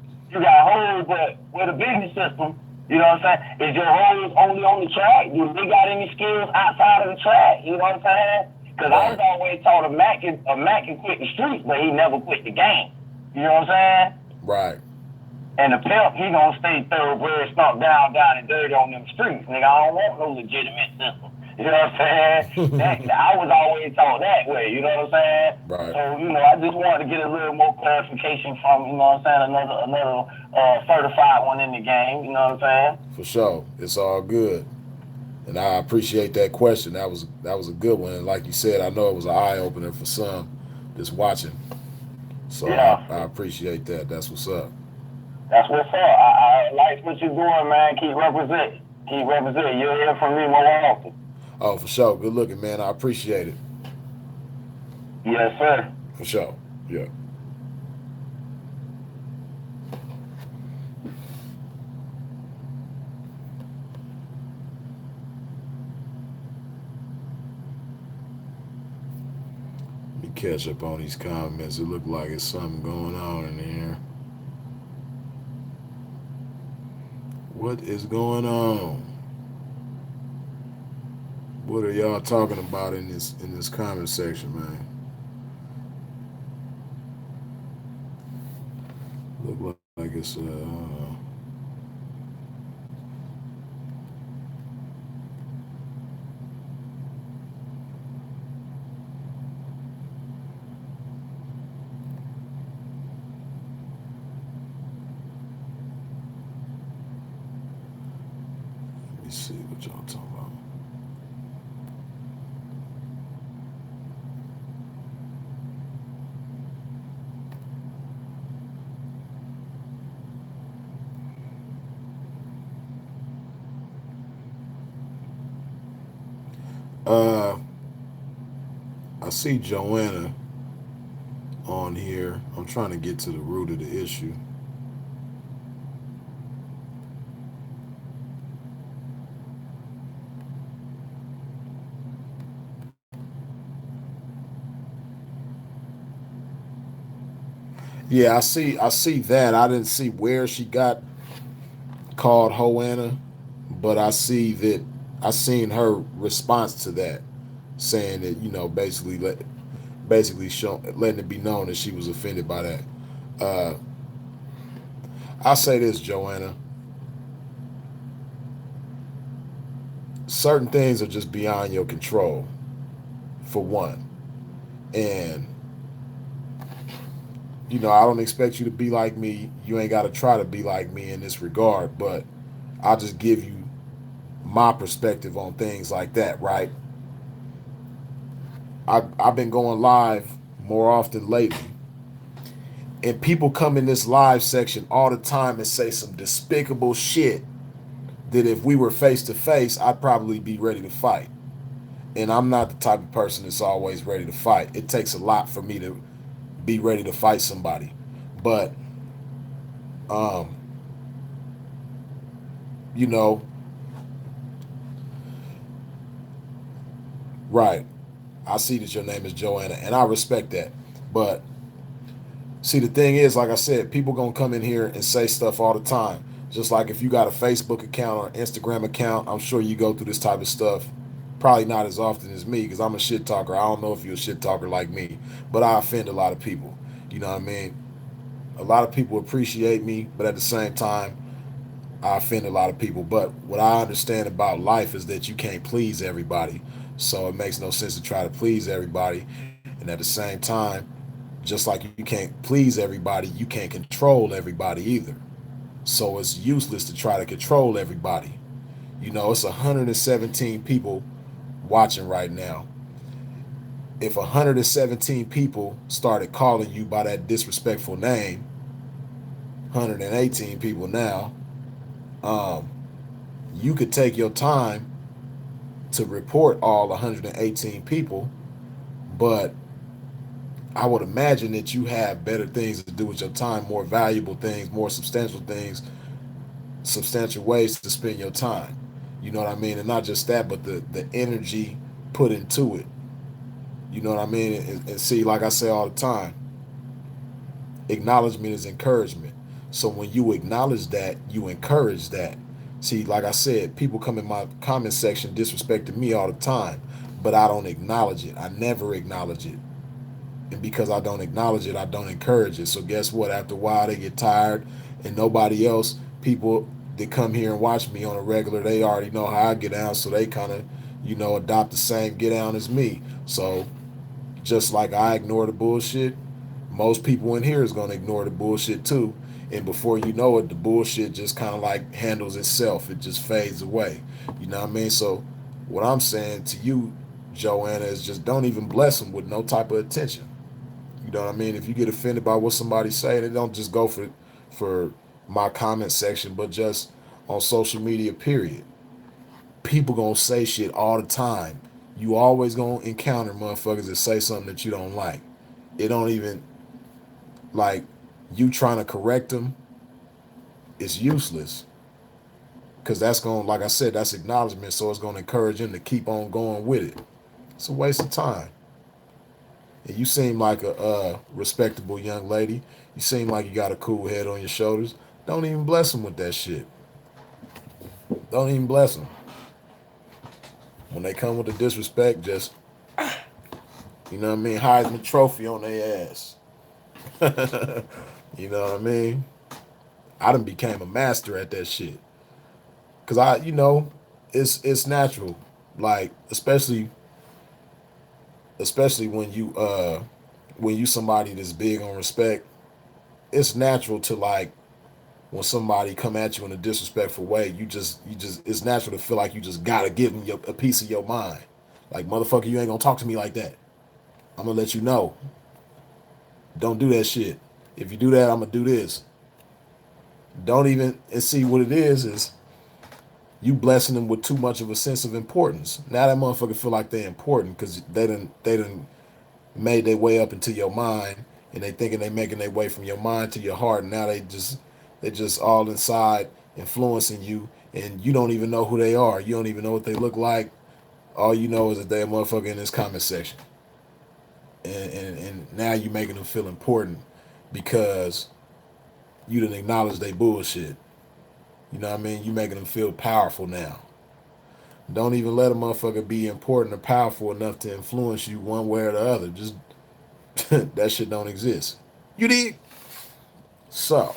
but with a business system, you know what I'm saying? Is your hoes only on the track? Do they got any skills outside of the track? You know what I'm saying? Because I was always taught a Mac can quit the streets, but he never quit the game. You know what I'm saying? Right. And the pimp, he gonna stay thoroughbred, stomp down and dirty on them streets. Nigga, I don't want no legitimate system. You know what I'm saying? I was always taught that way, you know what I'm saying? Right. So, you know, I just wanted to get a little more clarification from, you know what I'm saying, another certified one in the game, you know what I'm saying? For sure. It's all good. And I appreciate that question. That was a good one. And like you said, I know it was an eye-opener for some that's watching. So yeah. I appreciate that. That's what's up. That's what's up. I like what you're doing, man. Keep representing. You'll hear from me more often. Oh, for sure. Good looking, man. I appreciate it. Yes, sir. For sure. Yeah. Let me catch up on these comments. It look like it's something going on in here. What is going on? What are y'all talking about in this comment section, man? Look like it's let me see what y'all talking about. I see Joanna on here. I'm trying to get to the root of the issue. Yeah, I see that. I didn't see where she got called Hoanna, but I see that I seen her response to that, saying that, you know, basically letting it be known that she was offended by that. I'll say this, Joanna. Certain things are just beyond your control, for one. And, you know, I don't expect you to be like me. You ain't got to try to be like me in this regard, but I'll just give you my perspective on things like that, right? I've been going live more often lately, and people come in this live section all the time and say some despicable shit that if we were face to face, I'd probably be ready to fight. And I'm not the type of person that's always ready to fight. It takes a lot for me to be ready to fight somebody. But, you know, right. I see that your name is Joanna, and I respect that. But see, the thing is, like I said, people gonna come in here and say stuff all the time. Just like if you got a Facebook account or Instagram account, I'm sure you go through this type of stuff. Probably not as often as me, because I'm a shit talker. I don't know if you're a shit talker like me, but I offend a lot of people. You know what I mean? A lot of people appreciate me, but at the same time, I offend a lot of people. But what I understand about life is that you can't please everybody. So it makes no sense to try to please everybody. And at the same time, just like you can't please everybody, you can't control everybody either. So it's useless to try to control everybody. You know, it's 117 people watching right now. If 117 people started calling you by that disrespectful name, 118 people now, you could take your time to report all 118 people, but I would imagine that you have better things to do with your time, more valuable things, more substantial things, substantial ways to spend your time. You know what I mean? And not just that, but the energy put into it. You know what I mean? And see, like I say all the time, acknowledgement is encouragement. So when you acknowledge that, you encourage that. See, like I said, people come in my comment section disrespecting me all the time, but I don't acknowledge it. I never acknowledge it. And because I don't acknowledge it, I don't encourage it. So guess what? After a while, they get tired, and nobody else, people that come here and watch me on a regular, they already know how I get down, so they kind of, adopt the same get down as me. So just like I ignore the bullshit, most people in here is going to ignore the bullshit too. And before you know it, the bullshit just kind of like handles itself. It just fades away. You know what I mean? So what I'm saying to you, Joanna, is just don't even bless them with no type of attention. You know what I mean? If you get offended by what somebody say, they don't just go for my comment section, but just on social media, period. People gonna say shit all the time. You always gonna encounter motherfuckers that say something that you don't like. It don't even, like, you trying to correct them, it's useless. Because that's going to, like I said, that's acknowledgement, so it's going to encourage them to keep on going with it. It's a waste of time. And you seem like a respectable young lady. You seem like you got a cool head on your shoulders. Don't even bless them with that shit. Don't even bless them. When they come with the disrespect, just, you know what I mean, Heisman Trophy on their ass. You know what I mean? I done became a master at that shit. Cause it's natural. Like, especially when you somebody that's big on respect, it's natural to, like, when somebody come at you in a disrespectful way, you just it's natural to feel like you just gotta give them a piece of your mind. Like, motherfucker, you ain't gonna talk to me like that. I'm gonna let you know. Don't do that shit. If you do that, I'm gonna do this. Don't even, and see what it is you blessing them with too much of a sense of importance. Now that motherfucker feel like they're important because they done made their way up into your mind, and they thinking they making their way from your mind to your heart, and now they just all inside influencing you, and you don't even know who they are. You don't even know what they look like. All you know is that they're a motherfucker in this comment section. And now you making them feel important because you didn't acknowledge they bullshit. You know what I mean? You making them feel powerful now. Don't even let a motherfucker be important or powerful enough to influence you one way or the other. Just that shit don't exist. You dig? So,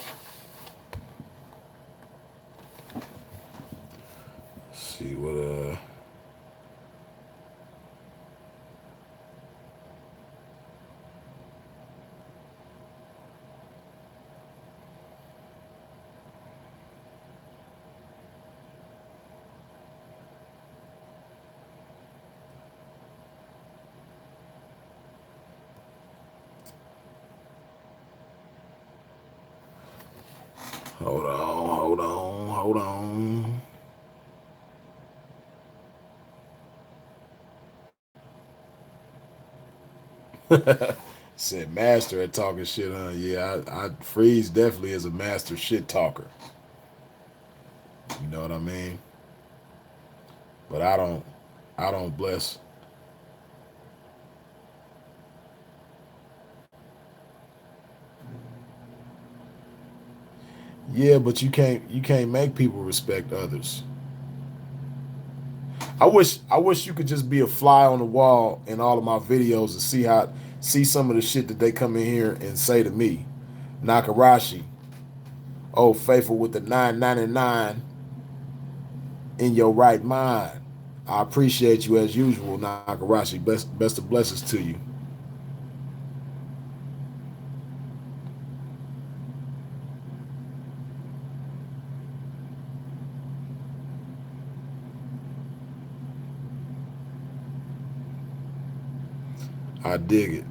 let's see what hold on. Said master at talking shit, huh? Yeah, I Freeze definitely is a master shit talker. You know what I mean? But I don't bless Yeah, but you can't make people respect others. I wish you could just be a fly on the wall in all of my videos and see some of the shit that they come in here and say to me. Nakarashi, oh faithful with the 999 in your right mind. I appreciate you as usual, Nakarashi. Best of blessings to you. I dig it.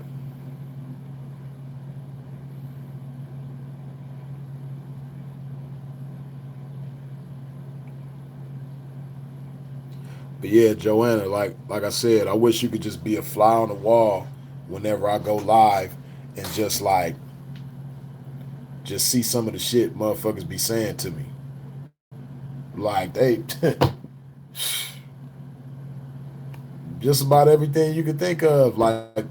But yeah, Joanna, like I said, I wish you could just be a fly on the wall whenever I go live and just see some of the shit motherfuckers be saying to me. Like they just about everything you could think of. Like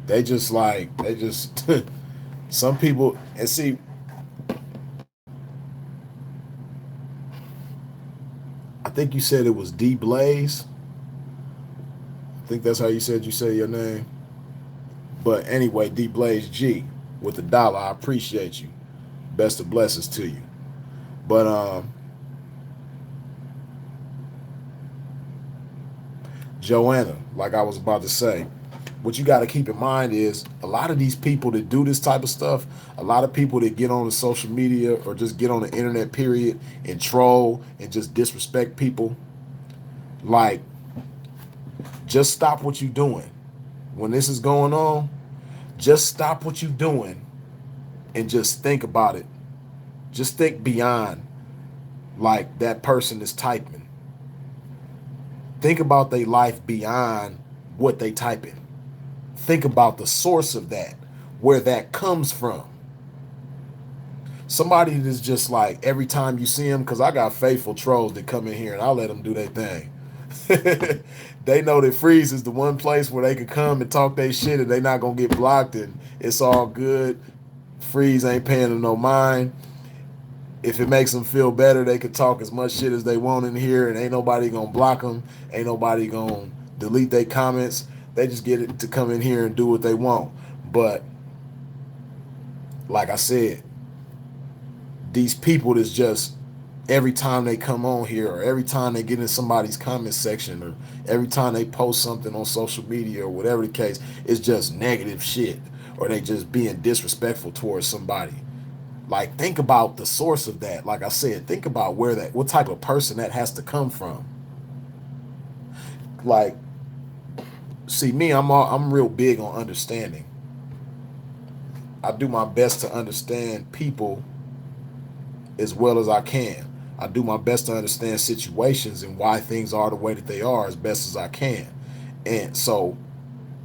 they just some people and see I think you said it was D Blaze. I think that's how you say your name. But anyway, D Blaze G with the dollar. I appreciate you. Best of blessings to you. But Joanna, like I was about to say, what you got to keep in mind is a lot of these people that do this type of stuff, a lot of people that get on the social media or just get on the internet period and troll and just disrespect people, like just stop what you're doing. When this is going on, just stop what you're doing and just think about it. Just think beyond like that person is typing. Think about their life beyond what they typing. Think about the source of that, where that comes from. Somebody that's just like every time you see them, because I got faithful trolls that come in here and I let them do their thing. They know that Freeze is the one place where they could come and talk their shit and they not gonna get blocked and it's all good. Freeze ain't paying them no mind. If it makes them feel better, they could talk as much shit as they want in here and ain't nobody gonna block them. Ain't nobody gonna delete their comments. They just get it to come in here and do what they want. But like I said, these people that's just every time they come on here or every time they get in somebody's comment section or every time they post something on social media or whatever the case, it's just negative shit or they just being disrespectful towards somebody. Like, think about the source of that. Like I said, think about what type of person that has to come from. Like, see, me, I'm real big on understanding. I do my best to understand people as well as I can. I do my best to understand situations and why things are the way that they are as best as I can. And so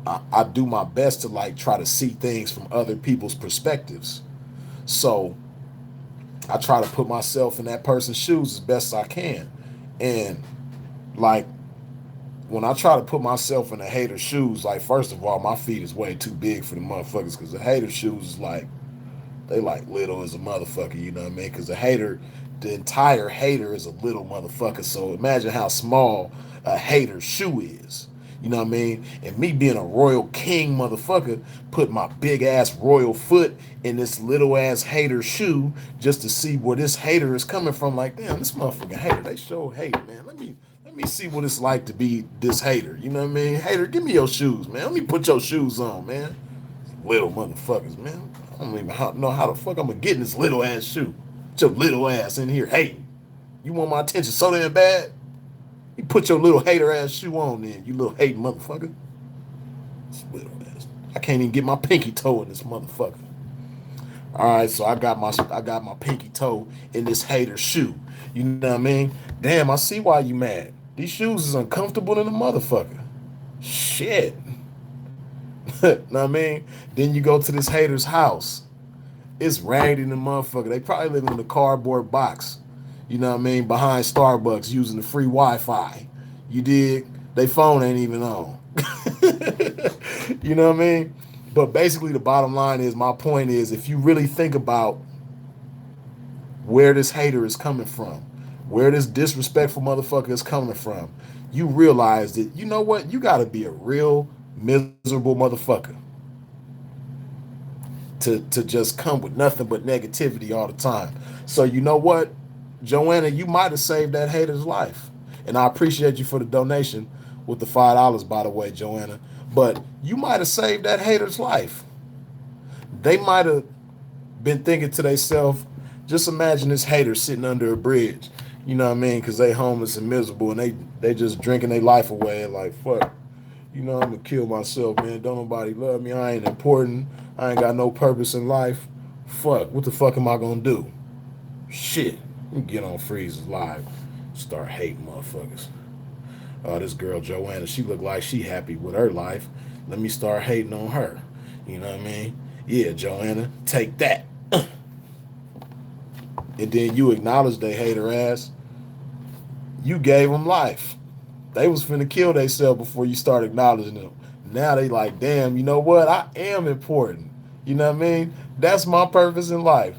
I do my best to like try to see things from other people's perspectives. So I try to put myself in that person's shoes as best as I can. And like when I try to put myself in a hater's shoes, like first of all, my feet is way too big for the motherfuckers because the hater's shoes is like, they like little as a motherfucker, you know what I mean? Because the entire hater is a little motherfucker. So imagine how small a hater's shoe is. You know what I mean? And me being a royal king motherfucker, put my big ass royal foot in this little ass hater shoe just to see where this hater is coming from. Like, damn, this motherfucking hater, they show hate, man. Let me see what it's like to be this hater. You know what I mean? Hater, give me your shoes, man. Let me put your shoes on, man. Little motherfuckers, man. I don't even know how the fuck I'm gonna get in this little ass shoe. Get your little ass in here hating. You want my attention so damn bad? You put your little hater ass shoe on then, you little hating motherfucker. This little ass. I can't even get my pinky toe in this motherfucker. All right, so I got my pinky toe in this hater shoe. You know what I mean? Damn, I see why you mad. These shoes is uncomfortable in a motherfucker. Shit. Know what I mean? Then you go to this hater's house. It's raggedy in the motherfucker. They probably live in a cardboard box. You know what I mean? Behind Starbucks using the free Wi-Fi. You dig? They phone ain't even on. You know what I mean? But basically, the bottom line is, my point is, if you really think about where this hater is coming from, where this disrespectful motherfucker is coming from, you realize that, you know what? You got to be a real miserable motherfucker to just come with nothing but negativity all the time. So you know what, Joanna, you might have saved that hater's life. And I appreciate you for the donation with the $5, by the way, Joanna. But you might have saved that hater's life. They might have been thinking to themselves, just imagine this hater sitting under a bridge. You know what I mean? Because they homeless and miserable, and they just drinking their life away and like, fuck, you know, I'm going to kill myself, man. Don't nobody love me. I ain't important. I ain't got no purpose in life. Fuck, what the fuck am I going to do? Shit. You get on Freeze's live. Start hating motherfuckers. Oh, this girl Joanna, she look like she happy with her life. Let me start hating on her. You know what I mean? Yeah, Joanna, take that. And then you acknowledge they hate her ass. You gave them life. They was finna kill themselves before you start acknowledging them. Now they like, damn, you know what? I am important. You know what I mean? That's my purpose in life.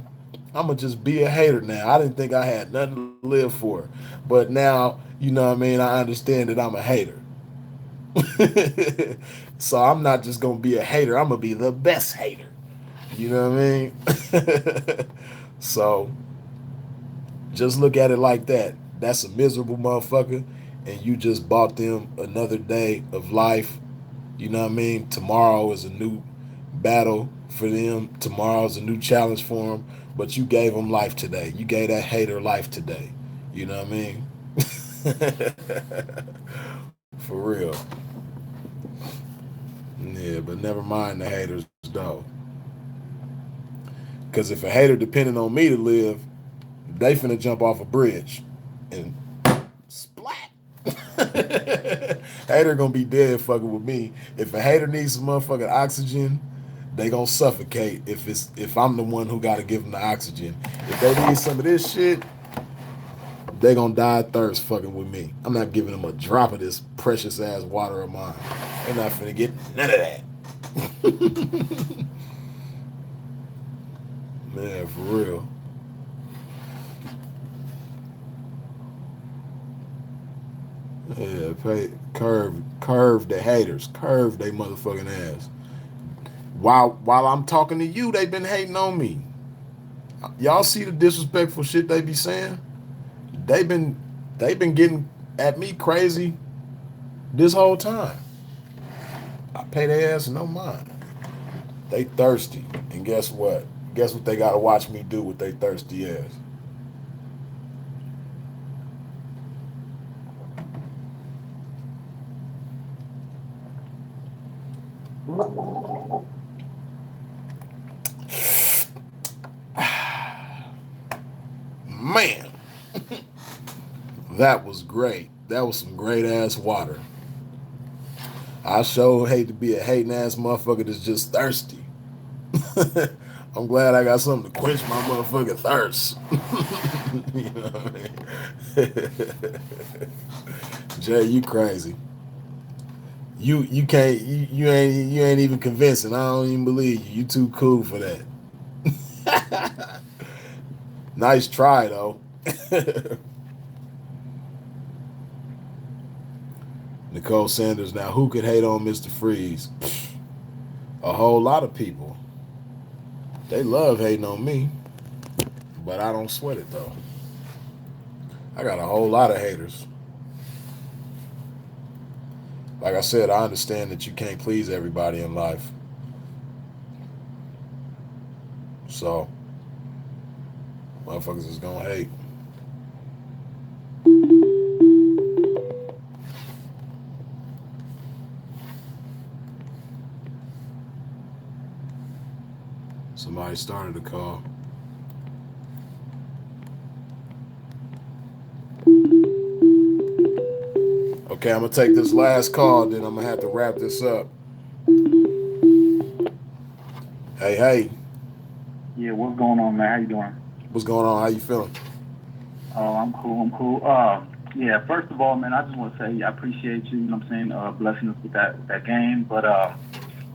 I'm going to just be a hater now. I didn't think I had nothing to live for. But now, you know what I mean? I understand that I'm a hater. So I'm not just going to be a hater. I'm going to be the best hater. You know what I mean? So just look at it like that. That's a miserable motherfucker. And you just bought them another day of life. You know what I mean? Tomorrow is a new battle for them. Tomorrow is a new challenge for them. But you gave them life today. You gave that hater life today. You know what I mean? For real. Yeah, but never mind the haters, though. Because if a hater depended on me to live, they finna jump off a bridge and splat. Hater gonna be dead fucking with me. If a hater needs some motherfucking oxygen, they gonna suffocate if I'm the one who gotta give them the oxygen. If they need some of this shit, they gonna die of thirst fucking with me. I'm not giving them a drop of this precious ass water of mine. They're not finna get none of that. Man, for real. Yeah, curve the haters. Curve they motherfucking ass. While I'm talking to you, they been hating on me. Y'all see the disrespectful shit they be saying? They been getting at me crazy this whole time. I pay their ass no mind. They thirsty. And guess what? Guess what they gotta watch me do with they thirsty ass? Man, that was great. That was some great ass water. I sure hate to be a hating ass motherfucker that's just thirsty. I'm glad I got something to quench my motherfucking thirst. You know what I mean? Jay, you crazy. You can't you ain't even convincing. I don't even believe you. You too cool for that. Nice try though. Nicole Sanders. Now who could hate on Mr. Freeze? A whole lot of people. They love hating on me, but I don't sweat it though. I got a whole lot of haters. Like I said, I understand that you can't please everybody in life. So, motherfuckers is gonna hate. Somebody started a call. Okay, I'm gonna take this last call, then I'm gonna have to wrap this up. Hey. Yeah, what's going on, man? How you doing? What's going on? How you feeling? Oh, I'm cool. Yeah, first of all, man, I just want to say I appreciate you, you know what I'm saying, blessing us with that game. But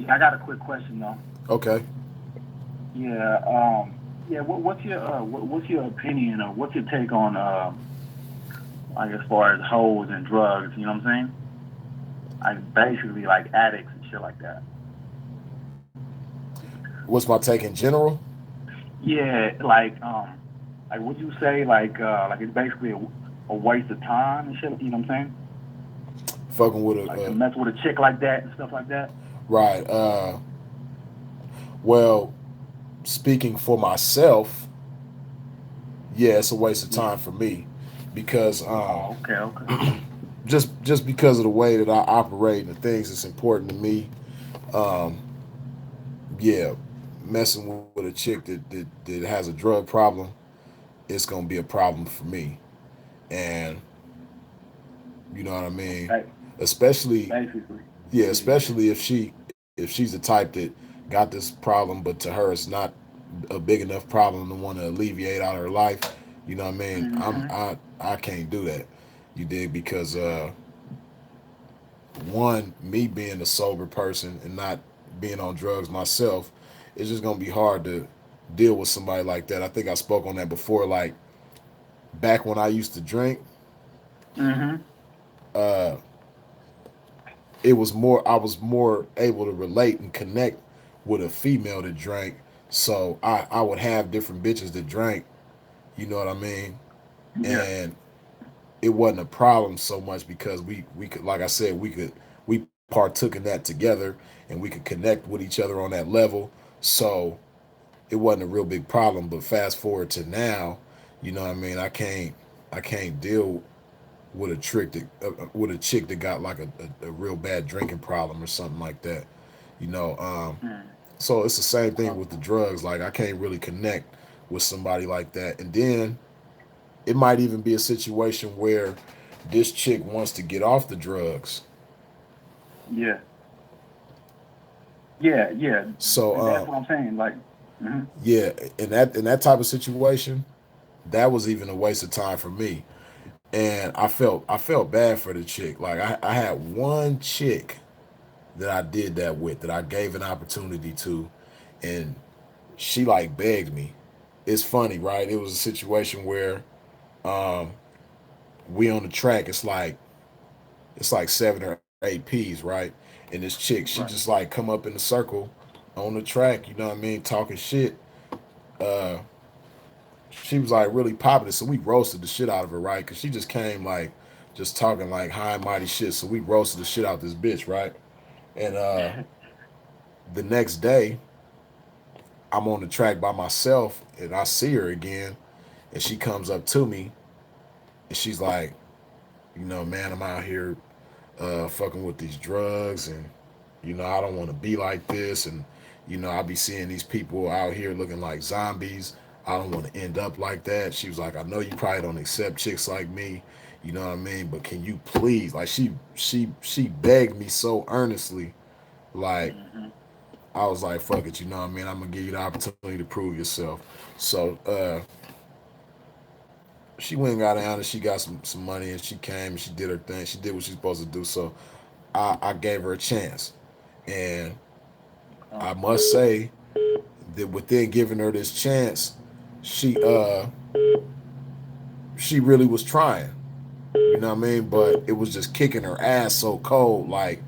Yeah, I got a quick question though. Okay. Yeah. Yeah. What's your opinion or what's your take on like as far as hoes and drugs? You know what I'm saying? Like basically like addicts and shit like that. What's my take in general? Yeah. Like would you say like it's basically a waste of time and shit? You know what I'm saying? Fucking with Like to mess with a chick like that and stuff like that. Right. Well, speaking for myself, yeah, it's a waste of time for me because Okay. just because of the way that I operate and the things that's important to me. Yeah, messing with a chick that has a drug problem, it's gonna be a problem for me, and you know what I mean. Right. Especially, Basically. yeah, especially if she's the type that got this problem, but to her it's not a big enough problem to want to alleviate out of her life. You know what I mean? I can't do that. You dig? Because one, me being a sober person and not being on drugs myself, it's just gonna be hard to deal with somebody like that. I think I spoke on that before. Like back when I used to drink, uh, it was more. I was more able to relate and connect with a female that drank. So I would have different bitches that drank. You know what I mean? Yeah. And it wasn't a problem so much because we could, like I said, we partook in that together and we could connect with each other on that level. So it wasn't a real big problem. But fast forward to now, you know what I mean? I can't deal with a trick that with a chick that got like a real bad drinking problem or something like that. You know, so it's the same thing with the drugs. Like I can't really connect with somebody like that. And then it might even be a situation where this chick wants to get off the drugs. Yeah. Yeah. So And that's what I'm saying. Like. yeah, in that type of situation, that was even a waste of time for me. And I felt bad for the chick. Like I had one chick that I did that with, that I gave an opportunity to, and she like begged me. It's funny, right? It was a situation where um we on the track, it's like 7 or 8 P's, right? And this chick, she Right. just like come up in the circle on the track, you know what I mean, talking shit. Uh she was like really popular, so we roasted the shit out of her, right? Cause she just came like just talking like high and mighty shit. So we roasted the shit out this bitch, right? And the next day I'm on the track by myself and I see her again and she comes up to me and she's like, you know, man, I'm out here fucking with these drugs and you know, I don't want to be like this and you know, I be seeing these people out here looking like zombies. I don't want to end up like that. She was like, I know you probably don't accept chicks like me, you know what I mean? But can you please, like she begged me so earnestly, like I was like, fuck it, you know what I mean? I'm gonna give you the opportunity to prove yourself. So she went and got down and she got some money and she came and she did her thing. She did what she's supposed to do. So I gave her a chance. And I must say that within giving her this chance, she really was trying. You know what I mean? But it was just kicking her ass so cold. Like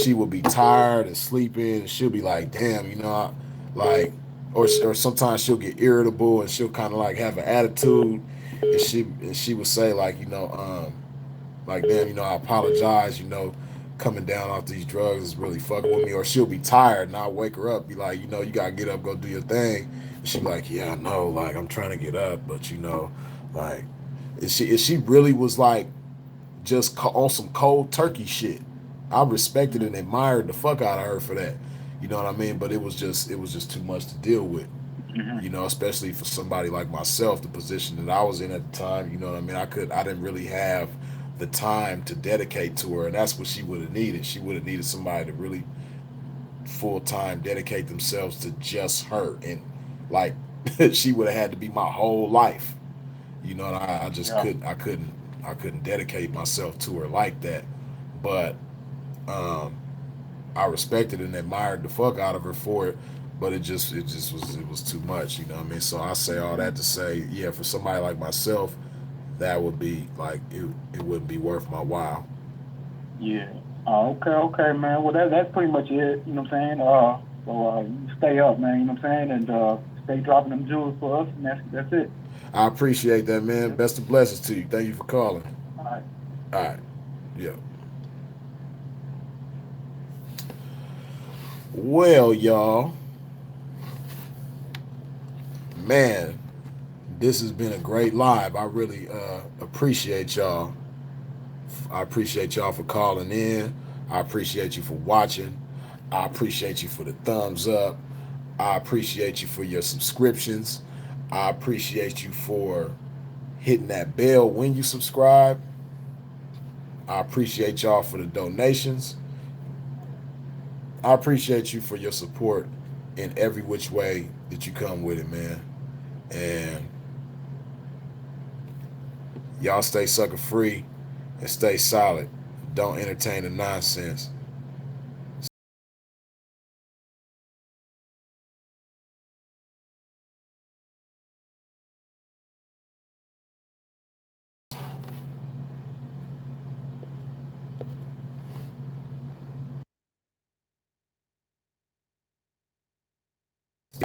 she would be tired and sleeping and she'll be like, damn, you know, like or sometimes she'll get irritable and she'll kind of like have an attitude and she would say like, you know, like damn, you know, I apologize, you know, coming down off these drugs is really fucking with me. Or she'll be tired and I'll wake her up, be like, you know, you gotta get up, go do your thing. And she'd be like, yeah, I know, like I'm trying to get up, but you know, like if she really was like just on some cold turkey shit, I respected and admired the fuck out of her for that. You know what I mean? But it was just too much to deal with. You know, especially for somebody like myself, the position that I was in at the time. You know what I mean? I didn't really have the time to dedicate to her, and that's what she would have needed. She would have needed somebody to really full time dedicate themselves to just her, and like she would have had to be my whole life. You know, and I just couldn't dedicate myself to her like that. But I respected and admired the fuck out of her for it, but it was too much, you know what I mean? So I say all that to say, yeah, for somebody like myself, that would be like it wouldn't be worth my while. Yeah. Okay, man. Well, that's pretty much it. You know what I'm saying? So you stay up, man. You know what I'm saying? And stay dropping them jewels for us. And that's it. I appreciate that, man. Best of blessings to you. Thank you for calling. All right. All right. Yeah. Well, y'all, man, this has been a great live. I really appreciate y'all. I appreciate y'all for calling in. I appreciate you for watching. I appreciate you for the thumbs up. I appreciate you for your subscriptions. I appreciate you for hitting that bell when you subscribe. I appreciate y'all for the donations. I appreciate you for your support in every which way that you come with it, man. And y'all stay sucker free and stay solid. Don't entertain the nonsense.